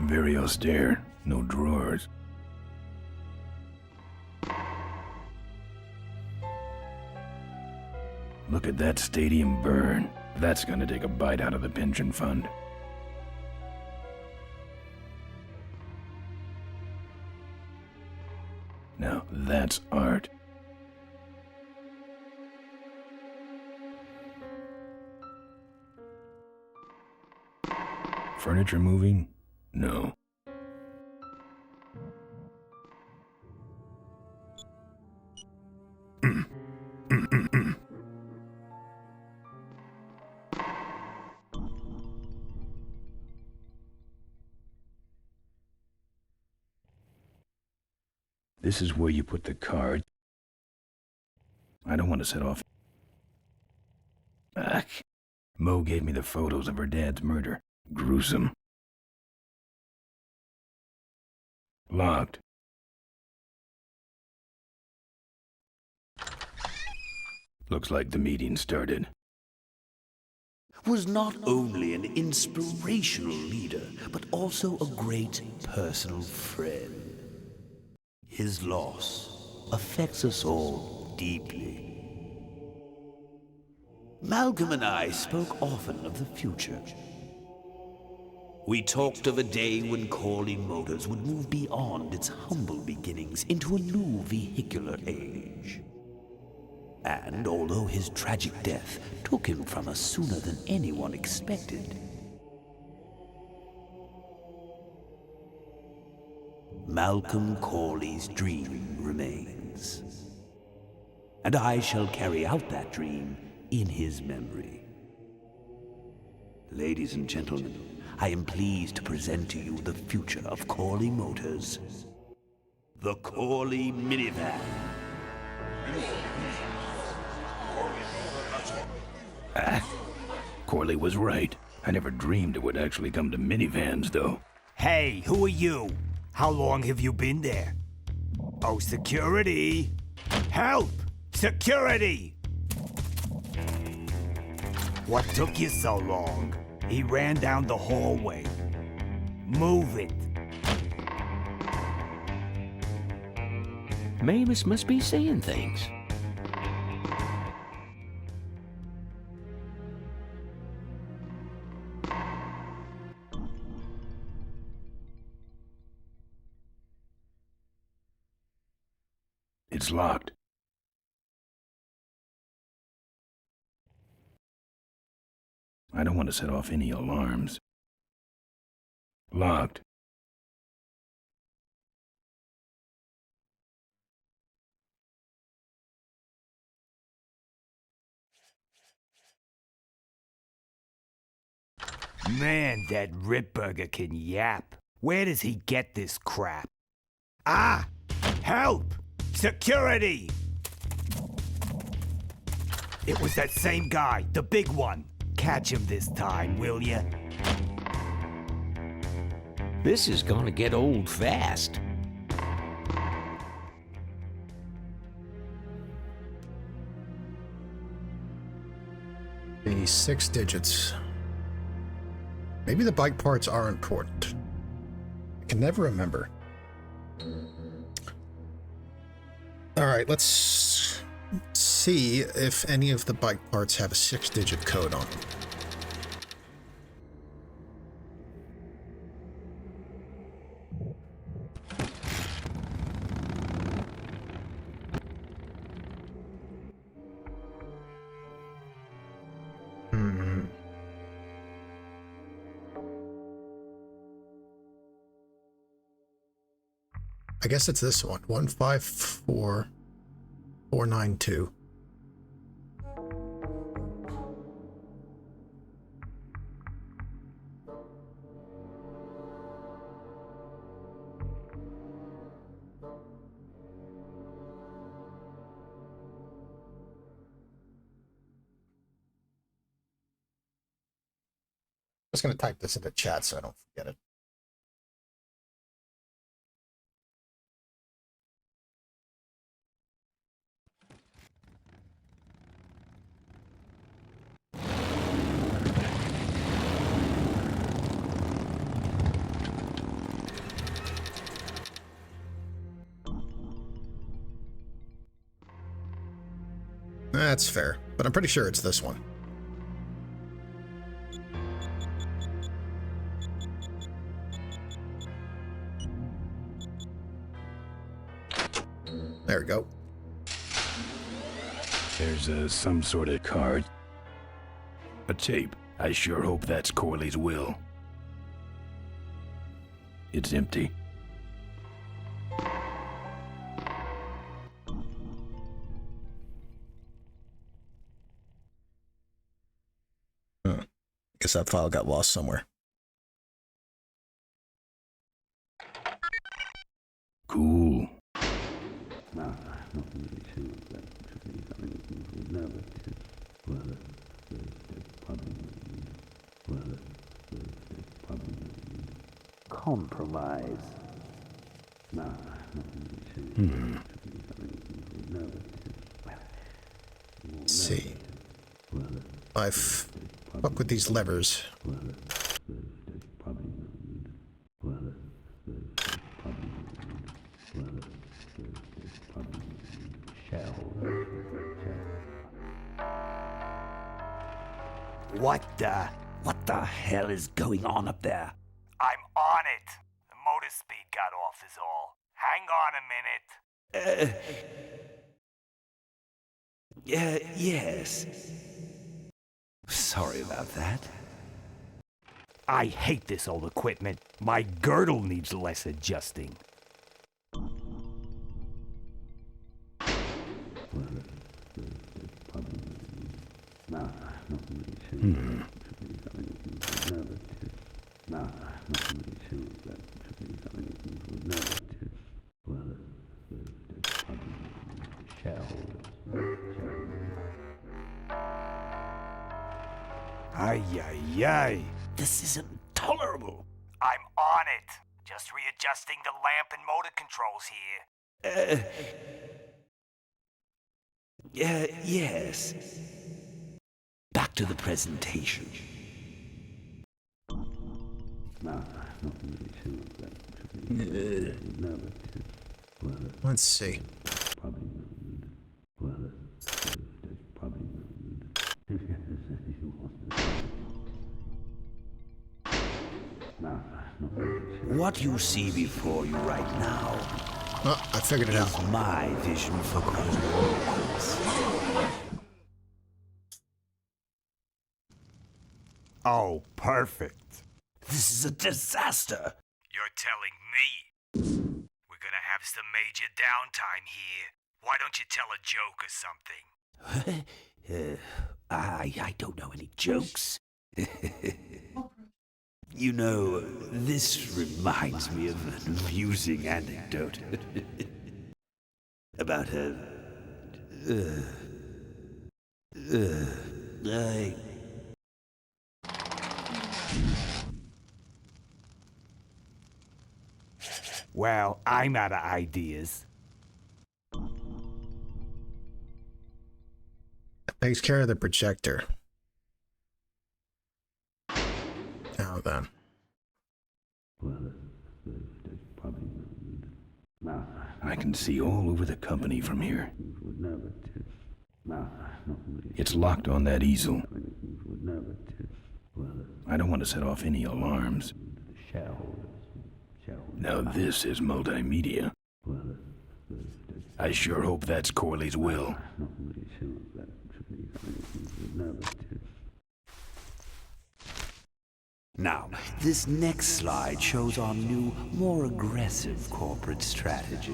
S10: Very austere. No drawers. Look at that stadium burn. That's gonna take a bite out of the pension fund. Now that's art. Furniture moving? No. This is where you put the card. I don't want to set off. Ugh. Mo gave me the photos of her dad's murder. Gruesome. Locked. Looks like the meeting started.
S4: Was not only an inspirational leader, but also a great personal friend. His loss affects us all deeply. Malcolm and I spoke often of the future. We talked of a day when Corley Motors would move beyond its humble beginnings into a new vehicular age. And although his tragic death took him from us sooner than anyone expected, Malcolm Corley's dream remains. And I shall carry out that dream in his memory. Ladies and gentlemen, I am pleased to present to you the future of Corley Motors. The Corley minivan.
S10: Corley was right. I never dreamed it would actually come to minivans, though.
S6: Hey, who are you? How long have you been there? Oh, security! Help! Security! What took you so long? He ran down the hallway. Move it.
S3: Mavis must be seeing things.
S10: It's locked. I don't want to set off any alarms. Locked.
S3: Man, that Ripburger can yap. Where does he get this crap? Ah! Help! Security! It was that same guy, the big one. Catch him this time, will ya?
S4: This is gonna get old fast.
S1: The 6 digits. Maybe the bike parts are important. I can never remember. Alright, let's see if any of the bike parts have a 6-digit code on them. I guess it's this one, 154492. I'm just going to type this into chat so I don't forget it. That's fair, but I'm pretty sure it's this one. There we go.
S10: There's some sort of card. A tape. I sure hope that's Corley's will. It's empty.
S1: Guess that file got lost somewhere.
S10: Cool.
S4: Compromise.
S1: Let's see. I fuck with these levers.
S4: What the hell is going on up there?
S3: I'm on it. The motor speed got off is all. Hang on a minute.
S4: Yes. Sorry about that.
S3: I hate this old equipment. My girdle needs less adjusting. Ay.
S4: This is intolerable.
S3: I'm on it. Just readjusting the lamp and motor controls here.
S4: Yes. Back to the presentation.
S1: Let's see.
S4: What you see before you right now.
S1: Oh, I figured it out.
S4: Is my vision for
S19: Oh, perfect.
S4: This is a disaster.
S10: You're telling me we're gonna have some major downtime here. Why don't you tell a joke or something?
S4: I don't know any jokes. You know, this reminds me of an amusing anecdote about
S19: Well, I'm out of ideas.
S1: Takes care of the projector. Now then.
S10: I can see all over the company from here. It's locked on that easel. I don't want to set off any alarms. Now this is multimedia. I sure hope that's Corley's will.
S4: Now, this next slide shows our new, more aggressive corporate strategy.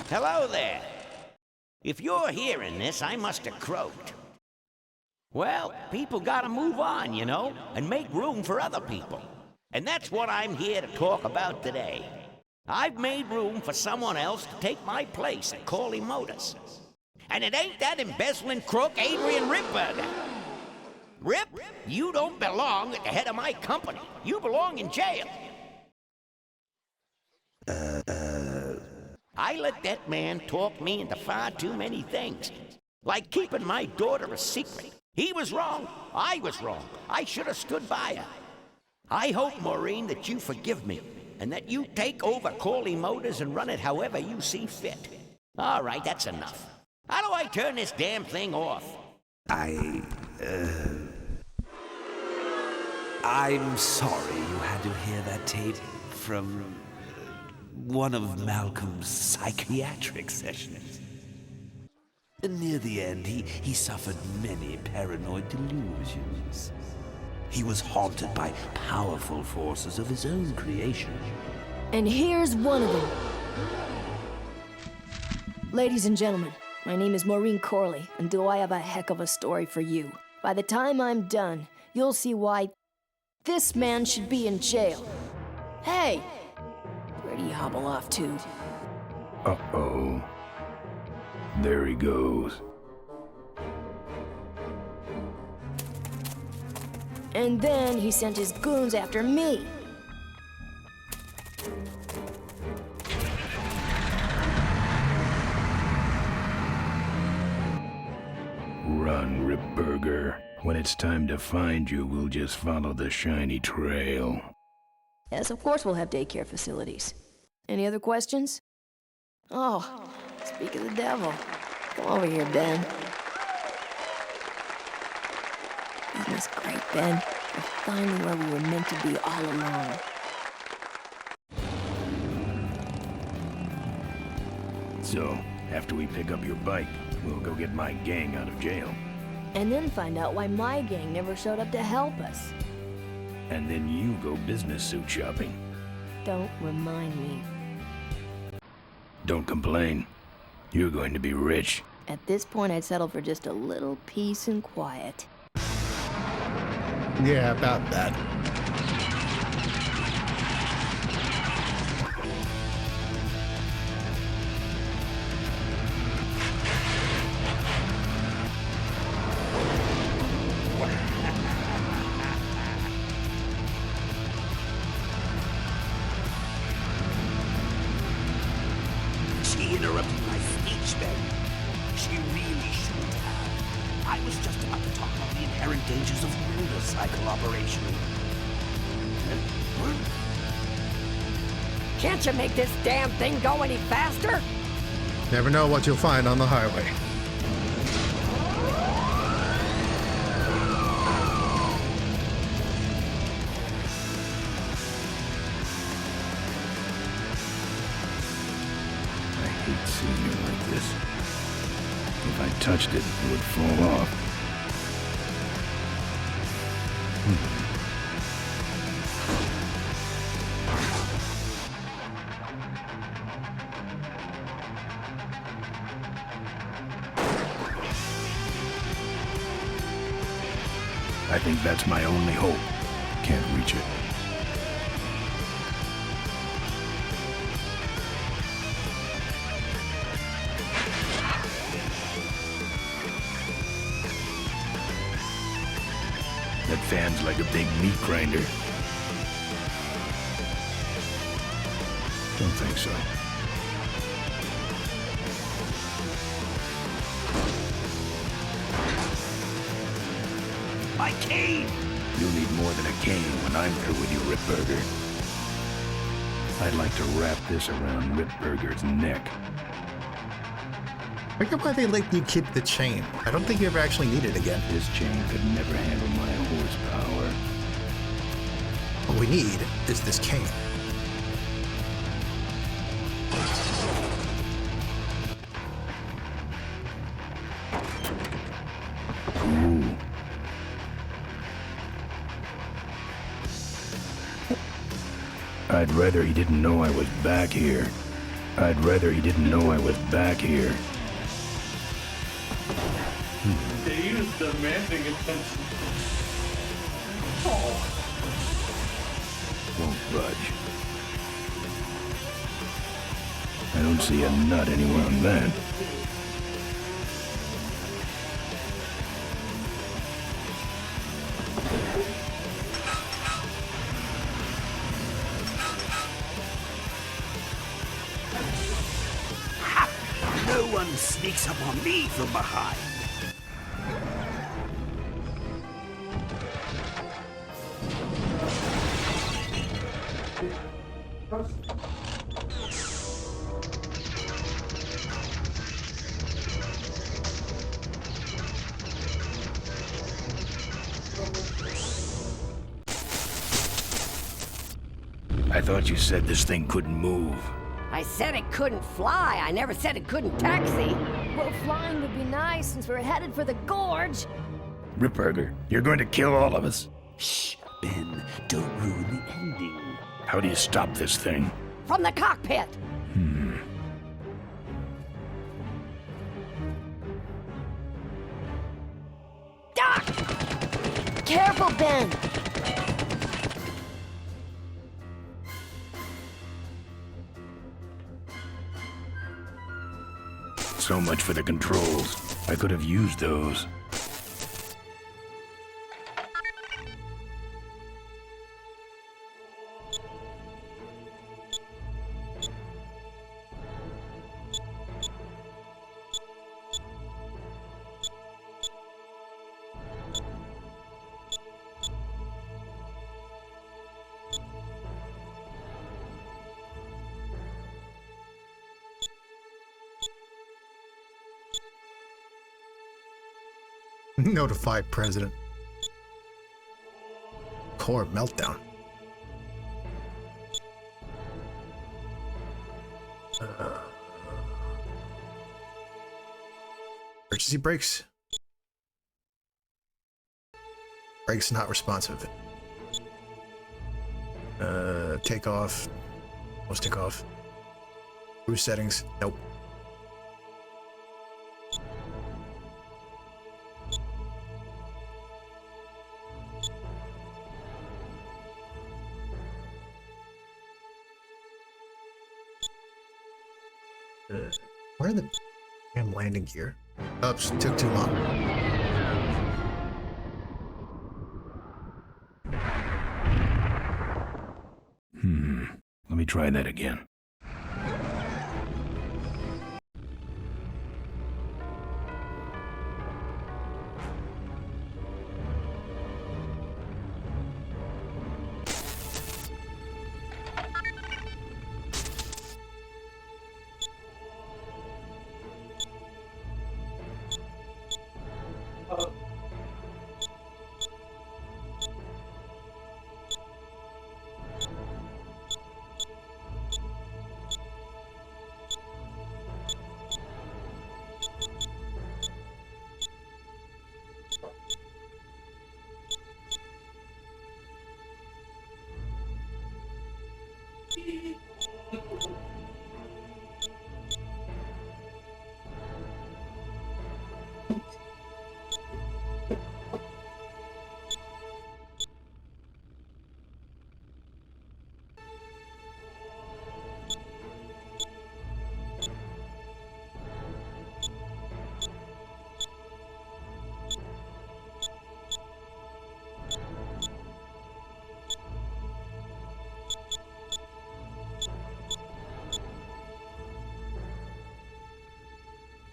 S3: Hello there. If you're hearing this, I must have croaked. Well, people gotta move on, you know, and make room for other people. And that's what I'm here to talk about today. I've made room for someone else to take my place at Corley Motors. And it ain't that embezzling crook Adrian Ripburger. Rip, you don't belong at the head of my company. You belong in jail. I let that man talk me into far too many things. Like keeping my daughter a secret. He was wrong. I was wrong. I should have stood by her. I hope, Maureen, that you forgive me. And that you take over Corley Motors and run it however you see fit. All right, that's enough. How do I turn this damn thing off?
S4: I'm sorry you had to hear that tape from one of Malcolm's psychiatric sessions. Near the end, he suffered many paranoid delusions. He was haunted by powerful forces of his own creation.
S12: And here's one of them. Ladies and gentlemen, my name is Maureen Corley, and do I have a heck of a story for you. By the time I'm done, you'll see why this man should be in jail. Hey! Where do you hobble off to?
S10: Uh-oh. There he goes.
S12: And then he sent his goons after me.
S10: Run, Ripburger. When it's time to find you, we'll just follow the shiny trail.
S12: Yes, of course we'll have daycare facilities. Any other questions? Oh, speak of the devil. Come over here, Ben. Isn't this great, Ben? We're finally where we were meant to be all along.
S10: So, after we pick up your bike, we'll go get my gang out of jail.
S12: And then find out why my gang never showed up to help us.
S10: And then you go business suit shopping.
S12: Don't remind me.
S10: Don't complain. You're going to be rich.
S12: At this point, I'd settle for just a little peace and quiet.
S1: Yeah, about that.
S4: She interrupted my speech, Ben. She really shouldn't have. I was just about to talk about the inherent dangers of motorcycle operation.
S18: Can't you make this damn thing go any faster?
S1: Never know what you'll find on the highway.
S10: hate seeing it like this. If I touched it, it would fall off. I think that's my only hope. Can't reach it. That fan's like a big meat grinder. Don't think so.
S14: My cane!
S10: You'll need more than a cane when I'm through with you, Ripburger. I'd like to wrap this around Ripburger's neck.
S1: I get why they let you keep the chain. I don't think you ever actually need it again.
S10: This chain could never handle my horsepower.
S1: What we need is this cane.
S10: Ooh. I'd rather he didn't know I was back here. I'd rather he didn't know I was back here.
S8: Dave is demanding attention. Oh.
S10: Won't budge. I don't see a nut anywhere on that.
S14: No one sneaks up on me from behind.
S10: I thought you said this thing couldn't move.
S18: I said it couldn't fly. I never said it couldn't taxi.
S12: Well, flying would be nice since we're headed for the gorge.
S10: Ripburger, you're going to kill all of us.
S4: Shh, Ben, don't ruin the ending.
S10: How do you stop this thing?
S18: From the cockpit. Ah!
S12: Careful, Ben.
S10: So much for the controls. I could have used those.
S1: Notify President. Core meltdown. Emergency brakes. Brakes not responsive. Takeoff. Let's take off. Cruise settings. Nope. Where are the damn landing gear? Oops, took too long.
S10: Let me try that again.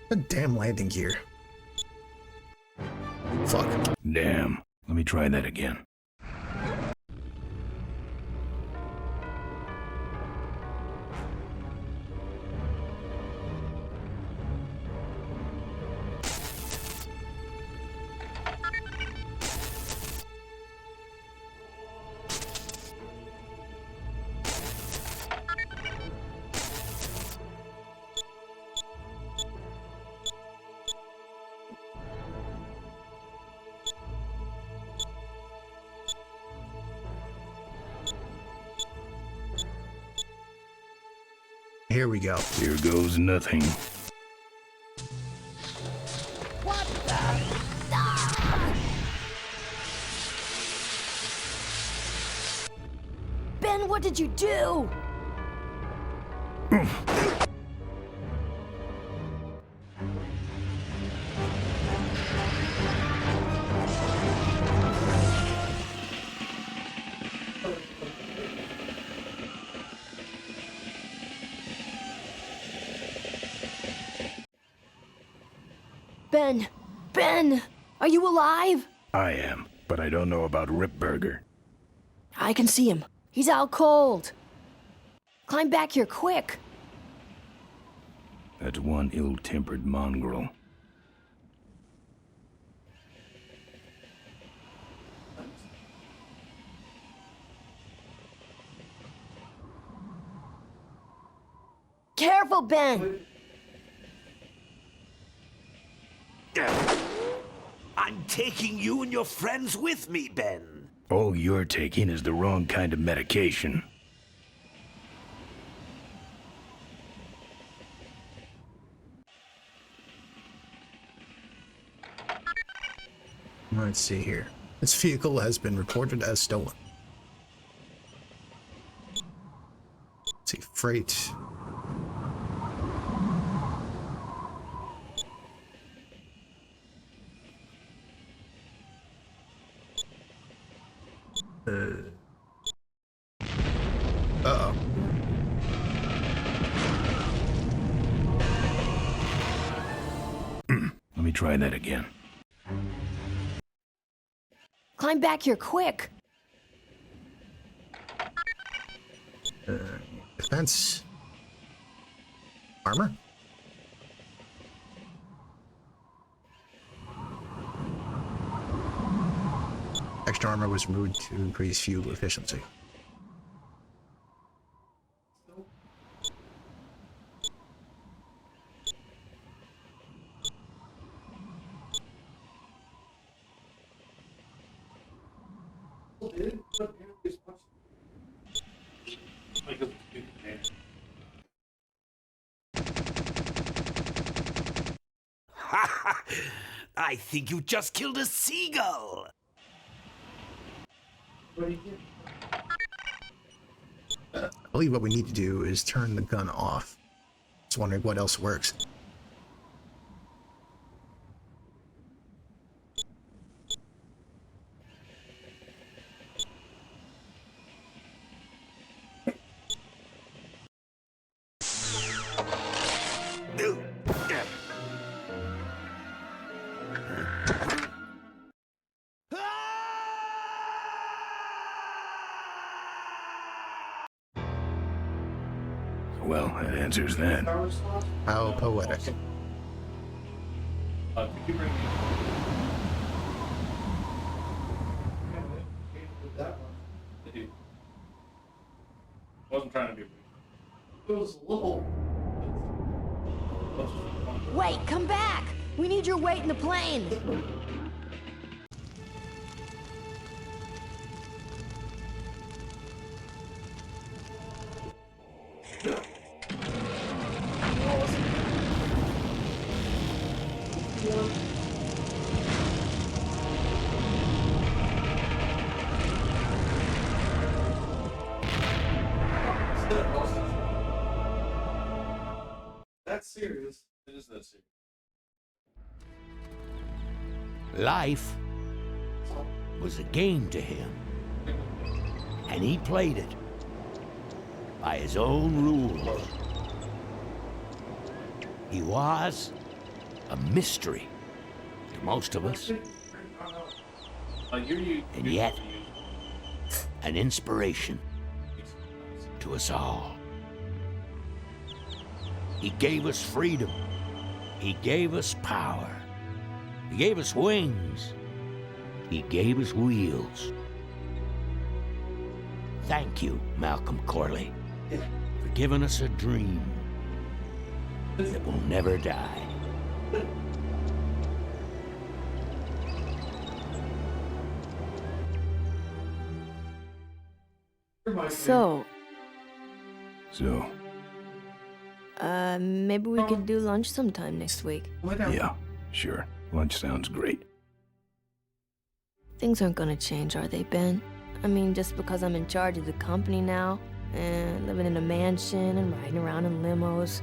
S1: A damn landing gear. Fuck.
S10: Damn. Let me try that again.
S1: Here we go.
S10: Here goes nothing.
S11: What the? Ben, what did you do? Ben, are you alive?
S10: I am, but I don't know about Ripburger.
S12: I can see him. He's out cold. Climb back here quick.
S10: That's one ill-tempered mongrel.
S11: Careful, Ben.
S4: I'm taking you and your friends with me, Ben.
S10: All you're taking is the wrong kind of medication.
S1: Let's see here. This vehicle has been reported as stolen. Let's see, freight. Uh-oh.
S10: Let me try that again.
S12: Climb back here quick.
S1: Defense. Armor? Extra armor was removed to increase fuel efficiency.
S4: I think you just killed a seagull.
S1: I believe what we need to do is turn the gun off. Just wondering what else works.
S10: Well, that answers that.
S1: How poetic.
S8: Could you bring me that one? The dude. Wasn't trying to be rude. It was a little.
S11: Wait, come back! We need your weight in the plane!
S8: That's serious. It is that serious.
S3: Life was a game to him, and he played it by his own rules. He was a mystery to most of us, and yet an inspiration to us all. He gave us freedom. He gave us power. He gave us wings. He gave us wheels. Thank you, Malcolm Corley, for giving us a dream that will never die.
S12: So, maybe we could do lunch sometime next week.
S10: Yeah, sure. Lunch sounds great.
S12: Things aren't gonna change, are they, Ben? I mean, just because I'm in charge of the company now, and living in a mansion and riding around in limos,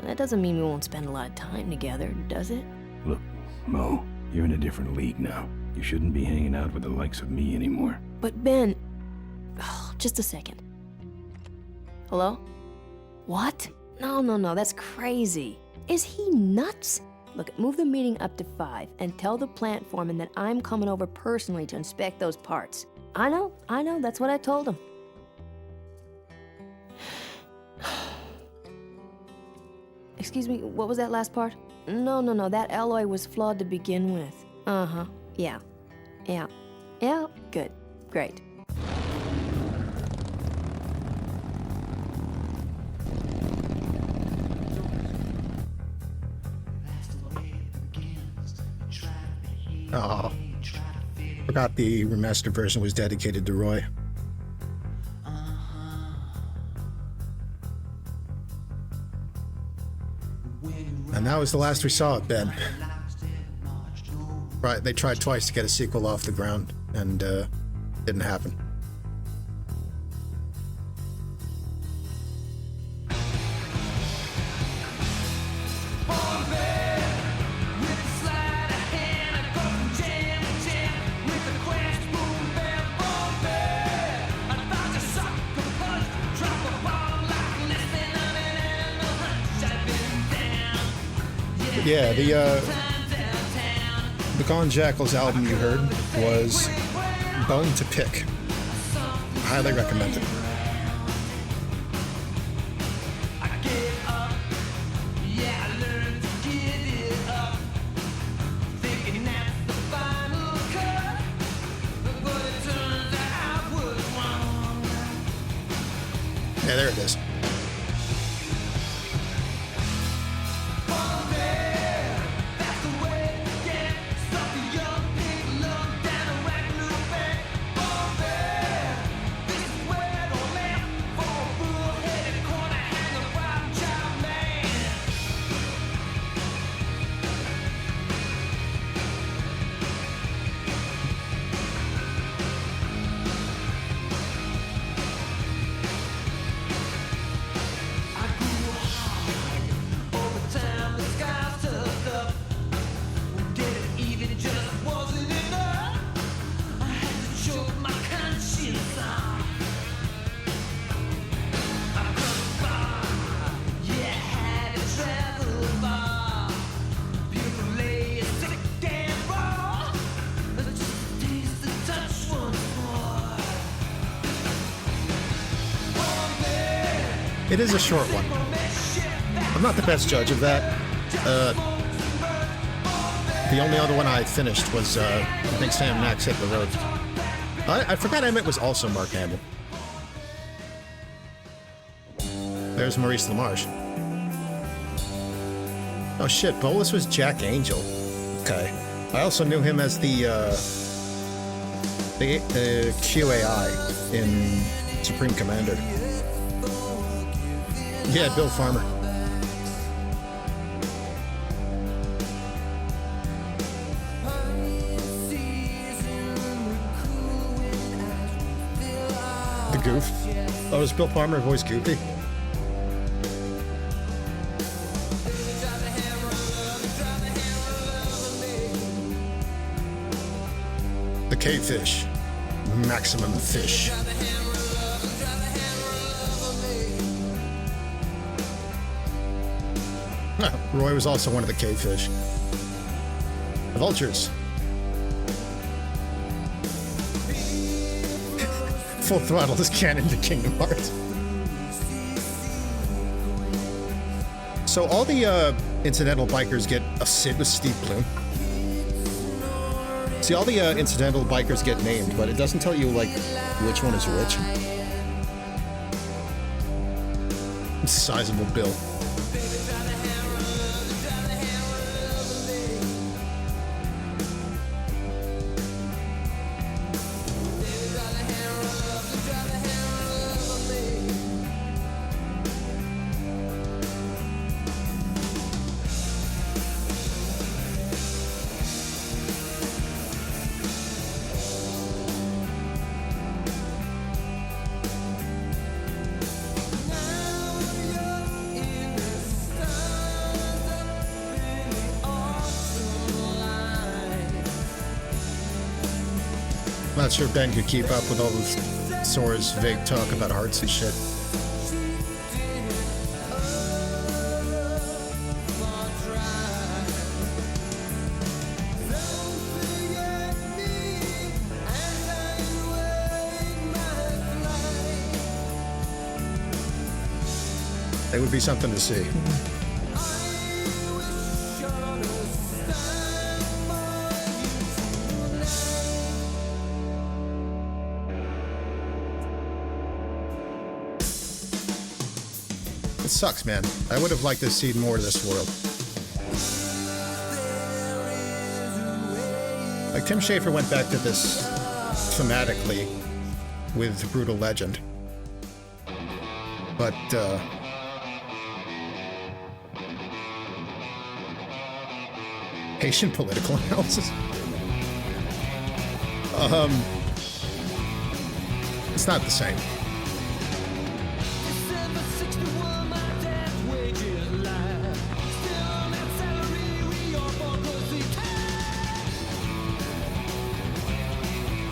S12: that doesn't mean we won't spend a lot of time together, does it?
S10: Look, Mo, you're in a different league now. You shouldn't be hanging out with the likes of me anymore.
S12: But Ben... Oh, just a second. Hello? What? No, that's crazy. Is he nuts? Look, move the meeting up to 5 and tell the plant foreman that I'm coming over personally to inspect those parts. I know, that's what I told him. Excuse me, what was that last part? No, that alloy was flawed to begin with. Uh-huh, yeah, good, great.
S1: Oh, forgot the remastered version was dedicated to Roy. And that was the last we saw of Ben. Right, they tried twice to get a sequel off the ground, and didn't happen. Yeah, the Gone Jackals album you heard was Bone to Pick. Highly recommend it. Yeah, there it is. It is a short one. I'm not the best judge of that. The only other one I finished was, I think Sam Max Hit the Road. I forgot Emmett was also Mark Hamill. There's Maurice LaMarche. Oh shit, Bolus was Jack Angel. Okay. I also knew him as the QAI in Supreme Commander. Yeah, Bill Farmer. The Goof. Oh, is Bill Farmer voice Goofy? The Cavefish. Maximum Fish. Roy was also one of the cavefish. The vultures. Full Throttle is canon to Kingdom Hearts. So all the incidental bikers get a sit with Steve Bloom. See, all the incidental bikers get named, but it doesn't tell you, like, which one is which. Sizable bill. Not sure Ben could keep up with all of Sora's vague talk about hearts and shit. It would be something to see. It sucks, man. I would have liked to see more of this world. Like, Tim Schafer went back to this thematically with Brutal Legend. But, patient political analysis? It's not the same.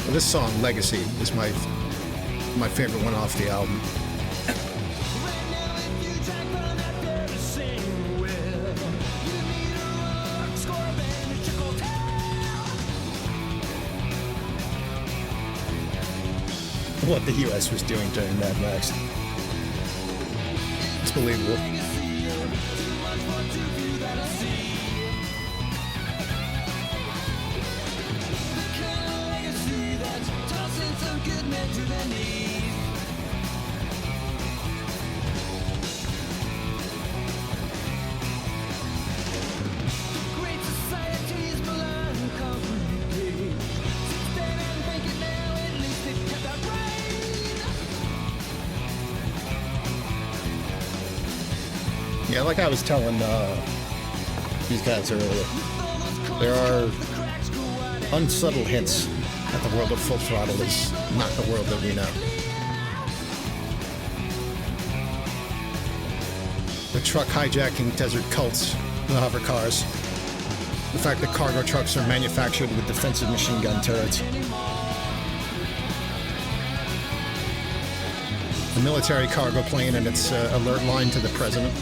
S1: This song, Legacy, is my favorite one off the album. What the US was doing during Mad Max. It's believable. Yeah, like I was telling these guys earlier, there are unsubtle hints that the world of Full Throttle is not the world that we know. The truck hijacking desert cults, the hover cars, the fact that cargo trucks are manufactured with defensive machine gun turrets, the military cargo plane and its alert line to the president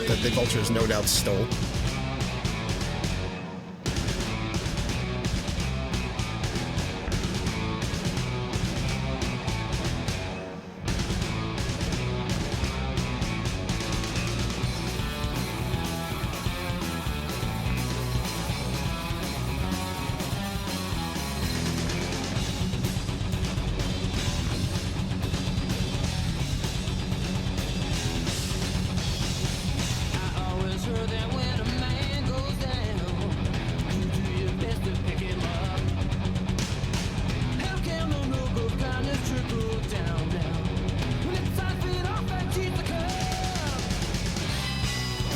S1: that the vultures no doubt stole.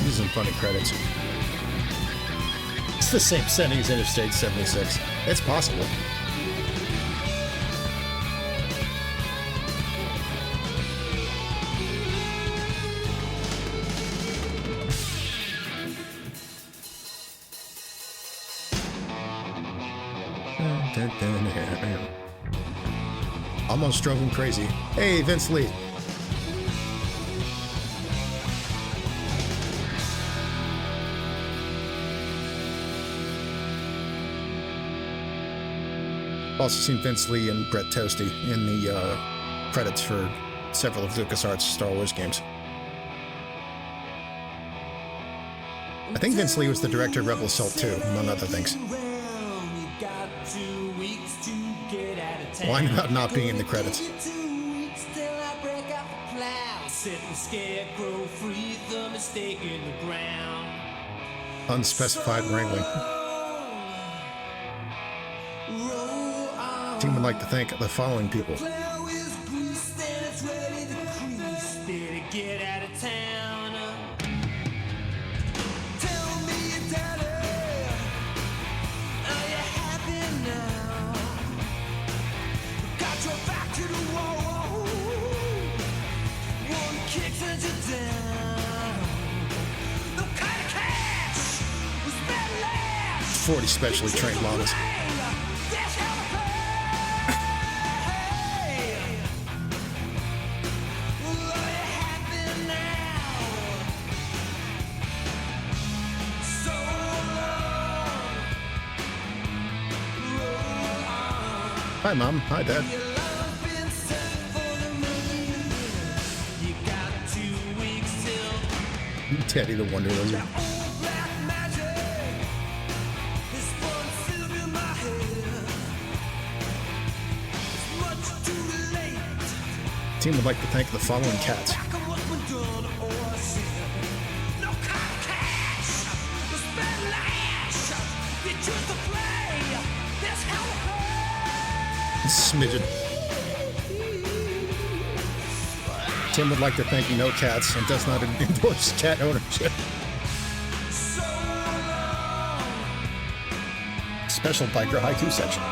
S1: These are funny credits. It's the same setting as Interstate 76. It's possible. Almost drove him crazy. Hey, Vince Lee. Also seen Vince Lee and Brett Toasty in the credits for several of LucasArts Star Wars games. I think Vince Lee was the director of Rebel Assault 2, among other things. Line about not being in the credits. Unspecified wrangling. Team would like to thank the following people.
S20: to the wall. One kick sends you down. No kind of cash was better last.
S1: 40 specially trained llamas. Hi, Mom. Hi, Dad. Teddy the Wonder Lizard. Team would like to thank the following cats. Smidgen. Tim would like to thank No Cats and does not endorse cat ownership. Special biker haiku section.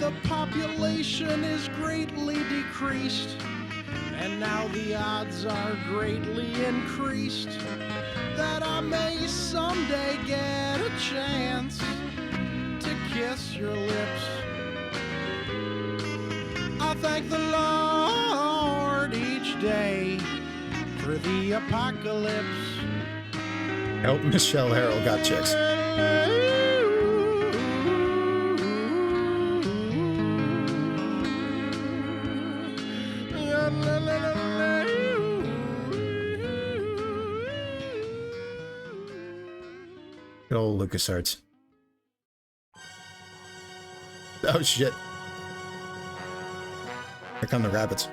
S21: The population is greatly decreased, and now the odds are greatly increased that I may someday get a chance to kiss your lips. I thank the Lord each day for the apocalypse.
S1: I hope Michelle Harrell got chicks. Good old LucasArts. Oh shit. Here come the rabbits.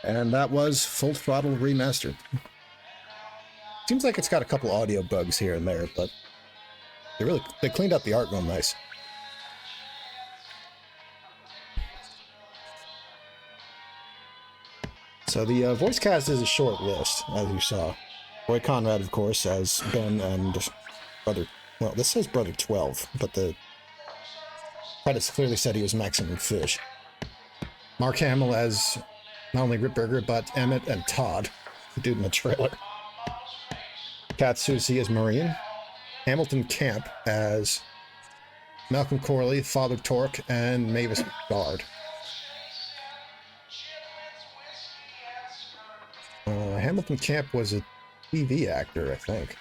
S1: And that was Full Throttle Remastered. Seems like it's got a couple audio bugs here and there, but they cleaned up the art real nice. So the voice cast is a short list, as you saw. Roy Conrad, of course, as Ben and Brother... Well, this says Brother 12, but the credits clearly said he was Maximum Fish. Mark Hamill as Not only Ripburger, but Emmett and Todd, the dude in the trailer. Kat Susie as Marine. Hamilton Camp as Malcolm Corley, Father Torque, and Mavis Guard. Hamilton Camp was a TV actor, I think.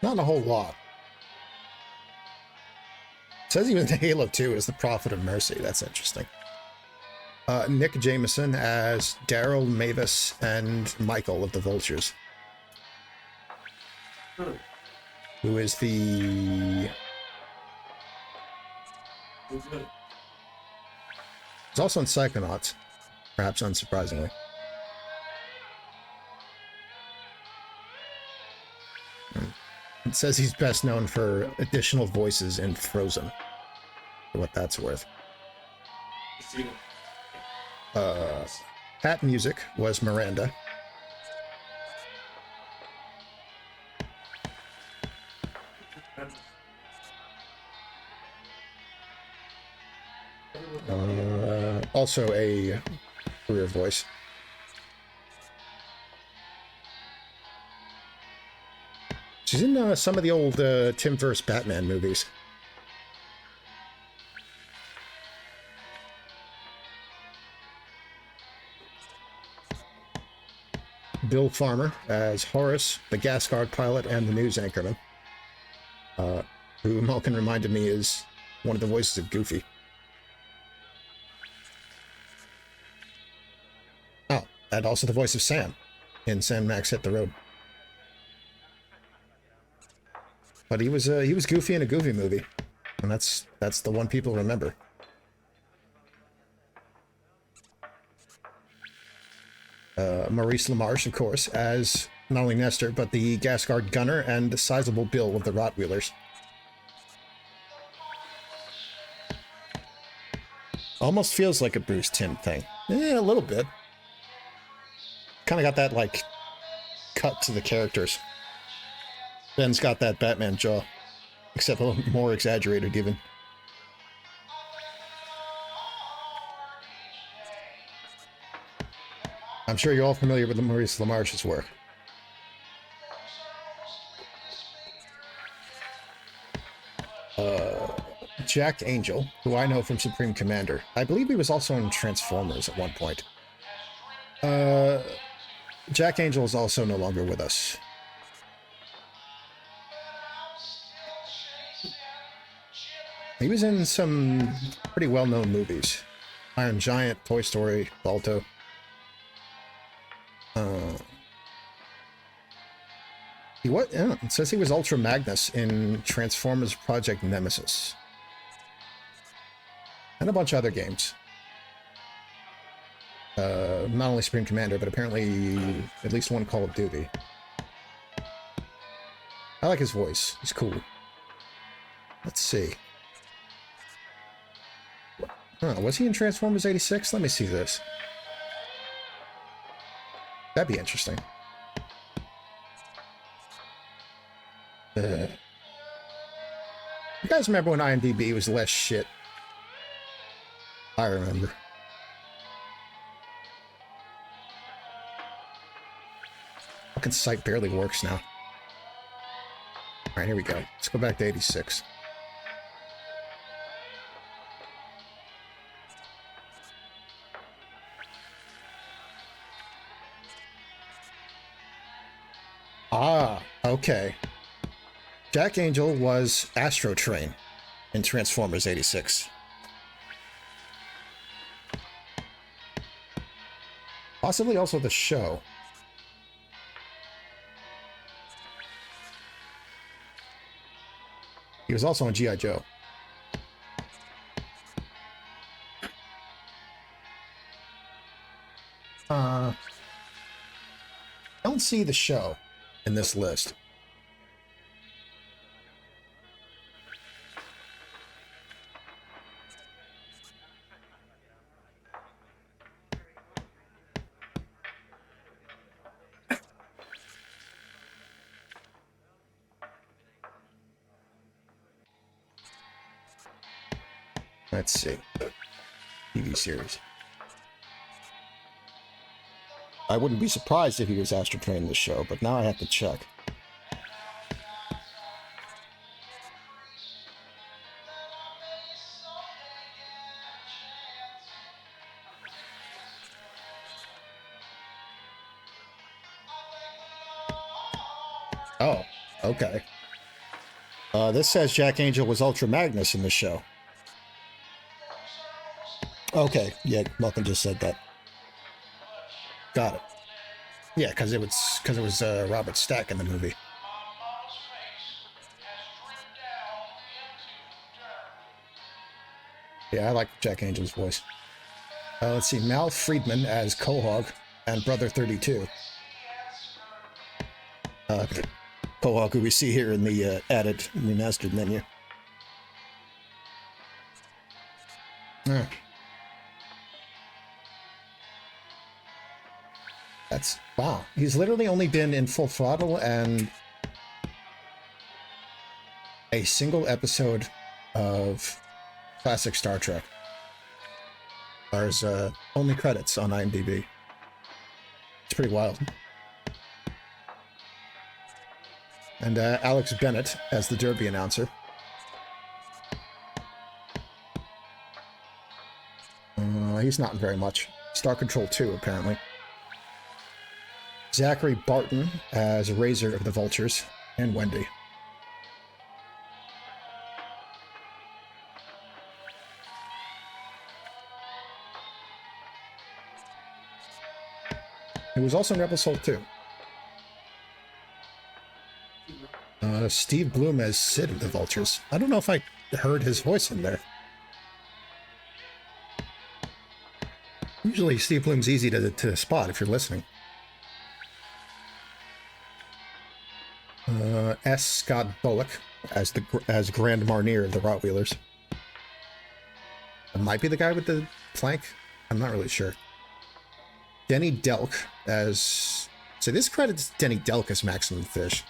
S1: Not a whole lot. It says he was in Halo 2 as the Prophet of Mercy. That's interesting. Nick Jameson as Daryl, Mavis, and Michael of the Vultures. Who is the... He's also in Psychonauts, perhaps unsurprisingly. It says he's best known for additional voices in Frozen, for what that's worth. Pat Music was Miranda. Also a career voice. She's in some of the old Tim vs. Batman movies. Bill Farmer as Horace, the gas guard pilot, and the news anchorman. Who Malkin reminded me is one of the voices of Goofy. Oh, and also the voice of Sam in Sam Max Hit the Road. But he was Goofy in a Goofy movie, and that's the one people remember. Maurice LaMarche, of course, as not only Nestor, but the gas guard gunner and the sizable Bill of the Rottweilers. Almost feels like a Bruce Timm thing. Yeah, a little bit. Kind of got that, like, cut to the characters. Ben's got that Batman jaw, except a little more exaggerated, even. I'm sure you're all familiar with Maurice LaMarche's work. Jack Angel, who I know from Supreme Commander. I believe he was also in Transformers at one point. Jack Angel is also no longer with us. He was in some pretty well-known movies. Iron Giant, Toy Story, Balto. It says he was Ultra Magnus in Transformers Project Nemesis. And a bunch of other games. Not only Supreme Commander, but apparently at least one Call of Duty. I like his voice. He's cool. Let's see. Was he in Transformers 86? Let me see this. That'd be interesting. You guys remember when IMDb was less shit? I remember. Fucking site barely works now. Alright, here we go. Let's go back to 86. Ah, okay. Jack Angel was Astro Train in Transformers 86. Possibly also the show. He was also on G.I. Joe. Don't see the show in this list. Let's see. TV series. I wouldn't be surprised if he was astrotrained in this show, but now I have to check. Oh, okay. This says Jack Angel was Ultra Magnus in this show. Okay, yeah, Malcolm just said that. Got it. Yeah, because it was Robert Stack in the movie. Yeah, I like Jack Angel's voice. Let's see, Mal Friedman as Quahog and Brother 32. Quahog, who we see here in the added remastered menu. That's, wow. He's literally only been in Full Throttle and a single episode of classic Star Trek. There's only credits on IMDb. It's pretty wild. And Alex Bennett as the Derby announcer. He's not in very much. Star Control 2, apparently. Zachary Barton as Razor of the Vultures, and Wendy. He was also in Rebel Soul 2. Steve Bloom as Sid of the Vultures. I don't know if I heard his voice in there. Usually Steve Bloom's easy to spot if you're listening. S. Scott Bullock as Grand Marnier of the Rottweilers. It might be the guy with the plank. I'm not really sure. Denny Delk as... So this credits Denny Delk as Maximum Fish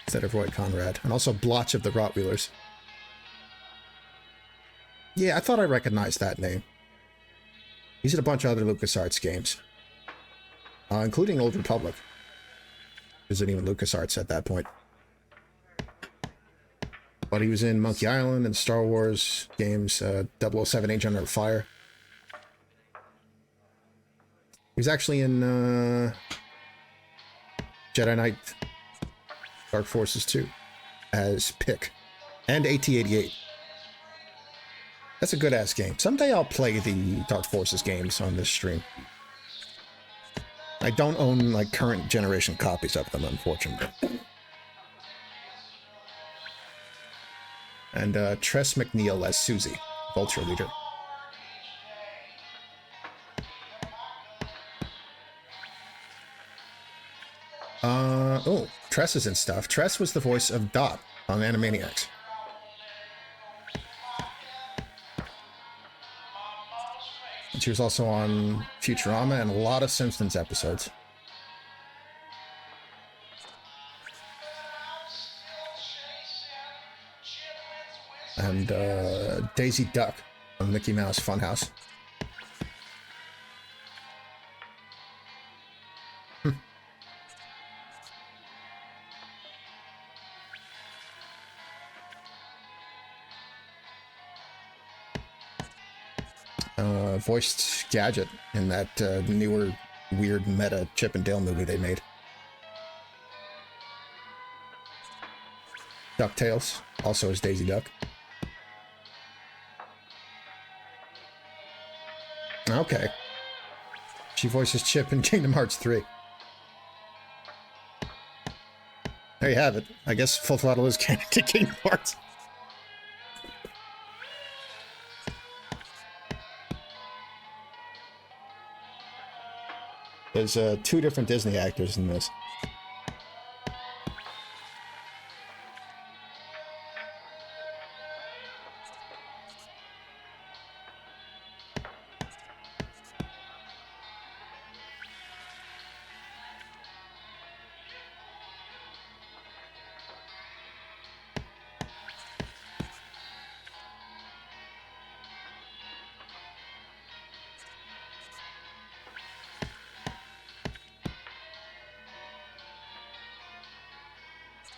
S1: instead of Roy Conrad. And also Blotch of the Rottweilers. Yeah, I thought I recognized that name. He's in a bunch of other LucasArts games. Including Old Republic. Isn't even LucasArts at that point. But he was in Monkey Island and Star Wars games, 007 Agent Under Fire. He was actually in Jedi Knight Dark Forces 2 as Pick. And AT-88. That's a good-ass game. Someday I'll play the Dark Forces games on this stream. I don't own, like, current generation copies of them, unfortunately. And Tress McNeil as Susie, Vulture Leader. Oh, Tress is in stuff. Tress was the voice of Dot on Animaniacs. And she was also on Futurama and a lot of Simpsons episodes. And Daisy Duck on Mickey Mouse Funhouse. Voiced Gadget in that newer, weird meta Chip and Dale movie they made. DuckTales, also as Daisy Duck. Okay. She voices Chip in Kingdom Hearts 3. There you have it. I guess Full Throttle is canon to Kingdom Hearts. There's 2 different Disney actors in this.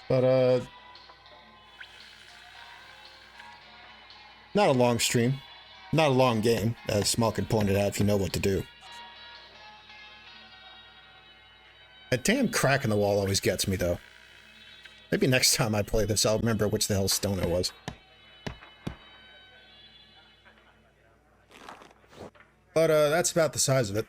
S1: But, not a long stream. Not a long game, as Smalkin pointed out, if you know what to do. That damn crack in the wall always gets me, though. Maybe next time I play this, I'll remember which the hell stone it was. But, that's about the size of it.